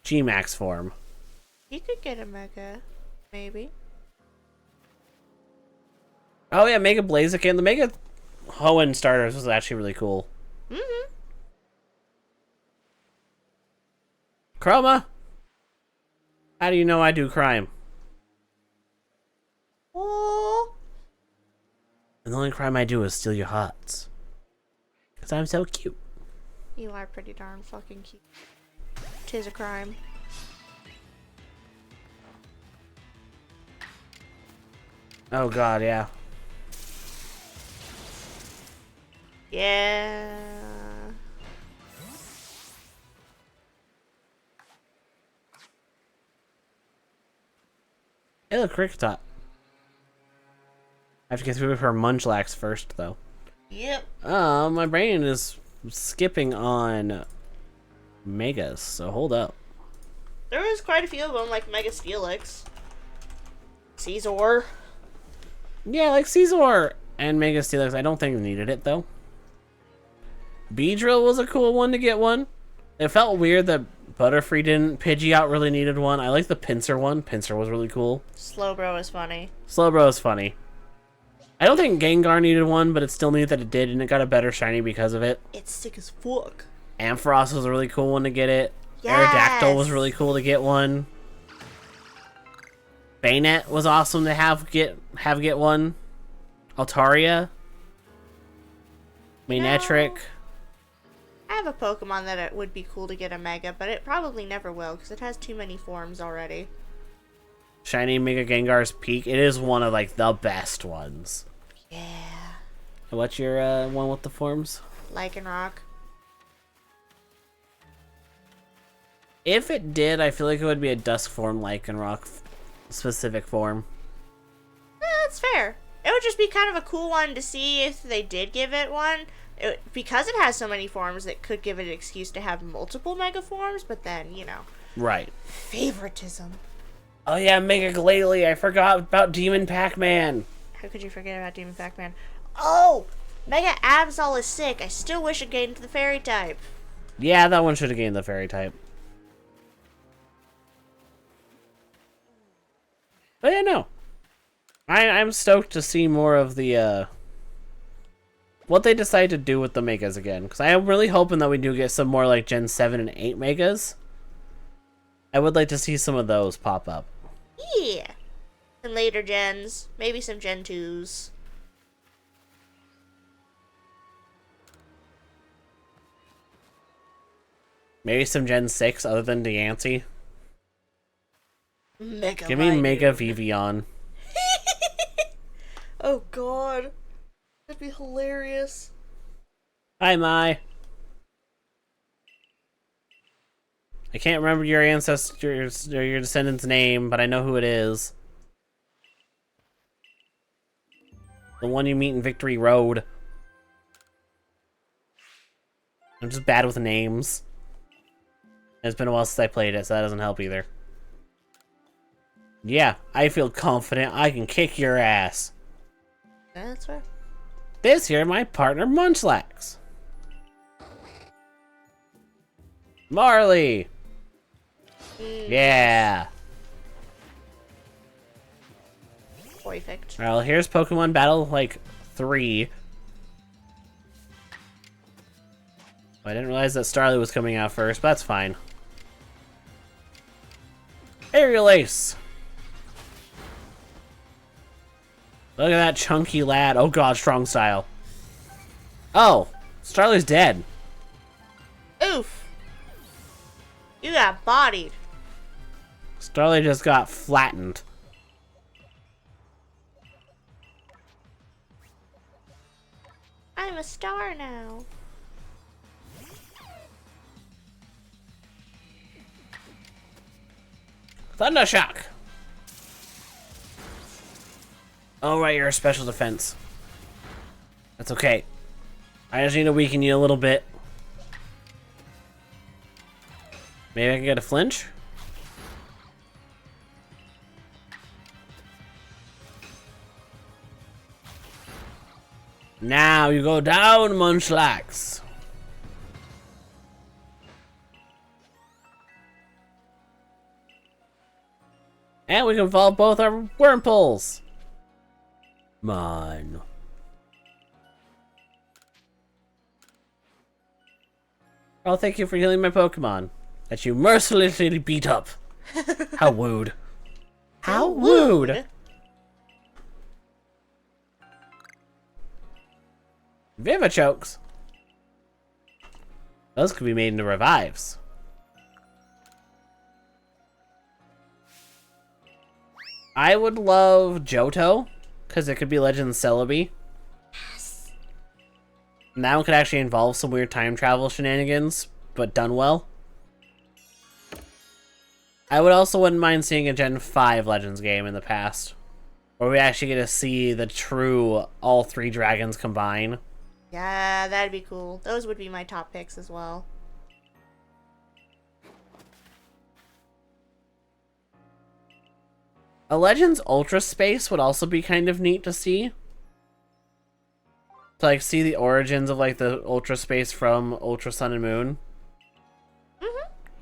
G-Max form. You could get a Mega, maybe. Oh yeah, Mega Blaziken. The Mega Hoenn starters was actually really cool. Mm-hmm. Chroma! How do you know I do crime? Oh. And the only crime I do is steal your hearts. Because I'm so cute. You are pretty darn fucking cute. 'Tis a crime. Oh god, yeah. Yeah. Hey look, Kricketot. I have to get through her Munchlax first, though. Yep. My brain is skipping on Megas, so hold up. There was quite a few of them, like Mega Steelix. Caesar. Yeah, like Caesar and Mega Steelix. I don't think needed it, though. Beedrill was a cool one to get one. It felt weird that Butterfree didn't. Pidgeot really needed one. I like the Pinsir one. Pinsir was really cool. Slowbro is funny. Slowbro is funny. I don't think Gengar needed one, but it's still neat that it did, and it got a better shiny because of it. It's sick as fuck. Ampharos was a really cool one to get it. Yes. Aerodactyl was really cool to get one. Bayonet was awesome to have get one. Altaria. Manectric. I have a Pokemon that it would be cool to get a Mega, but it probably never will because it has too many forms already. Shiny Mega Gengar's Peak. It is one of like the best ones. Yeah. What's your one with the forms? Lycanroc. If it did, I feel like it would be a Dusk form Lycanroc specific form. That's fair. It would just be kind of a cool one to see if they did give it one. Because it has so many forms, it could give it an excuse to have multiple Mega forms, but then, you know. Right. Favoritism. Oh yeah, Mega Glalie. I forgot about Demon Pac-Man. How could you forget about Demon Pac-Man? Oh! Mega Absol is sick. I still wish it gained the Fairy type. Yeah, that one should have gained the Fairy type. But yeah, no. I'm stoked to see more of the, what they decide to do with the Megas again. Because I am really hoping that we do get some more, like, Gen 7 and 8 Megas. I would like to see some of those pop up. Yeah. And later gens. Maybe some Gen 2s. Maybe some Gen 6 other than Deancey. Mega Give me Maidu. Mega Vivian. Oh god. That'd be hilarious. Hi, Mai. I can't remember your ancestors or your descendant's name, but I know who it is. The one you meet in Victory Road. I'm just bad with names. It's been a while since I played it, so that doesn't help either. Yeah, I feel confident I can kick your ass. That's right. This here, my partner Munchlax. Marley. Yeah. Perfect. Well, here's Pokemon Battle, like, 3. I didn't realize that Starly was coming out first, but that's fine. Aerial Ace. Look at that chunky lad. Oh god, strong style. Oh, Starly's dead. Oof. You got bodied. Starly just got flattened. I'm a star now. Thundershock. Oh right, you're a special defense. That's okay. I just need to weaken you a little bit. Maybe I can get a flinch? Now you go down, Munchlax. And we can evolve both our Wurmples. Mine. Oh, thank you for healing my Pokemon that you mercilessly beat up. How wooed. How wooed. Vivichokes. Those could be made into revives. I would love Johto, because it could be Legend Celebi. Yes. And that one could actually involve some weird time travel shenanigans, but done well. I would also wouldn't mind seeing a Gen 5 Legends game in the past, where we actually get to see the true all 3 dragons combine. Yeah, that'd be cool. Those would be my top picks as well. A Legends Ultra Space would also be kind of neat to see. To like see the origins of like the Ultra Space from Ultra Sun and Moon.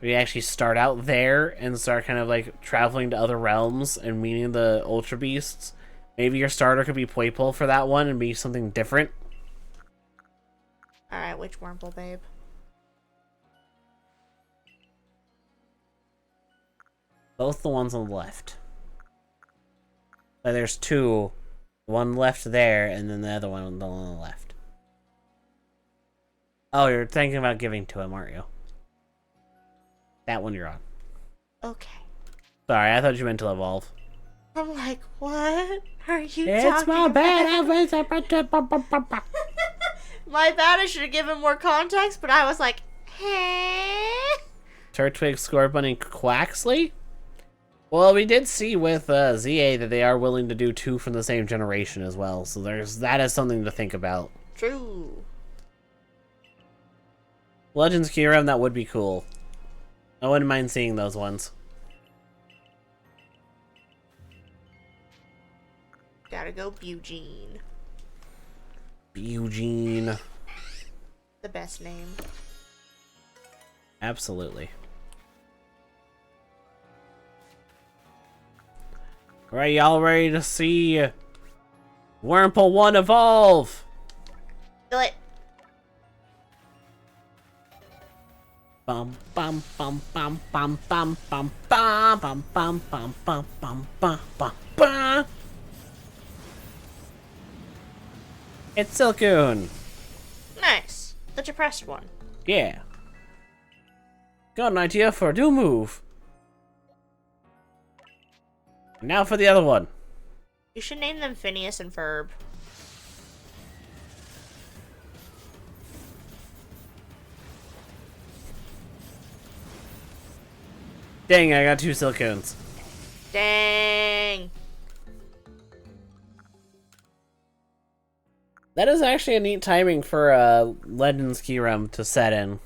We actually start out there and start kind of like traveling to other realms and meeting the Ultra Beasts. Maybe your starter could be Poipole for that one and be something different. Alright, which Wurmple, babe? Both the ones on the left. There's two. One left there, and then the other one on the left. Oh, you're thinking about giving to him, aren't you? That one you're on. Okay. Sorry, I thought you meant to evolve. I'm like, what are you It's talking my bad. about? My bad, I should have given more context, but I was like, hey. Turtwig, Scorbunny, Quaxley? Well, we did see with ZA that they are willing to do two from the same generation as well, so that is something to think about. True. Legends Kyurem, that would be cool. I wouldn't mind seeing those ones. Gotta go Eugene. Eugene. The best name. Absolutely. Alright, y'all ready to see Wurmple 1 evolve? Do it. Bum bum bum bum bum bum bum bum bum bum bum bum bum bum bum bum. It's Silcoon. Nice. The depressed one. Yeah. Got an idea for a new move. Now for the other one. You should name them Phineas and Ferb. Dang, I got two Silcoons. Dang. That is actually a neat timing for Legends Kyurem to set in.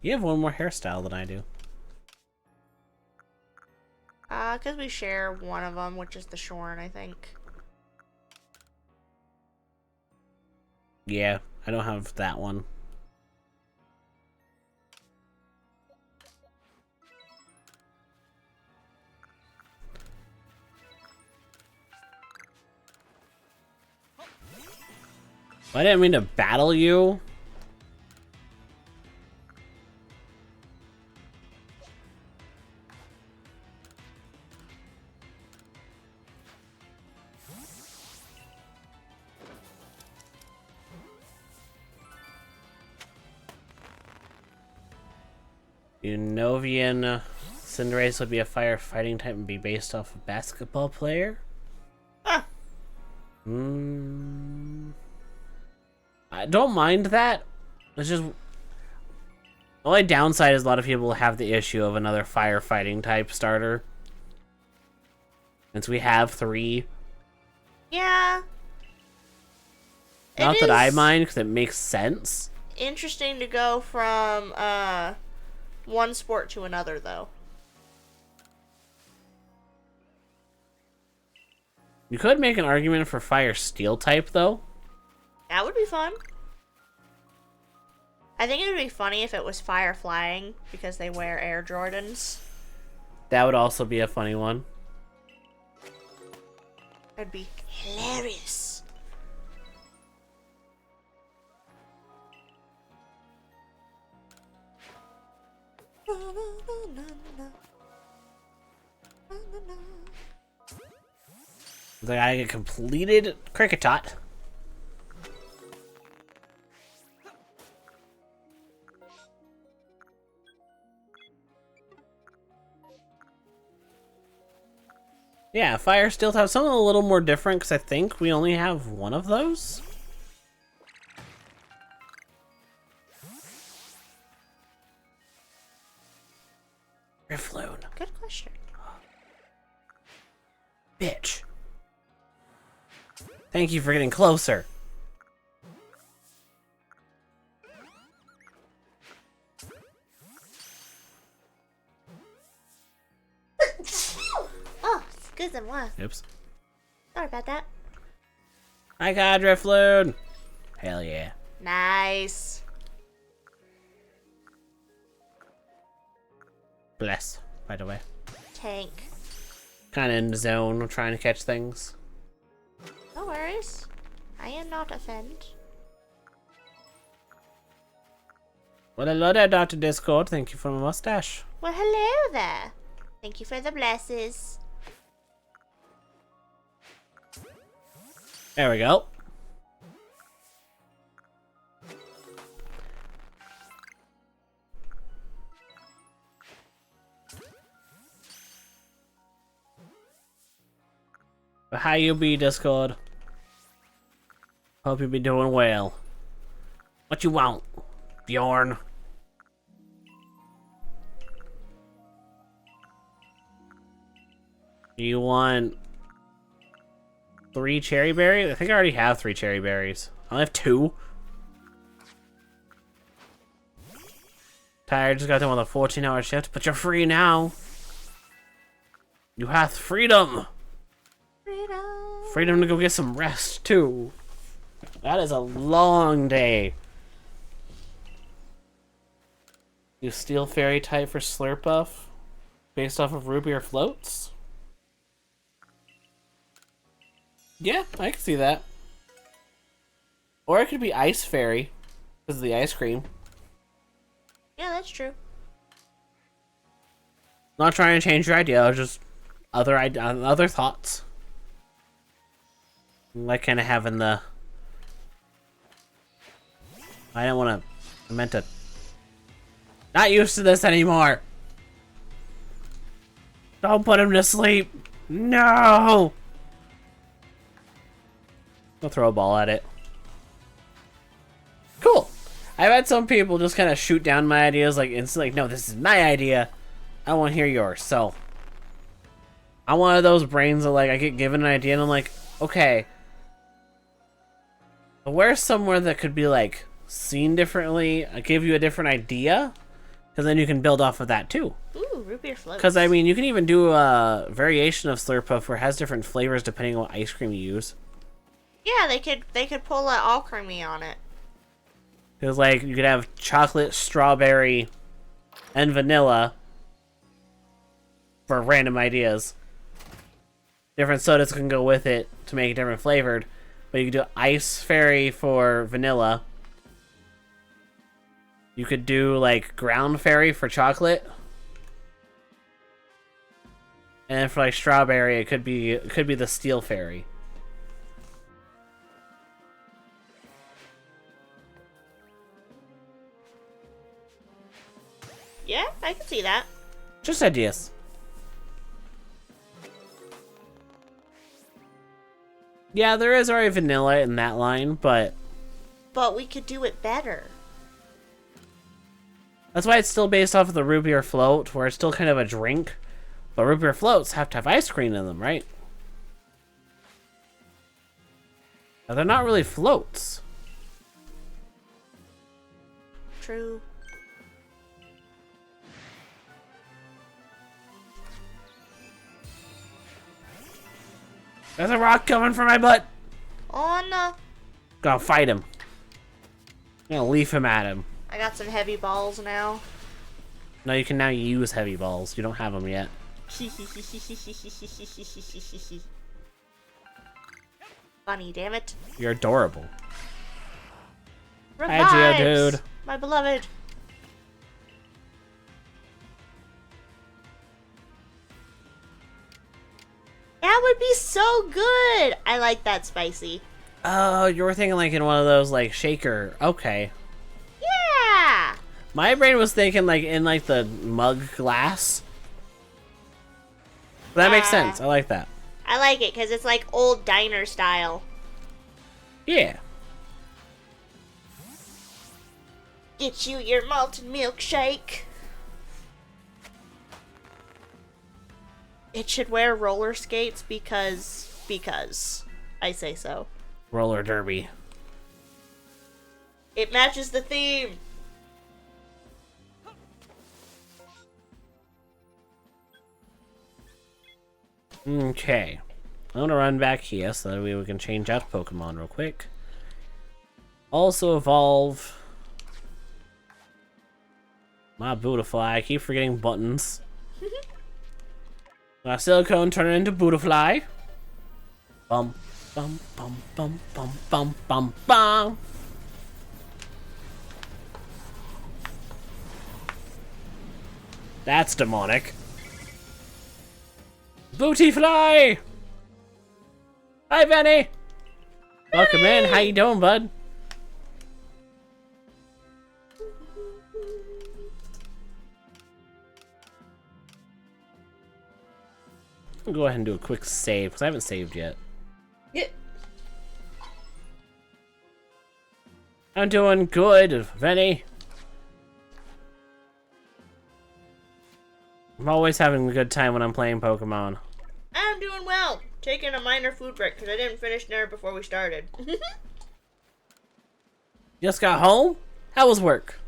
You have one more hairstyle than I do. Because we share one of them, which is the Shorn, I think. Yeah, I don't have that one. I didn't mean to battle you. Unovian Cinderace would be a fire fighting type and be based off a basketball player? Huh. I don't mind that. It's just... The only downside is a lot of people have the issue of another firefighting type starter. Since we have 3. Yeah. Not that I mind, because it makes sense. Interesting to go from one sport to another, though. You could make an argument for fire steel type, though. That would be fun. I think it would be funny if it was fire flying because they wear Air Jordans. That would also be a funny one. That'd be hilarious. Like I get completed Cricketot. Yeah, fire steel type, something a little more different because I think we only have one of those. Riffloon. Good question. Bitch. Thank you for getting closer. Oh, excuse-moi. Oops. Sorry about that. I got Riffloon. Hell yeah. Nice. Bless, by the way. Tank. Kind of in the zone, trying to catch things. No worries. I am not offended. Well, hello there, Dr. Discord. Thank you for my mustache. Well, hello there. Thank you for the blesses. There we go. But how you be, Discord? Hope you be doing well. What you want, Bjorn? You want 3 cherry berries? I think I already have 3 cherry berries. I only have 2. Tired, just got done with a 14-hour shift, but you're free now. You have freedom. Freedom to go get some rest, too. That is a long day. You steel fairy type for slurp buff based off of root beer floats? Yeah, I can see that. Or it could be ice fairy because of the ice cream. Yeah, that's true. Not trying to change your idea, just other thoughts. Like kind of having the. I don't want to. I meant to. Not used to this anymore. Don't put him to sleep. No. I'll throw a ball at it. Cool. I've had some people just kind of shoot down my ideas like instantly. Like, no, this is my idea. I want to hear yours. So I'm one of those brains that like I get given an idea and I'm like, okay. Where's somewhere that could be like seen differently? I give you a different idea, because then you can build off of that too. Ooh, root beer floats. Because I mean, you can even do a variation of Slurpuff where it has different flavors depending on what ice cream you use. Yeah, they could pull that all creamy on it. Because like you could have chocolate, strawberry, and vanilla for random ideas. Different sodas can go with it to make it different flavored. But you could do ice fairy for vanilla. You could do like ground fairy for chocolate. And then for like strawberry, it could be the steel fairy. Yeah, I can see that. Just ideas. Yeah, there is already vanilla in that line, but But we could do it better. that's why it's still based off of the root beer float, where it's still kind of a drink. But root beer floats have to have ice cream in them, right? Now, they're not really floats. True. There's a rock coming for my butt. Oh no. Gotta fight him. I'm gonna leaf him at him. I got some heavy balls now. No, you can now use heavy balls. You don't have them yet. Funny, damn it. You're adorable. Revives, Hi, Geo, dude. my beloved. That would be so good. I like that spicy. Oh, you were thinking like in one of those like shaker. Okay. Yeah. My brain was thinking like in like the mug glass. But that makes sense. I like that. I like it because it's like old diner style. Yeah. Get you your malted milkshake. It should wear roller skates because I say so. Roller derby. It matches the theme. Okay. I'm gonna run back here so that we can change out Pokemon real quick. Also evolve my Beautifly. I keep forgetting buttons. My Silicone turn it into Beautifly. Bum bum bum bum bum bum bum bum. That's demonic. Booty fly! Hi, Benny! Welcome in. How you doing, bud? I'll go ahead and do a quick save, because I haven't saved yet. Yeah. I'm doing good, Benny. I'm always having a good time when I'm playing Pokemon. I'm doing well. Taking a minor food break because I didn't finish dinner before we started. Just got home? How was work?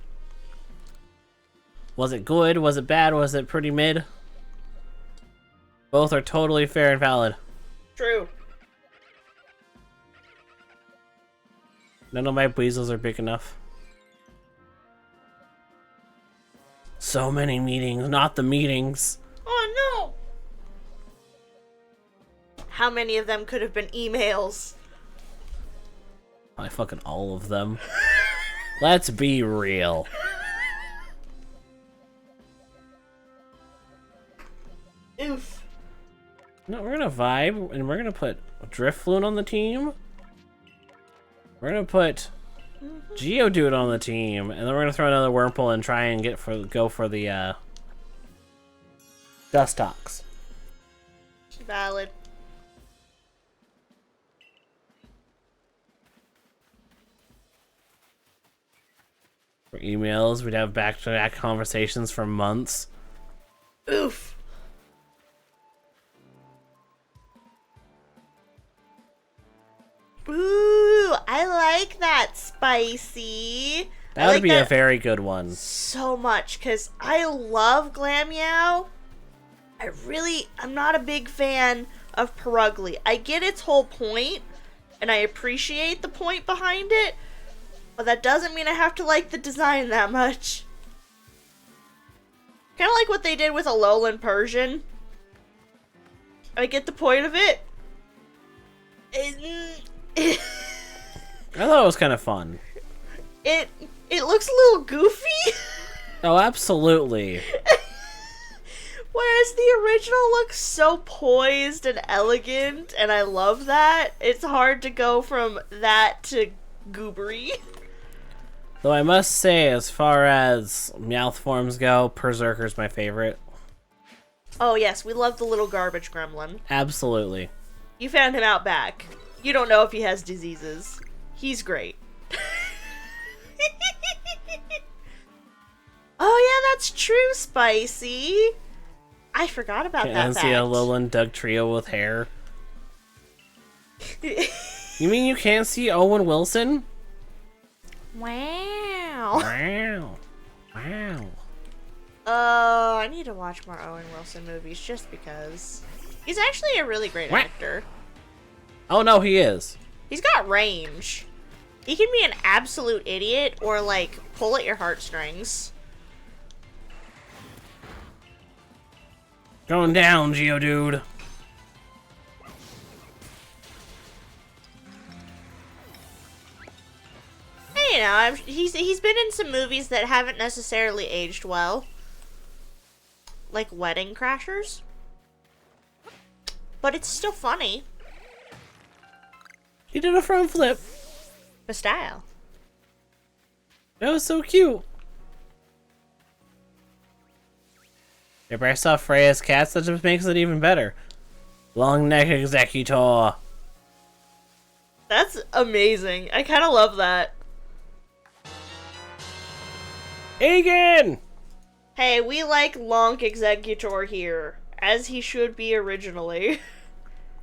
Was it good? Was it bad? Was it pretty mid? Both are totally fair and valid. True. None of my weasels are big enough. So many meetings, not the meetings. Oh no! How many of them could have been emails? Probably fucking all of them. Let's be real. Oof. No, we're gonna vibe, and we're gonna put Drifloon on the team. We're gonna put Geodude on the team, and then we're gonna throw another Wurmple and try and go for the Dustox. Valid. For emails, we'd have back-to-back conversations for months. Oof. Ooh, I like that, Spicy. That I would be like a very good one. so much because I love Glammeow. I'm not a big fan of Perugly. I get its whole point, and I appreciate the point behind it, but that doesn't mean I have to like the design that much. Kind of like what they did with Alolan Persian. I get the point of it. I thought it was kind of fun. It looks a little goofy. Oh, absolutely. Whereas the original looks so poised and elegant, and I love that. It's hard to go from that to goobery. Though I must say, as far as Meowth forms go, Berserker's my favorite. Oh yes, we love the little garbage gremlin. Absolutely. You found him out back. You don't know if he has diseases. He's great. Oh yeah, that's true, Spicy. I forgot about that Can't fact. see a Alolan Doug trio with hair. You mean you can't see Owen Wilson? Wow. Wow. Wow. Oh, I need to watch more Owen Wilson movies just because. He's actually a really great What? actor. Oh no, he is. He's got range. He can be an absolute idiot or, like, pull at your heartstrings. Going down, Geodude. Hey, you know, he's been in some movies that haven't necessarily aged well. Like Wedding Crashers. But it's still funny. He did a front flip. The style. That was so cute. If I saw Freya's cats, that just makes it even better. Long neck executor. That's amazing. I kind of love that. Egan! Hey, we like Lonk Executor here, as he should be originally.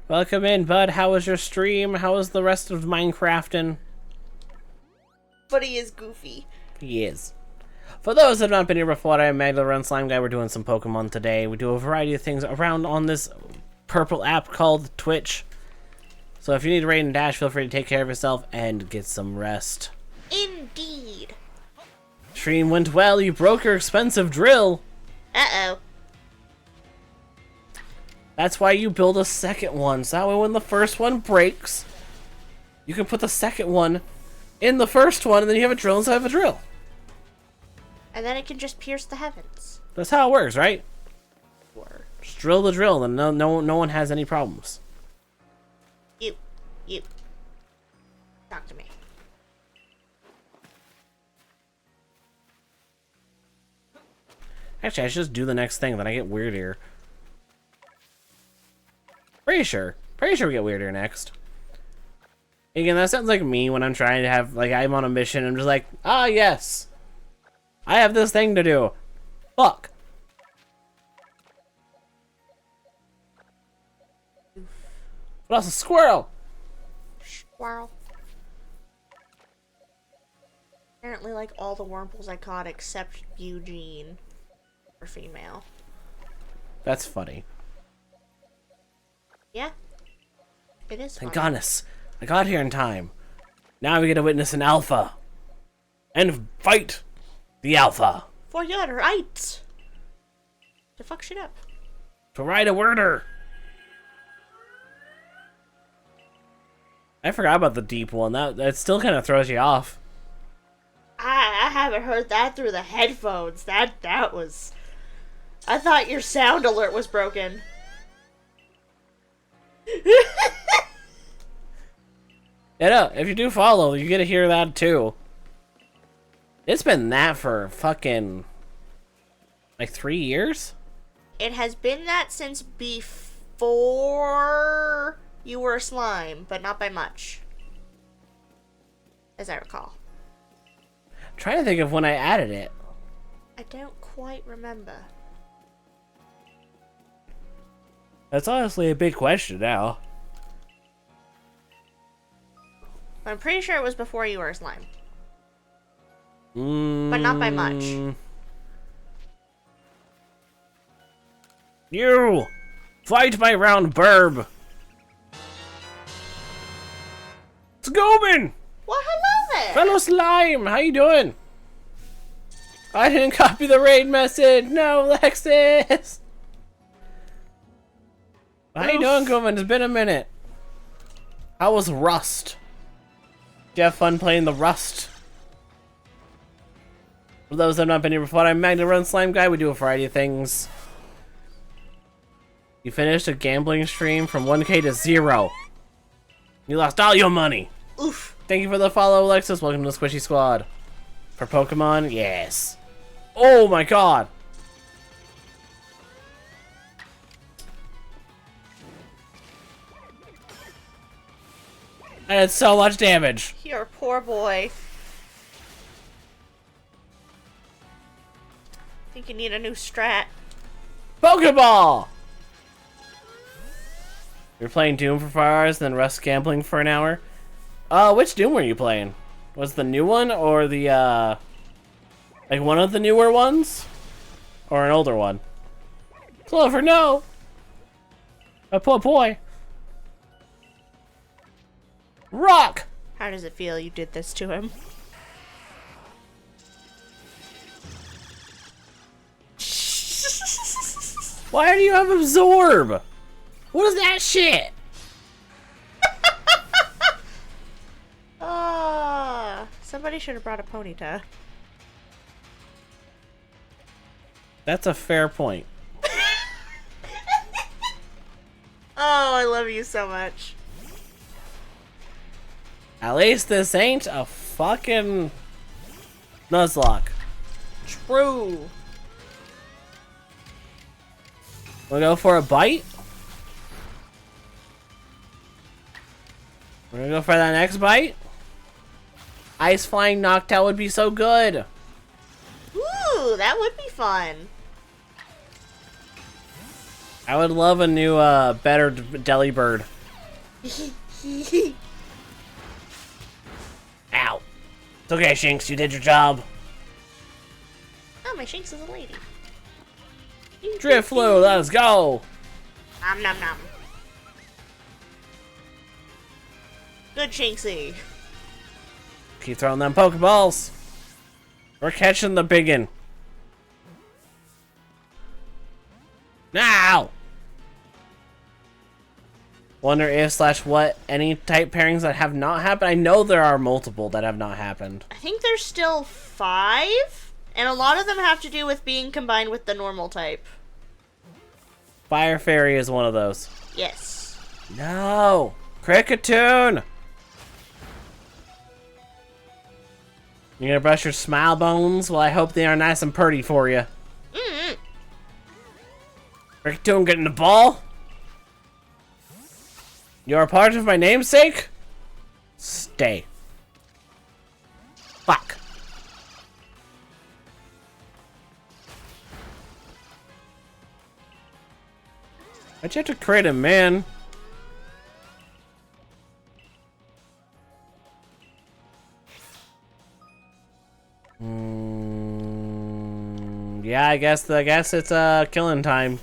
Welcome in, bud. How was your stream? How was the rest of Minecrafting? But he is goofy. He is. For those that have not been here before, I'm Magda Run Slime Guy. We're doing some Pokemon today. We do a variety of things around on this purple app called Twitch. So if you need to raid and dash, feel free to take care of yourself and get some rest. Indeed. Stream went well. You broke your expensive drill. Uh-oh. That's why you build a second one. So that way when the first one breaks, you can put the second one in the first one, and then you have a drill inside of a drill. And then it can just pierce the heavens. That's how it works, right? Or Just drill the drill, and no one has any problems. you. Talk to me. Actually, I should just do the next thing, then I get weird here. Pretty sure we get weirder next. Again, that sounds like me when I'm trying to have, like, I'm on a mission, I'm just like, ah, yes. I have this thing to do. Fuck. What else? A squirrel! Squirrel. Apparently, like, all the Wurmples I caught except Eugene are female. That's funny. Yeah. It is Thank funny. goodness. I got here in time. Now we get to witness an alpha. And fight the alpha. For your right to fuck shit up. To ride a worder. I forgot about the deep one. That still kind of throws you off. I haven't heard that through the headphones. That was... I thought your sound alert was broken. Yeah, no, if you do follow, you get to hear that too. It's been that for fucking... like 3 years? It has been that since before you were a slime, but not by much. As I recall. I'm trying to think of when I added it. I don't quite remember. That's honestly a big question now. But I'm pretty sure it was before you were a slime. But not by much. You! Fight my round burb! It's Goban! Well, hello there! Fellow slime, how you doing? I didn't copy the raid message! No, Lexus! How you doing, Goban? It's been a minute. How was Rust? Did you have fun playing the Rust? For those that have not been here before, I'm Magna Run Slime Guy. We do a variety of things. You finished a gambling stream from 1K to 0. You lost all your money. Oof. Thank you for the follow, Alexis. Welcome to the Squishy Squad. For Pokemon, yes. Oh my god. I had so much damage. You're a poor boy. Think you need a new strat. Pokeball! You're playing Doom for 5 hours, then Rust gambling for an hour? Which Doom were you playing? Was the new one, or the, like one of the newer ones? Or an older one? Clover, no! A poor boy. Rock! How does it feel you did this to him? Why do you have Absorb? What is that shit? Somebody should have brought a Ponyta. That's a fair point. Oh, I love you so much. At least this ain't a fucking Nuzlocke. True. Wanna go for a bite? We're gonna go for that next bite? Ice Flying Noctowl would be so good. Ooh, that would be fun. I would love a new, better Delibird. Ow. It's okay, Shinx, you did your job. Oh, my Shinx is a lady. Drifloon, let's go! Nom nom nom. Good Shinxie. Keep throwing them Pokeballs. We're catching the biggin. Now! Wonder if / what any type pairings that have not happened. I know there are multiple that have not happened. I think there's still 5, And a lot of them have to do with being combined with the normal type. Fire Fairy is one of those. Yes. No! Cricketoon! You gonna brush your smile bones? Well, I hope they are nice and purty for you. Mm-hmm. Cricketoon getting the ball? You're a part of my namesake? Stay. Fuck. Why'd you have to create a man? Yeah, I guess it's killing time.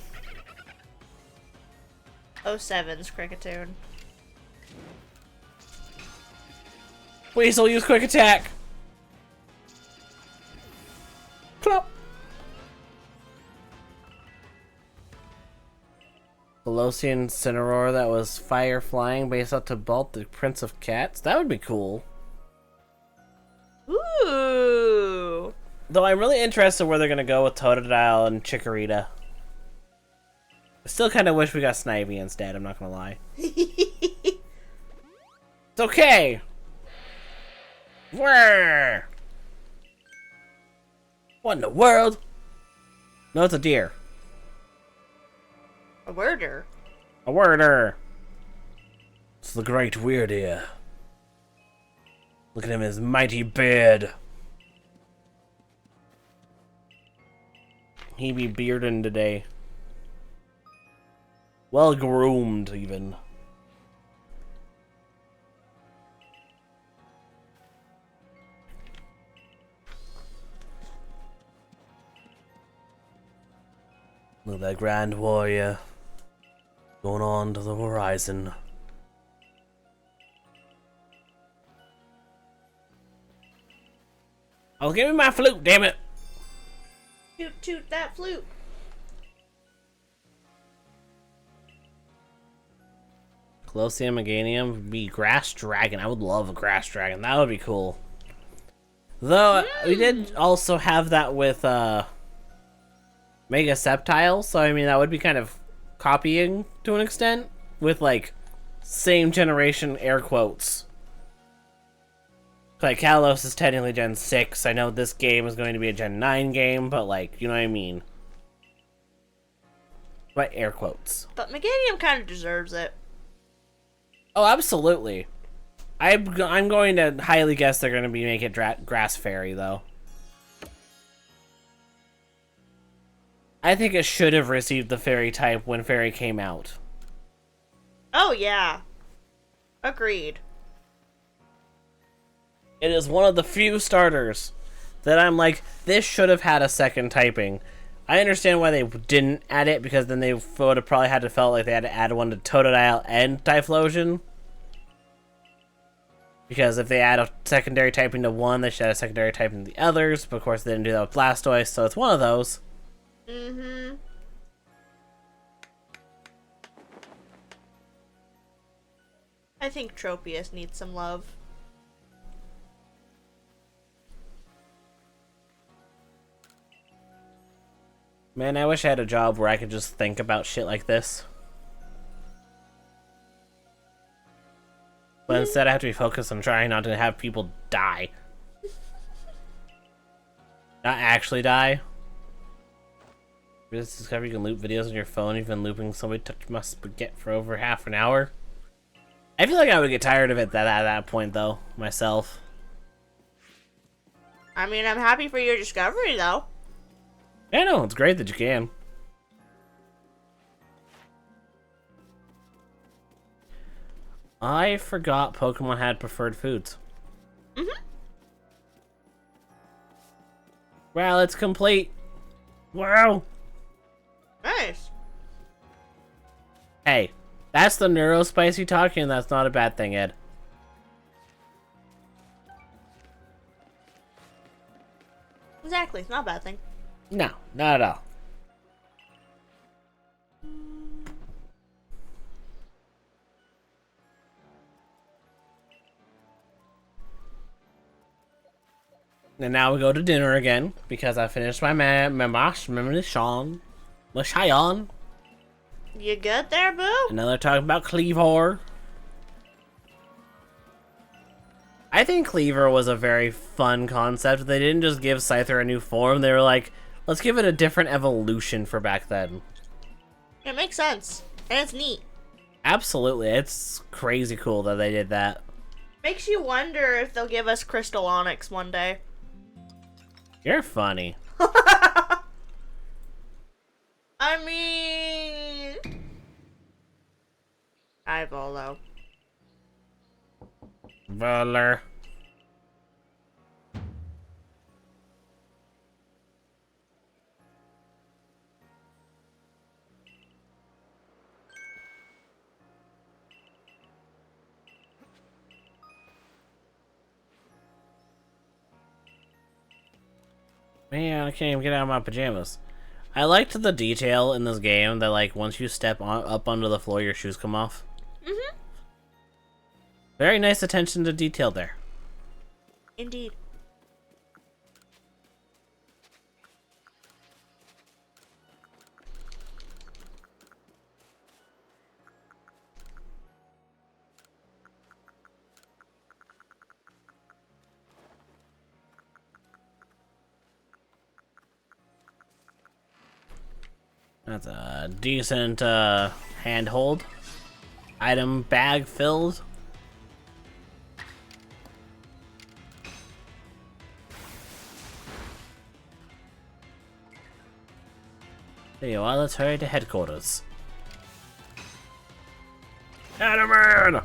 07's Cricketoon. Weasel, use quick attack. Plop. Velocian Cineroar that was fire flying based out to Bolt, the Prince of Cats. That would be cool. Ooh. Though I'm really interested where they're gonna go with Totodile and Chikorita. I still kind of wish we got Snivy instead, I'm not gonna lie. It's okay! Where? What in the world? No, it's a deer. A worder. A worder. It's the great Weirdeer. Look at him in his mighty beard. He be bearding today. Well groomed, even. Look at that grand warrior going on to the horizon. Oh, give me my flute, damn it! Toot toot that flute. Colosseum Meganium would be Grass Dragon. I would love a Grass Dragon. That would be cool. Though, we did also have that with, Mega Sceptile, so I mean, that would be kind of copying to an extent. With, like, same generation air quotes. Like, Kalos is technically Gen 6. I know this game is going to be a Gen 9 game, but, like, you know what I mean. But air quotes. But Meganium kind of deserves it. Oh, absolutely. I'm going to highly guess they're going to be make it Grass Fairy, though. I think it should have received the Fairy type when Fairy came out. Oh, yeah. Agreed. It is one of the few starters that I'm like, this should have had a second typing. I understand why they didn't add it, because then they would have probably had to felt like they had to add one to Totodile and Typhlosion. Because if they add a secondary typing to one, they should add a secondary typing to the others. But of course, they didn't do that with Blastoise, so it's one of those. Mm-hmm. I think Tropius needs some love. Man, I wish I had a job where I could just think about shit like this. But instead I have to be focused on trying not to have people die. Not actually die. You just discover you can loop videos on your phone. You've been looping somebody touch my spaghetti for over half an hour. I feel like I would get tired of it at that point, though, myself. I mean, I'm happy for your discovery, though. Yeah, no, it's great that you can. I forgot Pokemon had preferred foods. Mm-hmm. Well, it's complete. Wow. Nice. Hey, that's the neurospicy talking, and that's not a bad thing, Ed. Exactly. It's not a bad thing. No, not at all. And now we go to dinner again because I finished my Mashon. You good there, boo? And now they're talking about Cleavor. I think Cleaver was a very fun concept. They didn't just give Scyther a new form. They were like, let's give it a different evolution for back then. It makes sense. And it's neat. Absolutely. It's crazy cool that they did that. Makes you wonder if they'll give us Crystal Onyx one day. You're funny. I mean... Eyeball, though. Buller. Man, I can't even get out of my pajamas. I liked the detail in this game that, like, once you step up onto the floor, your shoes come off. Mm-hmm. Very nice attention to detail there. Indeed. That's a decent handhold. Item bag filled. There you are, let's hurry to headquarters. Adaman!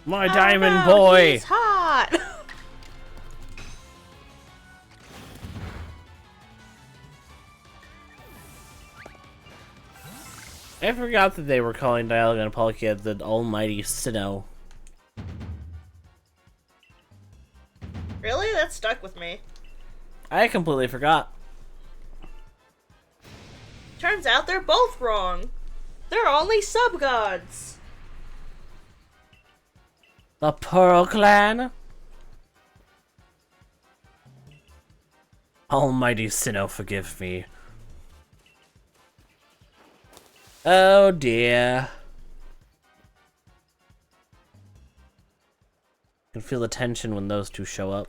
My diamond boy! He's hot! I forgot that they were calling Dialga and Palkia the almighty Sinnoh. Really? That stuck with me. I completely forgot. Turns out they're both wrong. They're only sub-gods. The Pearl Clan? Almighty Sinnoh, forgive me. Oh dear. I can feel the tension when those two show up.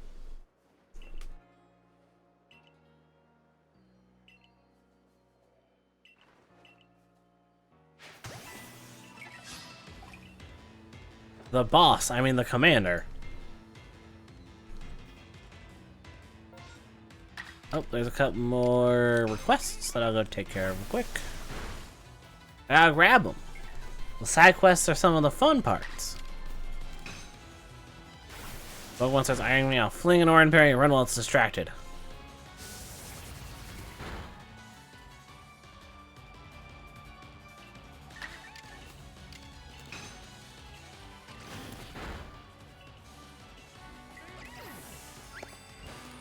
The boss, I mean the commander. Oh, there's a couple more requests that I'll go take care of real quick. I'll grab them. The side quests are some of the fun parts. Pokemon starts eyeing me, I'll fling an orange berry and run while it's distracted.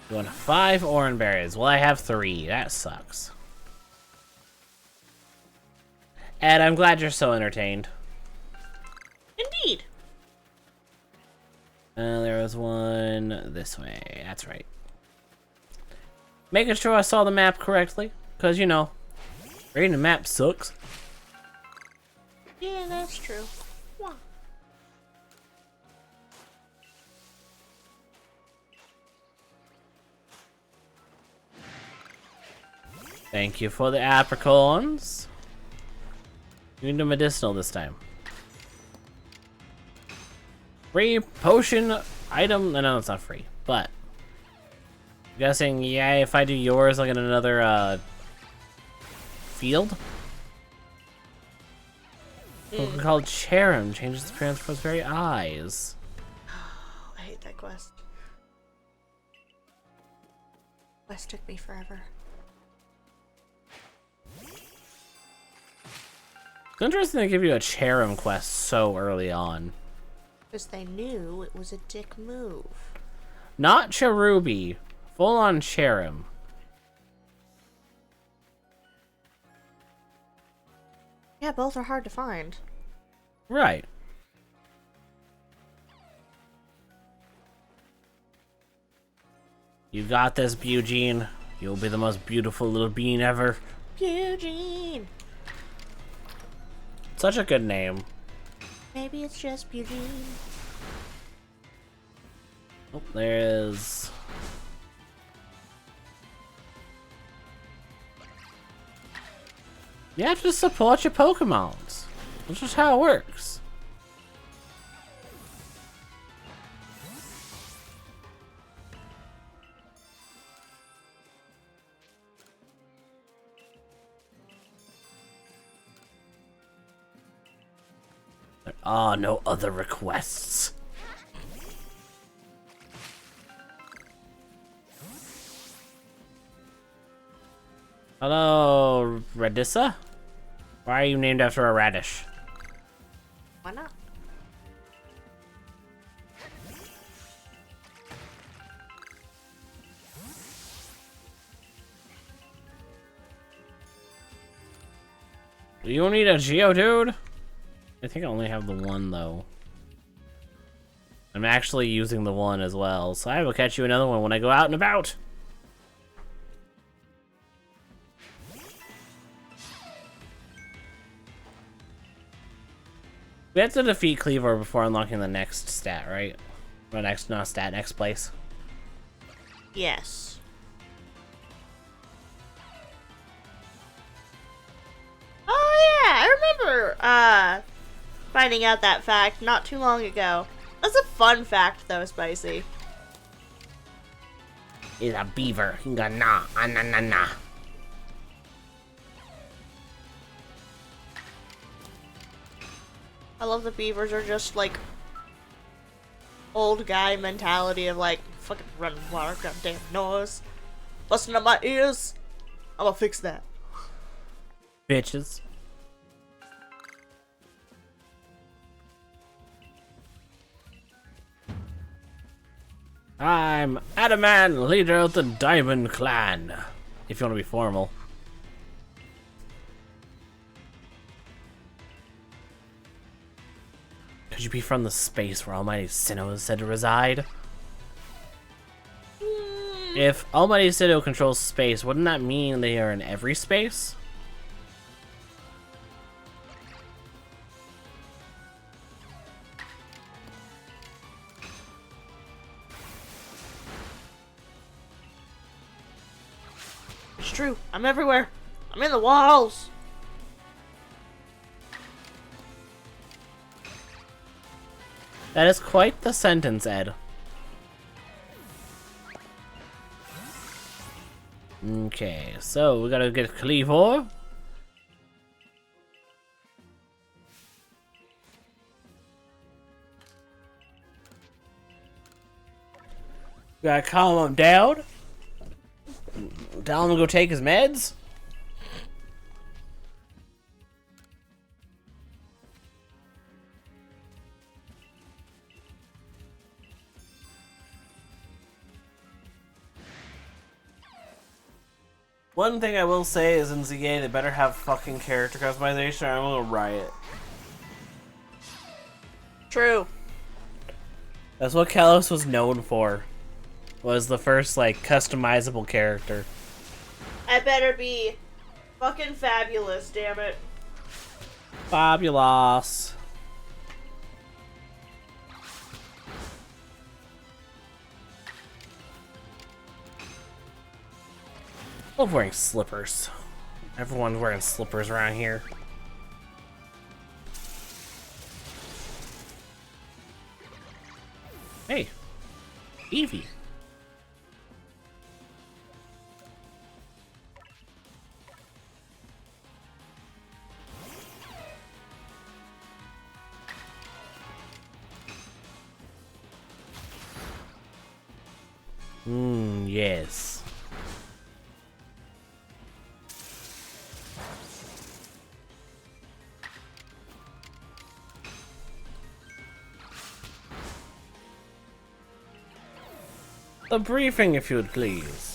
Doing 5 orange berries. Well, I have 3. That sucks. Ed, I'm glad you're so entertained. Indeed. There was one this way. That's right. Making sure I saw the map correctly. Because, you know, reading the map sucks. Yeah, that's true. Wow. Thank you for the apricorns. You need a medicinal this time. Free potion item. No, it's not free. But I'm guessing, yeah, if I do yours, I'll get another field. Pokemon called Cherim changes the appearance for its very eyes. I hate that quest. Quest took me forever. It's interesting they give you a Cherim quest so early on. Because they knew it was a dick move. Not Cherubi. Full on Cherim. Yeah, both are hard to find. Right. You got this, Eugene. You'll be the most beautiful little bean ever. Eugene. Such a good name. Maybe it's just Eugene. Oh, there's... You have to support your Pokemons. That's just how it works. There are no other requests. Hello, Radissa? Why are you named after a radish? Why not? Do you need a Geodude? I think I only have the one, though. I'm actually using the one as well, so I will catch you another one when I go out and about. We have to defeat Cleaver before unlocking the next stat, right? Or next, not stat, next place. Yes. Oh yeah, I remember finding out that fact not too long ago. That's a fun fact though, Spicy. He's a beaver. Nah, nah, nah, nah. I love the beavers are just like old guy mentality of like fucking run water, goddamn noise, busting up my ears. I'ma fix that. Bitches. I'm Adaman, leader of the Diamond Clan. If you want to be formal. Could you be from the space where Almighty Sinnoh is said to reside? If Almighty Sinnoh controls space, wouldn't that mean they are in every space? It's true. I'm everywhere. I'm in the walls. That is quite the sentence, Ed. Okay, so we gotta get Cleavor. Gotta calm him down. Tell him to go take his meds. One thing I will say is in ZA, they better have fucking character customization or I'm gonna riot. True. That's what Kalos was known for. Was the first, like, customizable character. I better be fucking fabulous, damn it. Fabulous. I love wearing slippers. Everyone's wearing slippers around here. Hey, Eevee. Yes. A briefing, if you'd please.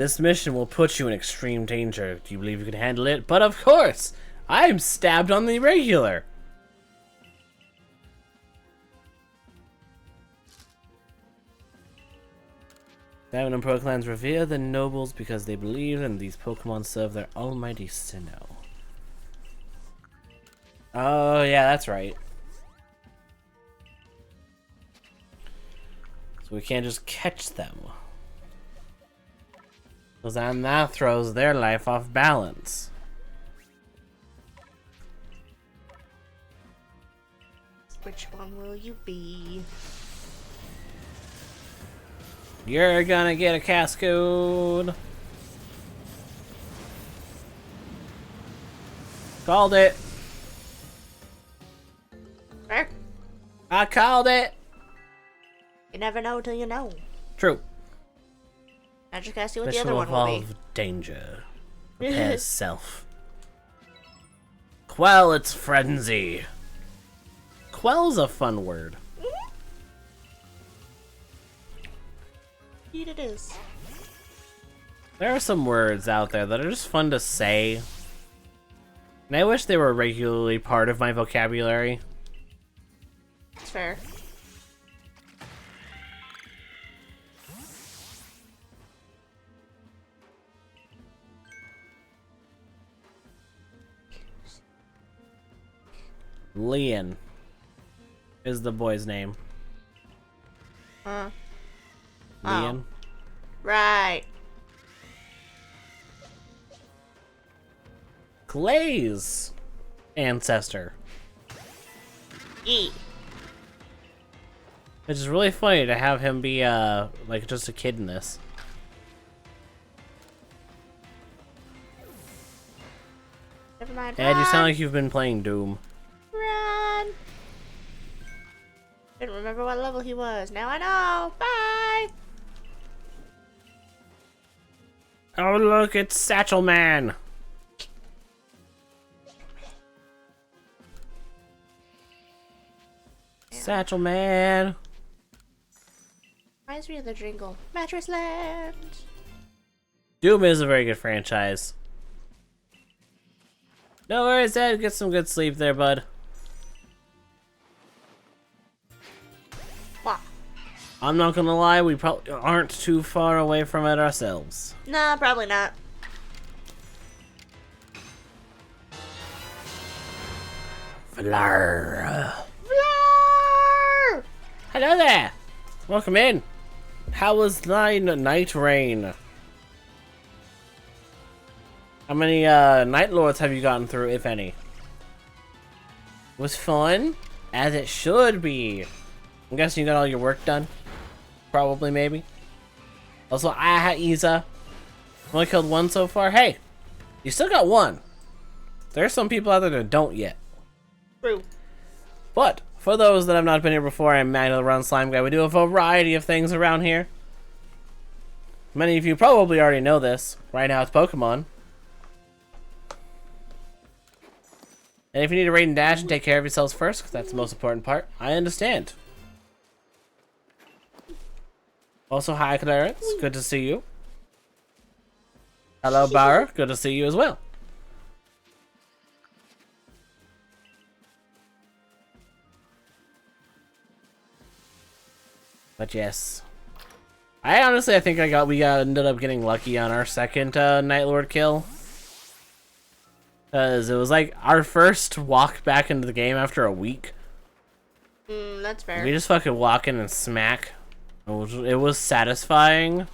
This mission will put you in extreme danger. Do you believe you can handle it? But of course! I am stabbed on the regular! Diamond and Pearl clans revere the nobles because they believe in these Pokemon serve their almighty Sinnoh. Oh, yeah, that's right. So we can't just catch them. Because then that throws their life off balance. Which one will you be? You're gonna get a Cascade. Called it. Fair. I called it. You never know till you know. True. I just gotta see what This the other will one will be. involve danger. Prepare self. Quell its frenzy. Quell's a fun word. Indeed it is. There are some words out there that are just fun to say. And I wish they were regularly part of my vocabulary. It's fair. Leon is the boy's name. Leon. Right. Clay's ancestor. E. Which is really funny to have him be, like, just a kid in this. Never mind. Ed, you Run. sound like you've been playing Doom. Run. Didn't remember what level he was. Now I know. Bye. Oh, look, it's Satchel Man. Satchel Man. Reminds me of the jingle. Mattress Land. Doom is a very good franchise. No worries, Ed. Get some good sleep there, bud. What? I'm not gonna lie, we probably aren't too far away from it ourselves. Nah, probably not. Fleur. Fleur! Hello there. Welcome in. How was thine night rain? How many Night Lords have you gotten through, if any? Was fun, as it should be. I'm guessing you got all your work done. Probably, maybe. Also, I had Isa. Only killed one so far. Hey, you still got one. There's some people out there that don't yet. True. But for those that have not been here before, I'm Manuel Around Slime Guy. We do a variety of things around here. Many of you probably already know this. Right now, it's Pokemon. And if you need to raid and dash and take care of yourselves first, because that's the most important part, I understand. Also, hi Clarence, good to see you. Hello Barra, good to see you as well. But yes. I think we ended up getting lucky on our second Night Lord kill. Because it was like our first walk back into the game after a week. That's fair. We just fucking walk in and smack. It was satisfying.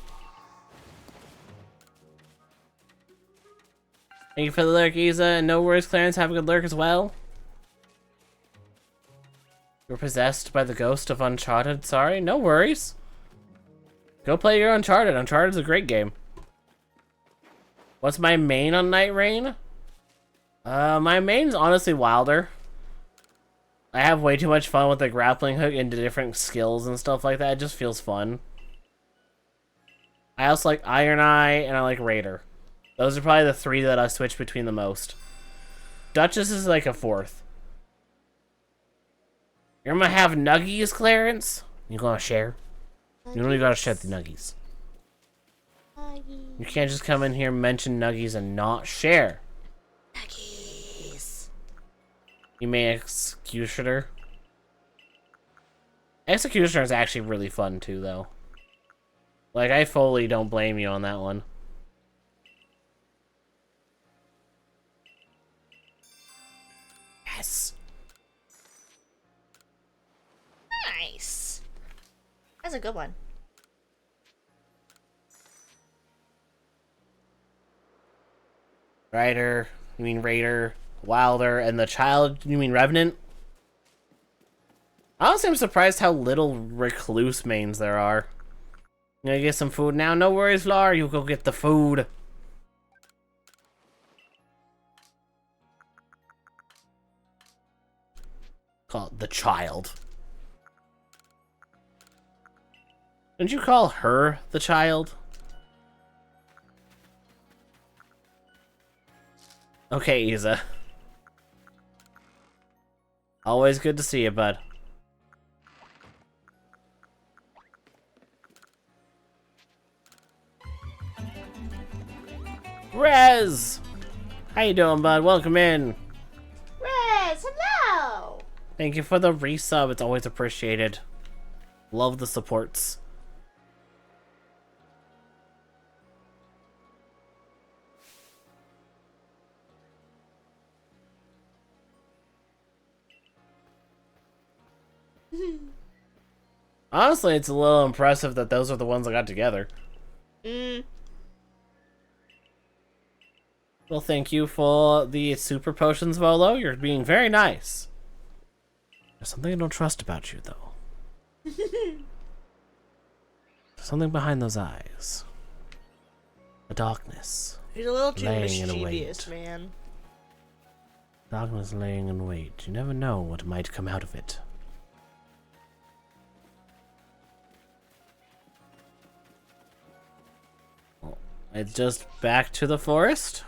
Thank you for the lurk, Isa, and no worries, Clarence. Have a good lurk as well. You're possessed by the ghost of Uncharted. Sorry, no worries. Go play your Uncharted. Uncharted's a great game. What's my main on Night Rain? My main's honestly Wilder. I have way too much fun with the grappling hook into different skills and stuff like that. It just feels fun. I also like Iron Eye and I like Raider. Those are probably the three that I switch between the most. Duchess is like a fourth. You're gonna have nuggies, Clarence? You gonna share? You only gotta share the nuggies. You can't just come in here, mention nuggies, and not share. Nuggies. You may executioner. Executioner is actually really fun too, though. Like, I fully don't blame you on that one. Yes. Nice. That's a good one. Rider, you mean Raider, Wilder, and the child, you mean Revenant? Honestly, I'm surprised how little recluse mains there are. You gonna get some food now? No worries, Lar, you go get the food. Call it the child. Didn't you call her the child? Okay, Isa. Always good to see you, bud. Rez! How you doing, bud? Welcome in. Rez, hello! Thank you for the resub. It's always appreciated. Love the supports. Honestly, it's a little impressive that those are the ones that got together. Well, thank you for the super potions, Volo. You're being very nice. There's something I don't trust about you, though. There's something behind those eyes. The darkness. He's a little too Laying in mischievous, wait. man. Darkness laying in wait. You never know what might come out of it. Well, it's just back to the forest.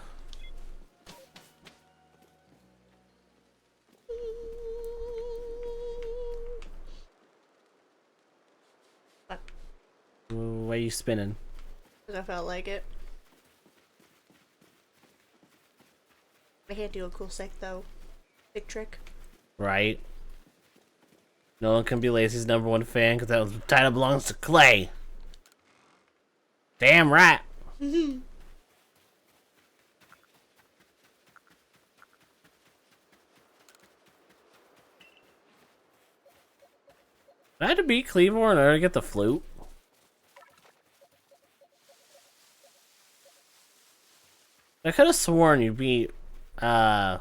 Why are you spinning? Because I felt like it. I can't do a cool sick though. Big trick. Right. No one can be Lacey's #1 fan because that title belongs to Clay. Damn right. I had to beat Cleavor in order to get the flute. I could have sworn you beat, You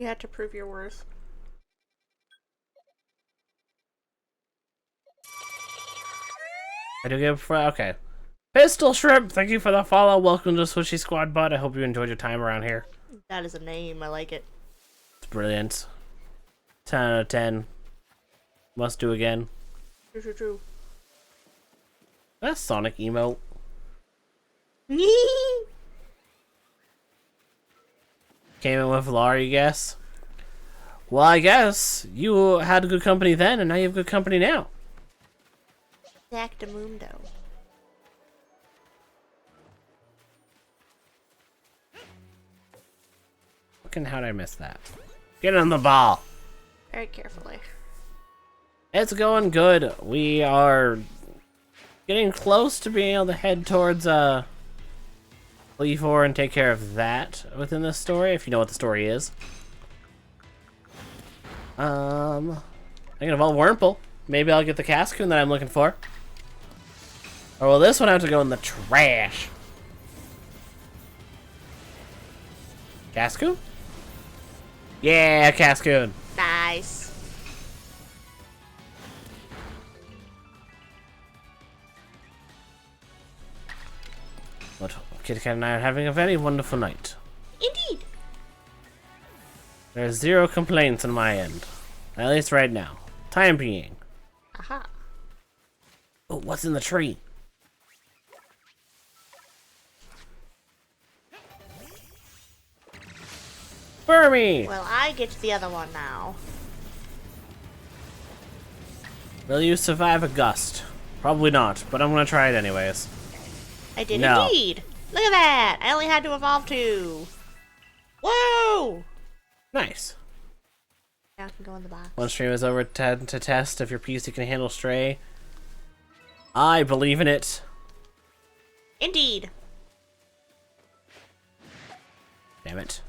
had to prove your worth. I do give okay. Pistol Shrimp, thank you for the follow. Welcome to Swishy Squad, bud. I hope you enjoyed your time around here. That is a name. I like it. It's brilliant. 10 out of 10. Must do again. True. That's Sonic emote. Came in with Laura, you guess? Well, I guess you had good company then, and now you have good company now. Exactamundo. Fucking how'd I miss that? Get on the ball. Very carefully. It's going good. We are getting close to being able to head towards Leaf4 and take care of that within this story, if you know what the story is. I can evolve Wurmple. Maybe I'll get the Cascoon that I'm looking for. Or will this one have to go in the trash? Cascoon? Yeah, Cascoon. Nice. But Kitty Cat and I are having a very wonderful night. Indeed. There's zero complaints on my end. At least right now. Time being. Aha. Oh, what's in the tree? Burmy! Well, I get the other one now. Will you survive a gust? Probably not, but I'm gonna try it anyways. I did No. indeed. Look at that. I only had to evolve 2. Whoa! Nice. Now I can go in the box. One stream is over to test if your PC can handle Stray. I believe in it. Indeed. Damn it.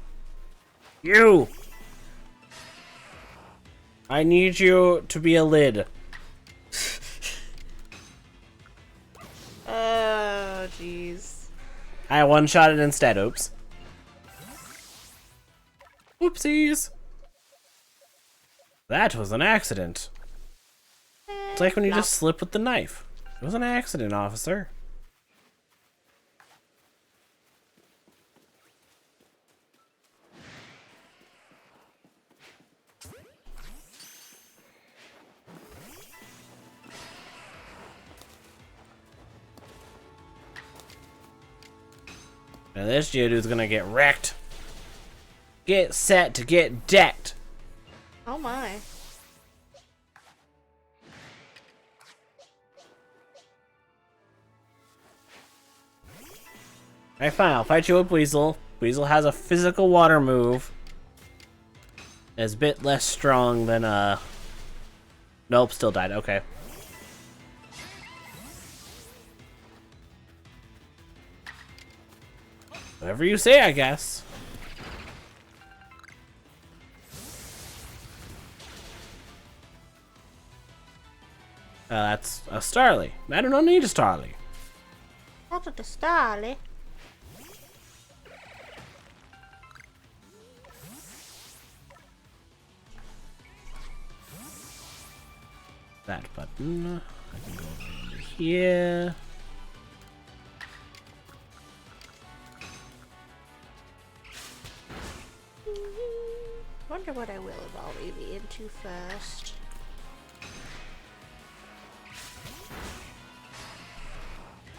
You! I need you to be a lid. Oh, jeez. I one-shot it instead, oops. Oopsies! That was an accident. It's like when you just slip with the knife. It was an accident, officer. Now this Geodude's gonna get wrecked. Get set to get decked. Oh my. Alright, fine, I'll fight you with Weasel. Weasel has a physical water move. It's a bit less strong than, Nope, still died, okay. Whatever you say, I guess. That's a Starly. I don't need a Starly. That's what the Starly. That button. I can go over here. Wonder what I will evolve Eevee into first.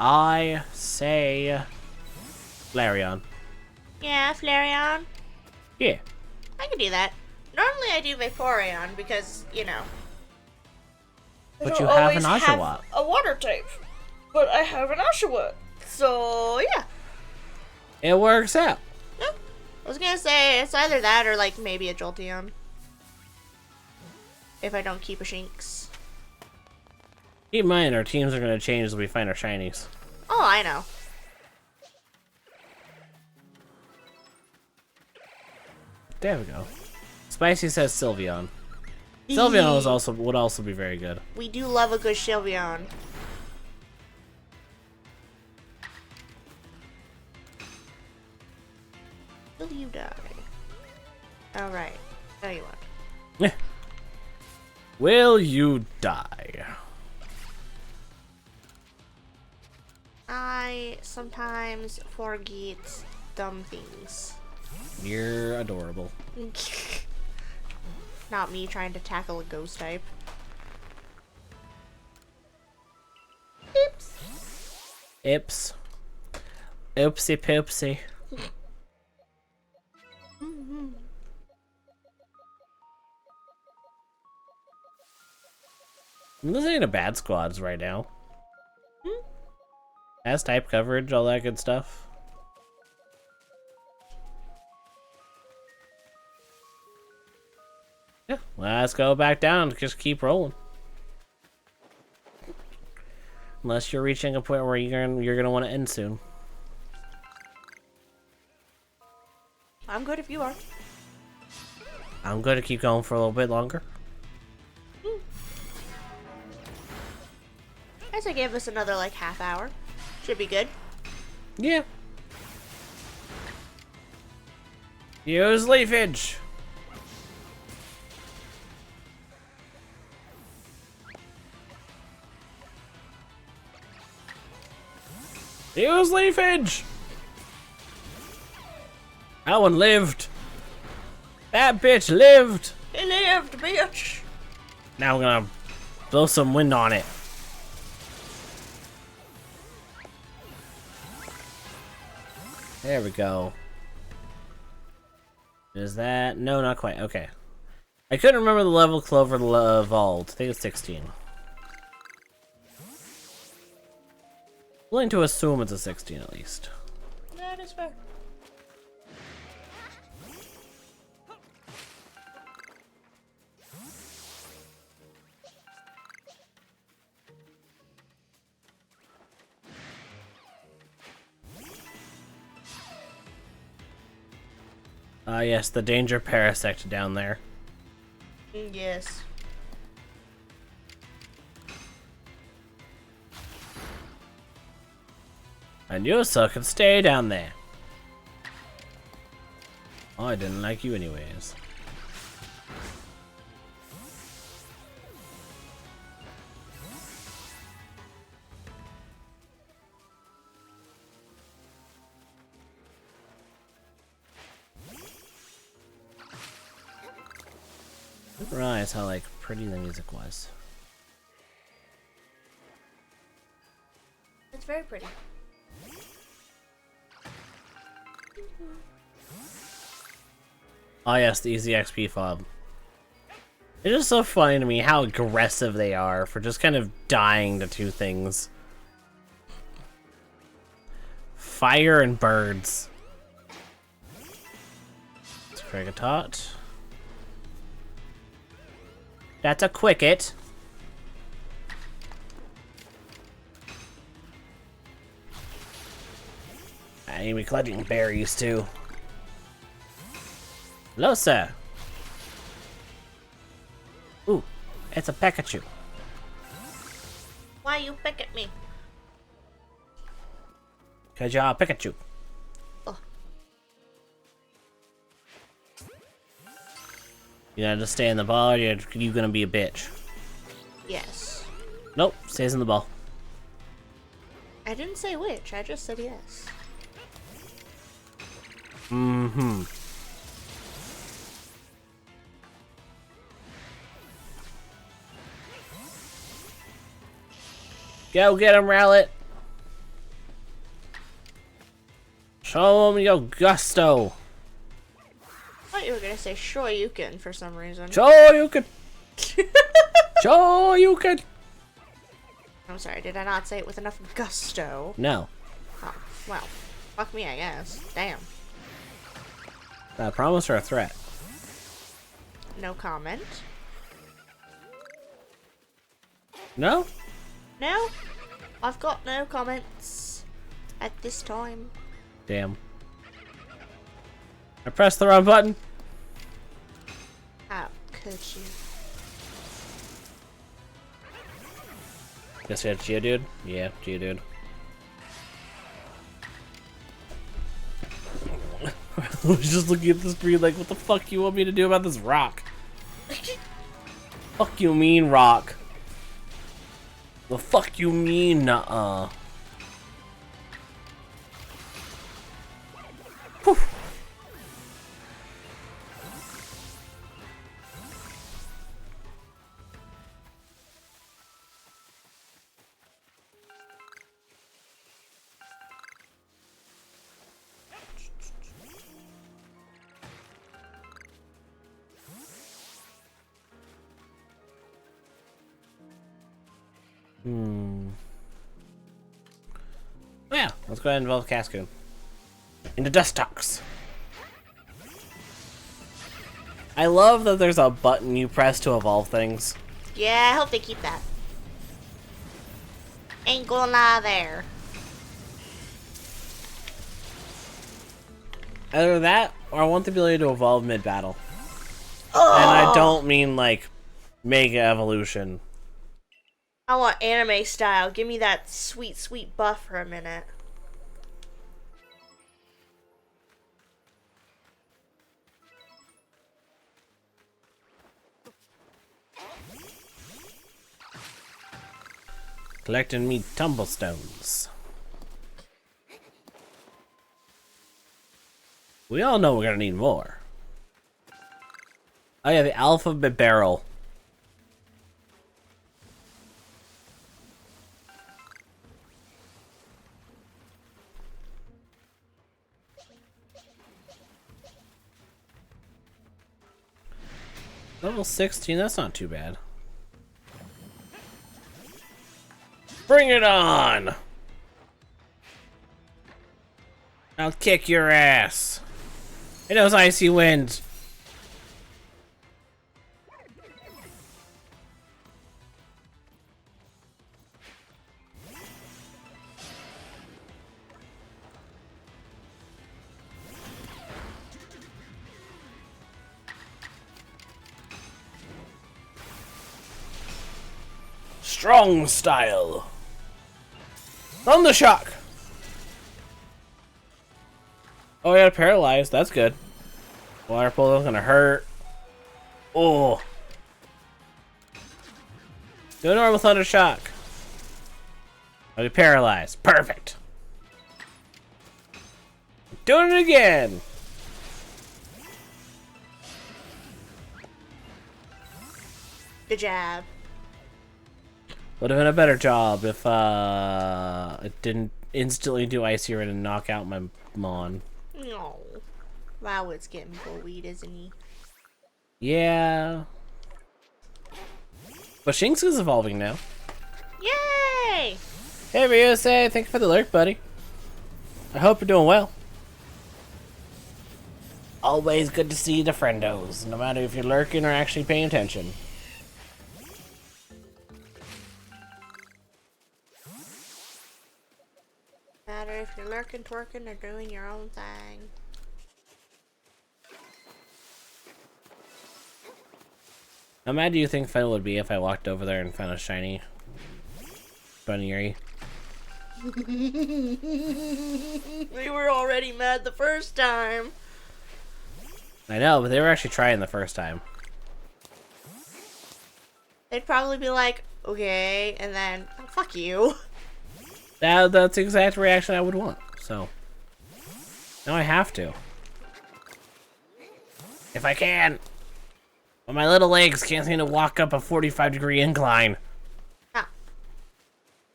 I say Flareon. Yeah, Flareon. Yeah. I can do that. Normally I do Vaporeon because, you know. I But don't you have always an Oshawott. a water type. But I have an Oshawott. So, yeah. It works out. Yeah. I was gonna say, it's either that or, like, maybe a Jolteon. If I don't keep a Shinx. Keep in mind, our teams are going to change as we find our shinies. Oh, I know. There we go. Spicy says Sylveon. Sylveon would also be very good. We do love a good Sylveon. Will you die? Alright. Now you want. Will you die? I sometimes forget dumb things. You're adorable. Not me trying to tackle a ghost type. Oops. Ips. Oopsie poopsie. I'm listening to bad squads right now. Has type coverage, all that good stuff. Yeah, let's go back down. Just keep rolling. Unless you're reaching a point where you're gonna want to end soon. I'm good if you are. I'm going to keep going for a little bit longer. I say give us another like half hour. Should be good. Yeah. Use leafage. Use leafage. That one lived. That bitch lived. It lived, bitch. Now we're gonna blow some wind on it. There we go. Is that? No, not quite. Okay. I couldn't remember the level Clover evolved. I think it's 16. Willing to assume it's a 16 at least. That is fair. Yes, the danger parasect down there. Yes. And you, sir, can stay down there. Oh, I didn't like you anyways. I didn't realize how, like, pretty the music was. It's very pretty. Oh yes, the Easy XP fob. It's just so funny to me how aggressive they are for just kind of dying to two things. Fire and birds. It's Krigatot. That's a Quicket. I need to be collecting berries too. Hello, sir. Ooh, it's a Pikachu. Why you pick at me? Cause you're a Pikachu. Oh. You gotta just stay in the ball, or you gonna be a bitch. Yes. Nope, stays in the ball. I didn't say which, I just said yes. Mm-hmm. Go get him, Rowlet. Show him your gusto. I thought you were gonna say Shoryuken for some reason. Show you can. Show you can. I'm sorry, did I not say it with enough gusto? No. Oh, well, fuck me, I guess. Damn. A promise or a threat? No comment. No? No? I've got no comments at this time. Damn. I pressed the wrong button. How could you? Guess you had Geodude? Yeah, Geodude. I was just looking at this breed like, what the fuck you want me to do about this rock? Fuck you mean, rock? The fuck you mean, nuh-uh? Whew. Yeah, let's go ahead and involve Cascoon. Into Dustox. I love that there's a button you press to evolve things. Yeah, I hope they keep that. Ain't gonna lie there. Either that, or I want the ability to evolve mid-battle. Oh! And I don't mean, like, Mega Evolution. I want anime style. Give me that sweet, sweet buff for a minute. Collecting me tumblestones. We all know we're gonna need more. Oh yeah, the alphabet barrel. Level 16, that's not too bad. Bring it on! I'll kick your ass. It knows icy wind. Strong style. Thunder shock. Oh, yeah, paralyzed. That's good. Water polo's gonna hurt. Oh. Do a normal thunder shock. I'll be paralyzed. Perfect. Doing it again. Good job. Would have been a better job if it didn't instantly do Icy Rain and knock out my Mon. No. Wow, it's getting bullied, isn't he? Yeah. But Shinx is evolving now. Yay! Hey Ryusei, thank you for the lurk, buddy. I hope you're doing well. Always good to see the friendos, no matter if you're lurking or actually paying attention. Matter if you're lurking, twerking, or doing your own thing. How mad do you think Fen would be if I walked over there and found a shiny Bunny? We were already mad the first time. I know, but they were actually trying the first time. They'd probably be like, okay, and then, oh, fuck you. That's the exact reaction I would want, so. Now I have to. If I can. But my little legs can't seem to walk up a 45-degree incline. Ah.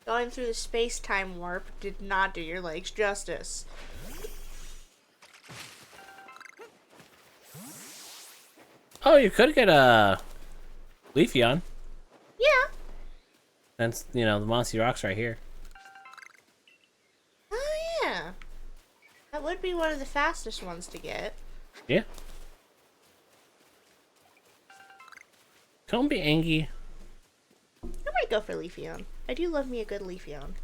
Going through the space-time warp did not do your legs justice. Oh, you could get a Leafeon. Yeah. Since, you know, the Mossy Rock's right here. Oh, yeah. That would be one of the fastest ones to get. Yeah. Don't be angry. I might go for Leafeon. I do love me a good Leafeon.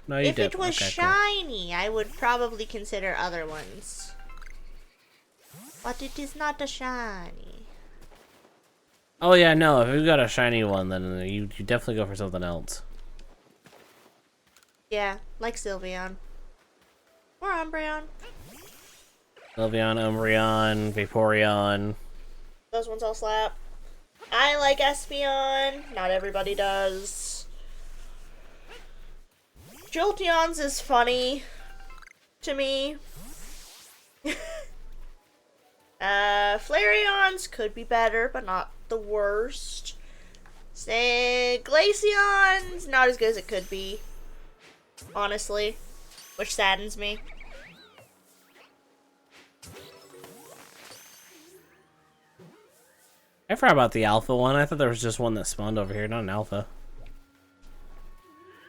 No, you If did. it was Okay, shiny, I would probably consider other ones. But it is not a shiny. Oh yeah, no. If you got a shiny one, then you definitely go for something else. Yeah, like Sylveon. Or Umbreon. Sylveon, Umbreon, Vaporeon. Those ones all slap. I like Espeon. Not everybody does. Jolteon's is funny to me. Flareon's could be better, but not the worst. Glaceon's not as good as it could be. Honestly. Which saddens me. I forgot about the alpha one. I thought there was just one that spawned over here, not an alpha.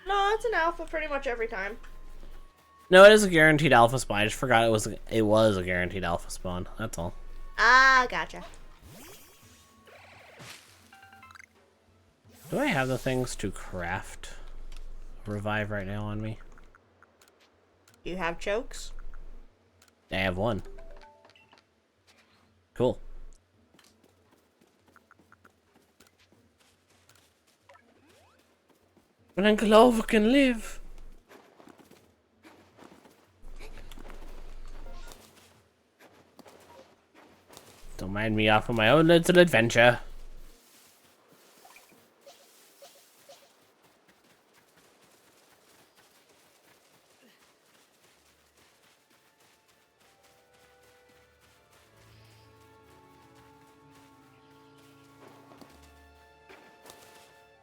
No, it's an alpha pretty much every time. No, it is a guaranteed alpha spawn. I just forgot it was a guaranteed alpha spawn. That's all. Ah, gotcha. Do I have the things to craft revive right now on me? Do you have chokes? I have one. Cool. But Uncle Clover can live. Don't mind me off on my own little adventure.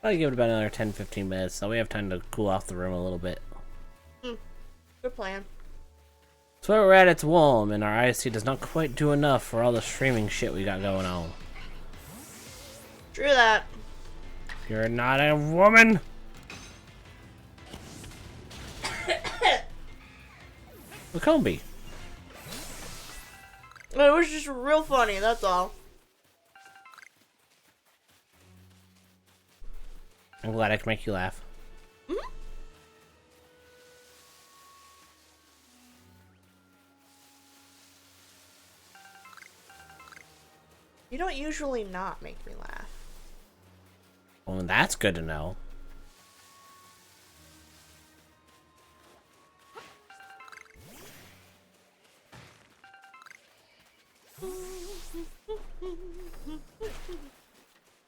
I'll give it about another 10-15 minutes, so we have time to cool off the room a little bit. Good plan. So where we're at, it's warm, and our IC does not quite do enough for all the streaming shit we got going on. True that. You're not a woman! Lacombe. It was just real funny, that's all. I'm glad I can make you laugh. You don't usually not make me laugh. Well, that's good to know.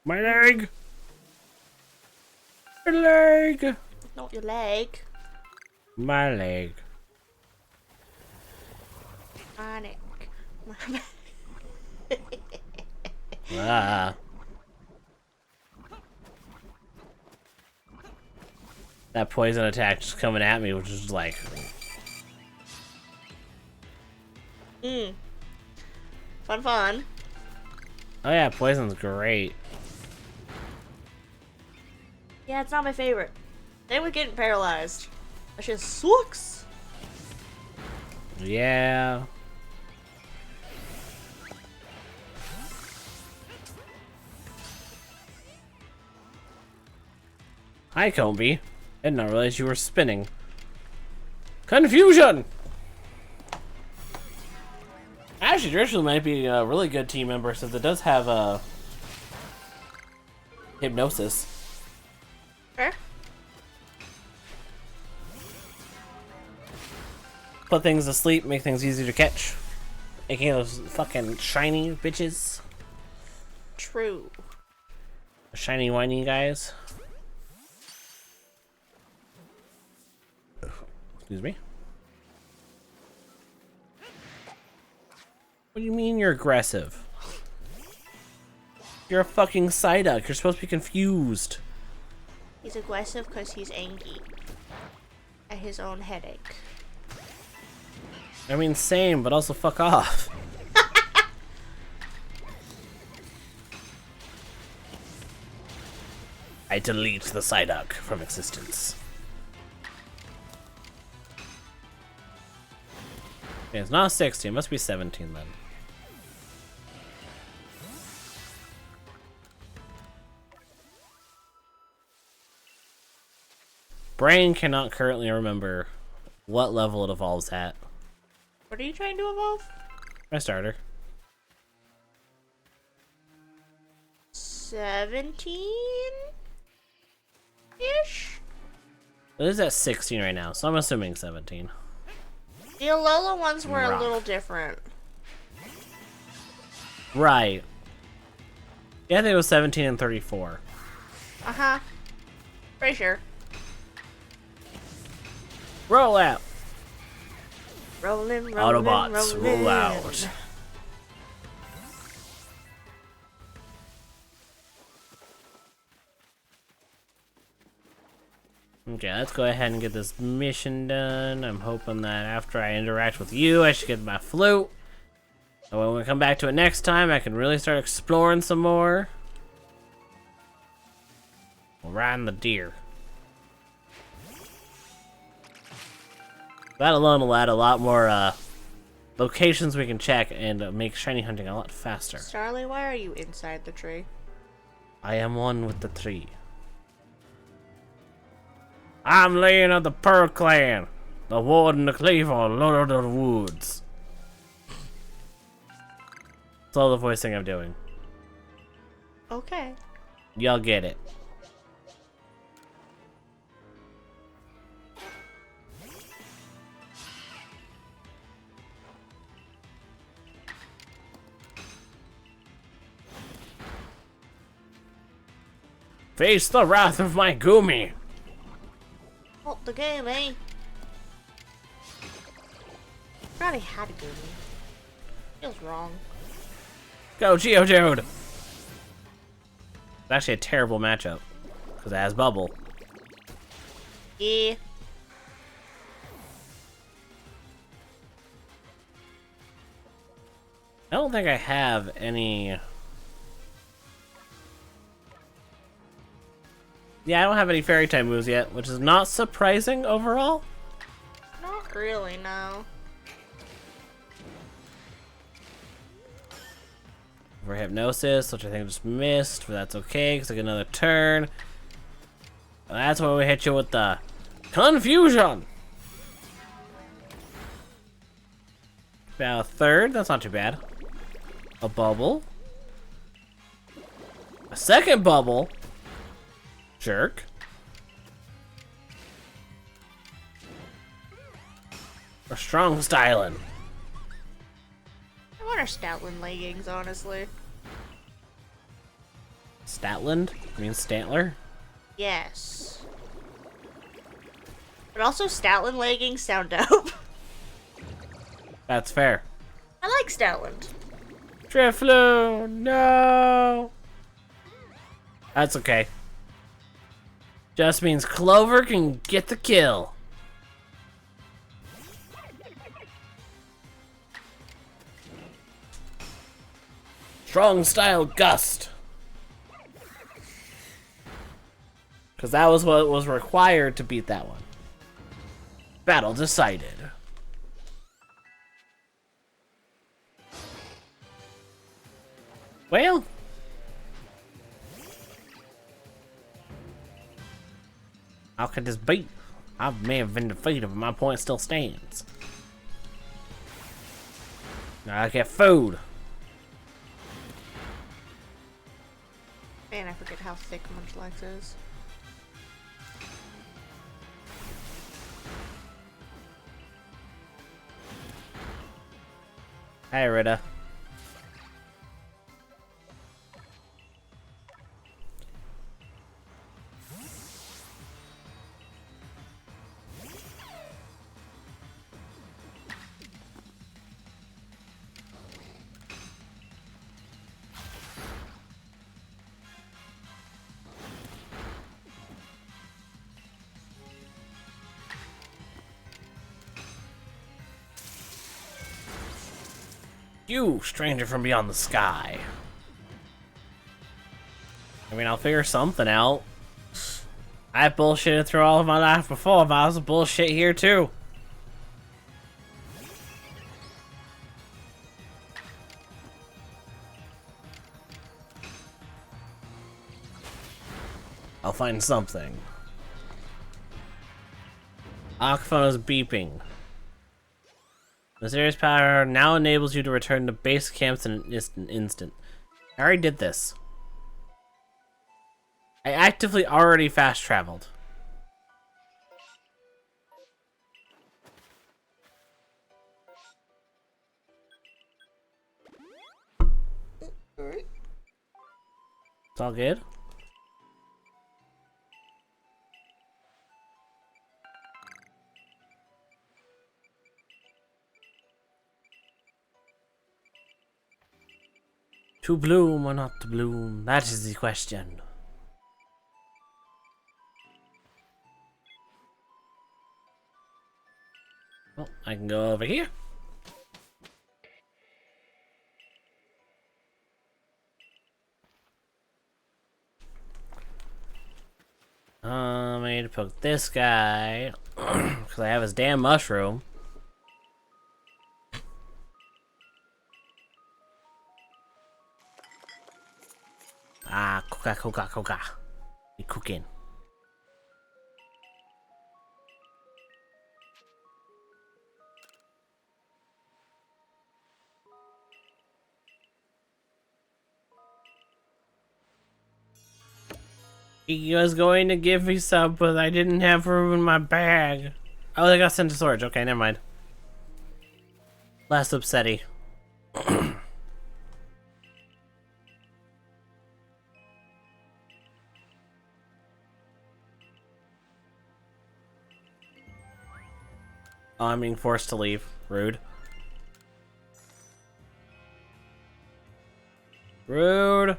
My leg! My leg! Not your leg. My leg. My neck. Ah. That poison attack just coming at me, which is like... Fun. Oh yeah, poison's great. Yeah, it's not my favorite. Same with getting paralyzed. That shit sucks. Yeah. Hi, Combi. I did not realize you were spinning. Confusion! Actually, Drishlu might be a really good team member since it does have a hypnosis. Sure. Put things to sleep, make things easier to catch. Making those fucking shiny bitches. True. Shiny whiny guys. Excuse me. What do you mean you're aggressive? You're a fucking Psyduck. You're supposed to be confused. He's aggressive because he's angry at his own headache. I mean, same, but also fuck off. I delete the Psyduck from existence. Okay, it's not 16, it must be 17 then. Brain cannot currently remember what level it evolves at. What are you trying to evolve? My starter. 17-ish? It is at 16 right now, so I'm assuming 17. The Alola ones were Rock. a little different. Right. Yeah, I think it was 17 and 34. Uh-huh. Pretty sure. Roll out! Rolling, Autobots, roll out. Okay, let's go ahead and get this mission done. I'm hoping that after I interact with you, I should get my flute. And when we come back to it next time, I can really start exploring some more. We'll ride the deer. That alone will add a lot more locations we can check and make shiny hunting a lot faster. Starly, why are you inside the tree? I am one with the tree. I'm Leon of the Pearl Clan, the Warden, the Cleaver, Lord of the Woods. That's all the voicing I'm doing. Okay. Y'all get it. Face the wrath of my Gumi. Oh, the game, eh? Forgot I had a Gumi. Feels wrong. Go, Geodude! It's actually a terrible matchup. Because it has Bubble. Yeah. I don't think I have any... Yeah, I don't have any Fairy type moves yet, which is not surprising overall. Not really, no. For hypnosis, which I think I just missed, but that's okay, because I get another turn. And that's where we hit you with the confusion. About a third, that's not too bad. A bubble. A second bubble. Jerk. A strong styling. What are Stoutland leggings, honestly? Statland? You mean Stantler? Yes. But also Stoutland leggings sound dope. That's fair. I like Stoutland. Drifloon, no! That's okay. Just means Clover can get the kill. Strong style gust. Because that was what was required to beat that one. Battle decided. Well. How could this be? I may have been defeated, but my point still stands. Now I get food. Man, I forget how thick Munchlax is. Hey, Rita. You, stranger from beyond the sky. I mean, I'll figure something out. I've bullshitted through all of my life before, but I was bullshit here too. I'll find something. Aquaphone is beeping. The serious power now enables you to return to base camps in an instant. I already did this. I actively already fast traveled. It's all good. To bloom or not to bloom, that is the question. Well, I can go over here. I need to poke this guy because I have his damn mushroom. Ah, coca. You cooking. He was going to give me some, but I didn't have room in my bag. Oh, they got sent to storage. Okay, never mind. Less upsetty. Oh, I'm being forced to leave. Rude. Rude.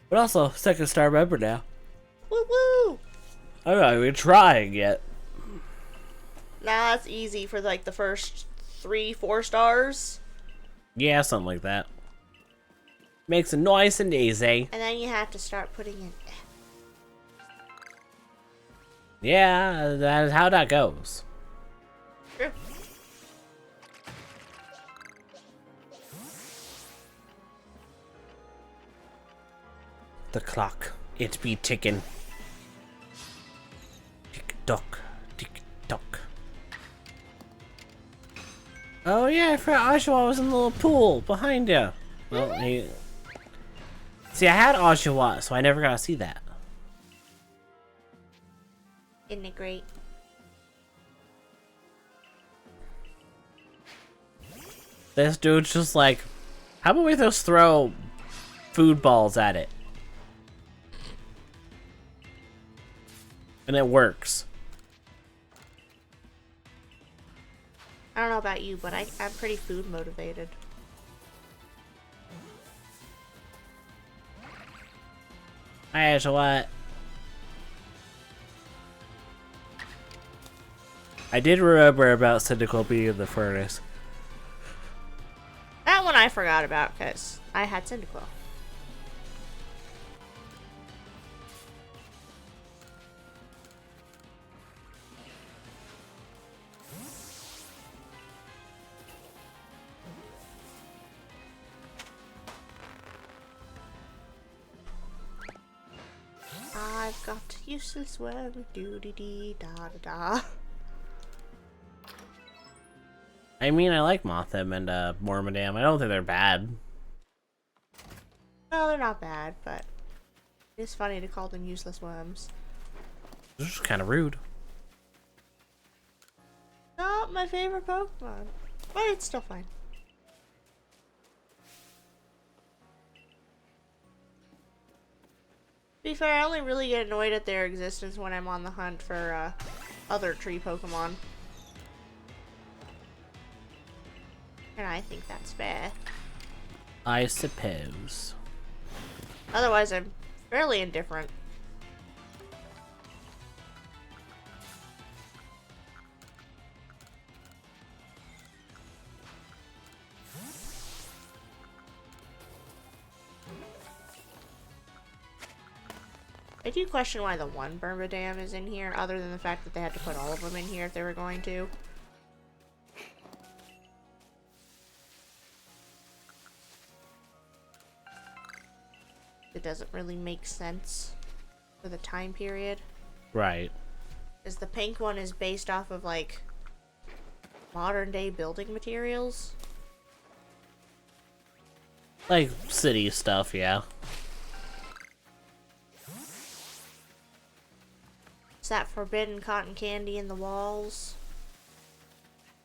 But also, second star member now. Woo woo! I'm not even trying yet. Nah, that's easy for like the first 3-4 stars. Yeah, something like that. Makes it nice and easy. And then you have to start putting in. Yeah, that is how that goes. True. The clock. It be ticking. Tick tock. Tick tock. Oh yeah, I forgot Oshawa was in the little pool behind you. Well, see, I had Oshawa, so I never got to see that. Isn't it great? This dude's just like, how about we just throw food balls at it? And it works. I don't know about you, but I'm pretty food motivated. Hi, Oshawa. I did remember about Cyndaquil being in the furnace. That one I forgot about because I had Cyndaquil. I've got useless worm, doo dee dee da da da. I mean, I like Mothim and Mormadam. I don't think they're bad. No, they're not bad, but it's funny to call them useless worms. It's just kind of rude. Not my favorite Pokemon, but it's still fine. To be fair, I only really get annoyed at their existence when I'm on the hunt for other tree Pokemon. And I think that's fair. I suppose. Otherwise, I'm fairly indifferent. I do question why the one Burmadam is in here, other than the fact that they had to put all of them in here if they were going to. It doesn't really make sense for the time period. Right. Because the pink one is based off of, like, modern day building materials. Like city stuff, yeah. Is that forbidden cotton candy in the walls?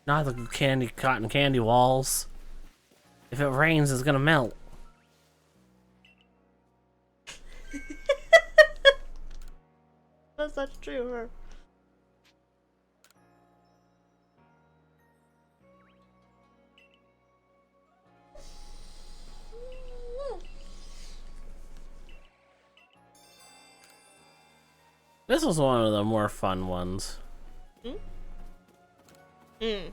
Not the cotton candy walls. If it rains, it's gonna melt. That's true, huh? This was one of the more fun ones. Hmm? Hmm.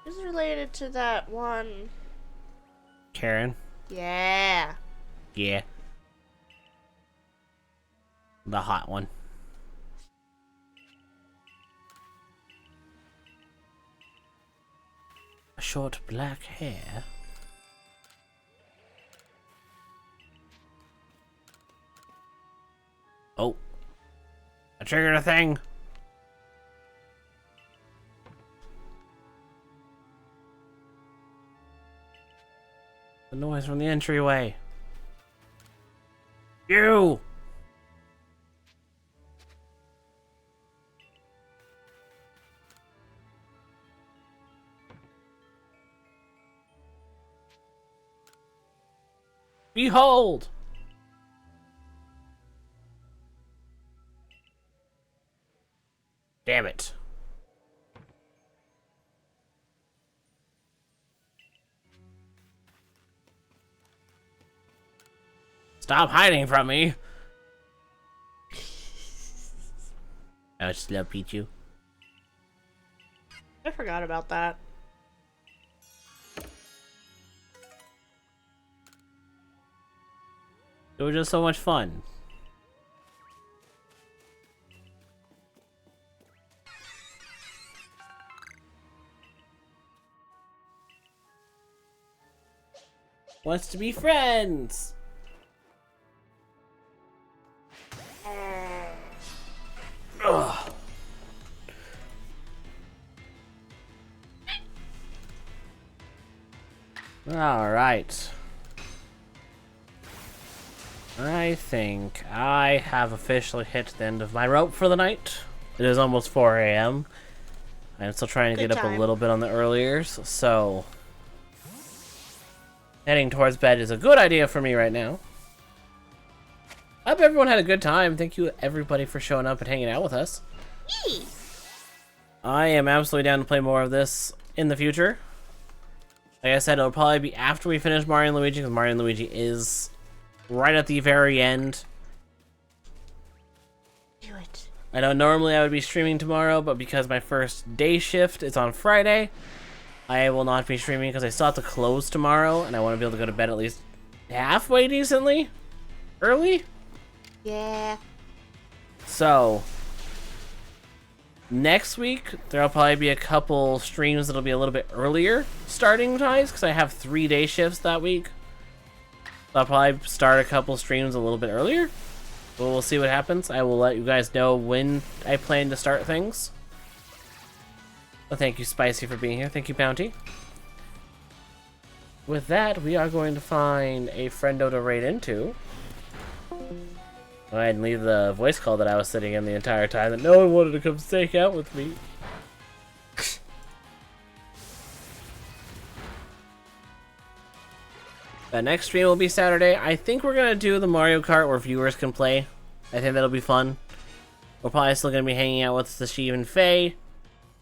This is related to that one. Karen? Yeah. Yeah. The hot one. Short black hair. Oh. I triggered a thing. The noise from the entryway. You! Behold! Damn it. Stop hiding from me. I just love Pichu. I forgot about that. It was just so much fun. wants to be friends. Ugh. All right. I think I have officially hit the end of my rope for the night. It is almost 4 a.m. I'm still trying to Good get up a time. little bit on the earliers, so heading towards bed is a good idea for me right now. I hope everyone had a good time. Thank you everybody for showing up and hanging out with us. Yee. I am absolutely down to play more of this in the future. Like I said, it'll probably be after we finish Mario and Luigi, because Mario and Luigi is right at the very end. Do it. I know normally I would be streaming tomorrow, but because my first day shift is on Friday, I will not be streaming because I still have to close tomorrow, and I want to be able to go to bed at least halfway decently early. Yeah. So next week there'll probably be a couple streams that'll be a little bit earlier starting times because I have 3-day shifts that week. So I'll probably start a couple streams a little bit earlier. But we'll see what happens. I will let you guys know when I plan to start things. Well, thank you, Spicy, for being here. Thank you, Bounty. With that, we are going to find a friendo to raid into. Go ahead and leave the voice call that I was sitting in the entire time that no one wanted to come stake out with me. The next stream will be Saturday. I think we're going to do the Mario Kart where viewers can play. I think that'll be fun. We're probably still going to be hanging out with the Steve and Faye,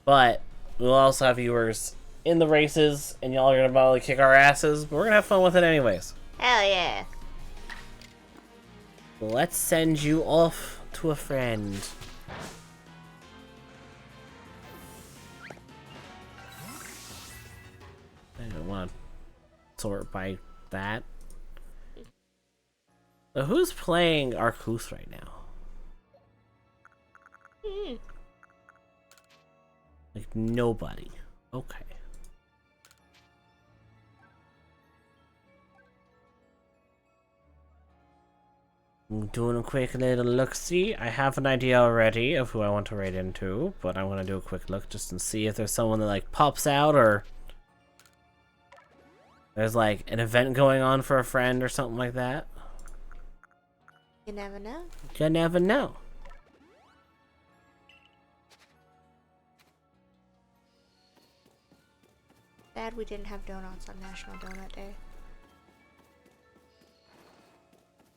but we'll also have viewers in the races, and y'all are going to probably kick our asses, but we're going to have fun with it anyways. Hell yeah. Let's send you off to a friend. I don't want to sort by that. So who's playing Arcus right now? Like nobody. Okay. I'm doing a quick little look-see. I have an idea already of who I want to raid into, but I want to do a quick look just to see if there's someone that like pops out or there's like an event going on for a friend or something like that. You never know. You never know. Sad we didn't have donuts on National Donut Day.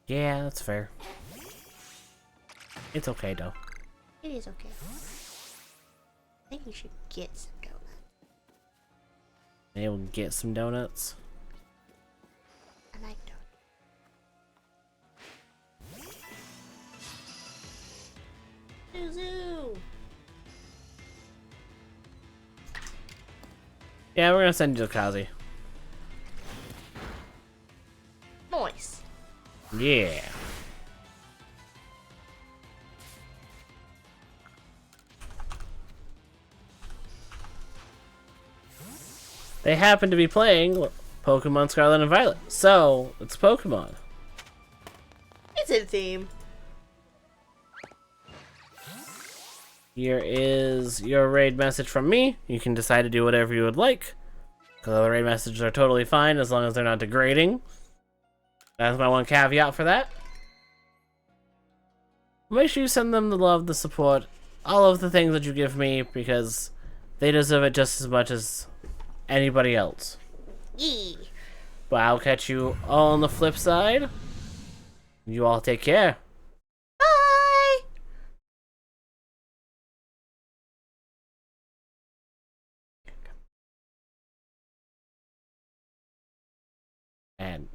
Yeah, that's fair. It's okay though. It is okay. I think we should get some donuts. Maybe we'll get some donuts. I like donuts. Zoo. Yeah, we're gonna send you to Kazi. Nice. Yeah. They happen to be playing Pokemon Scarlet and Violet, so it's Pokemon. It's in theme. Here is your raid message from me. You can decide to do whatever you would like. Because the raid messages are totally fine as long as they're not degrading. That's my one caveat for that. Make sure you send them the love, the support, all of the things that you give me, because they deserve it just as much as anybody else. Yee. But I'll catch you all on the flip side. You all take care. Bye. And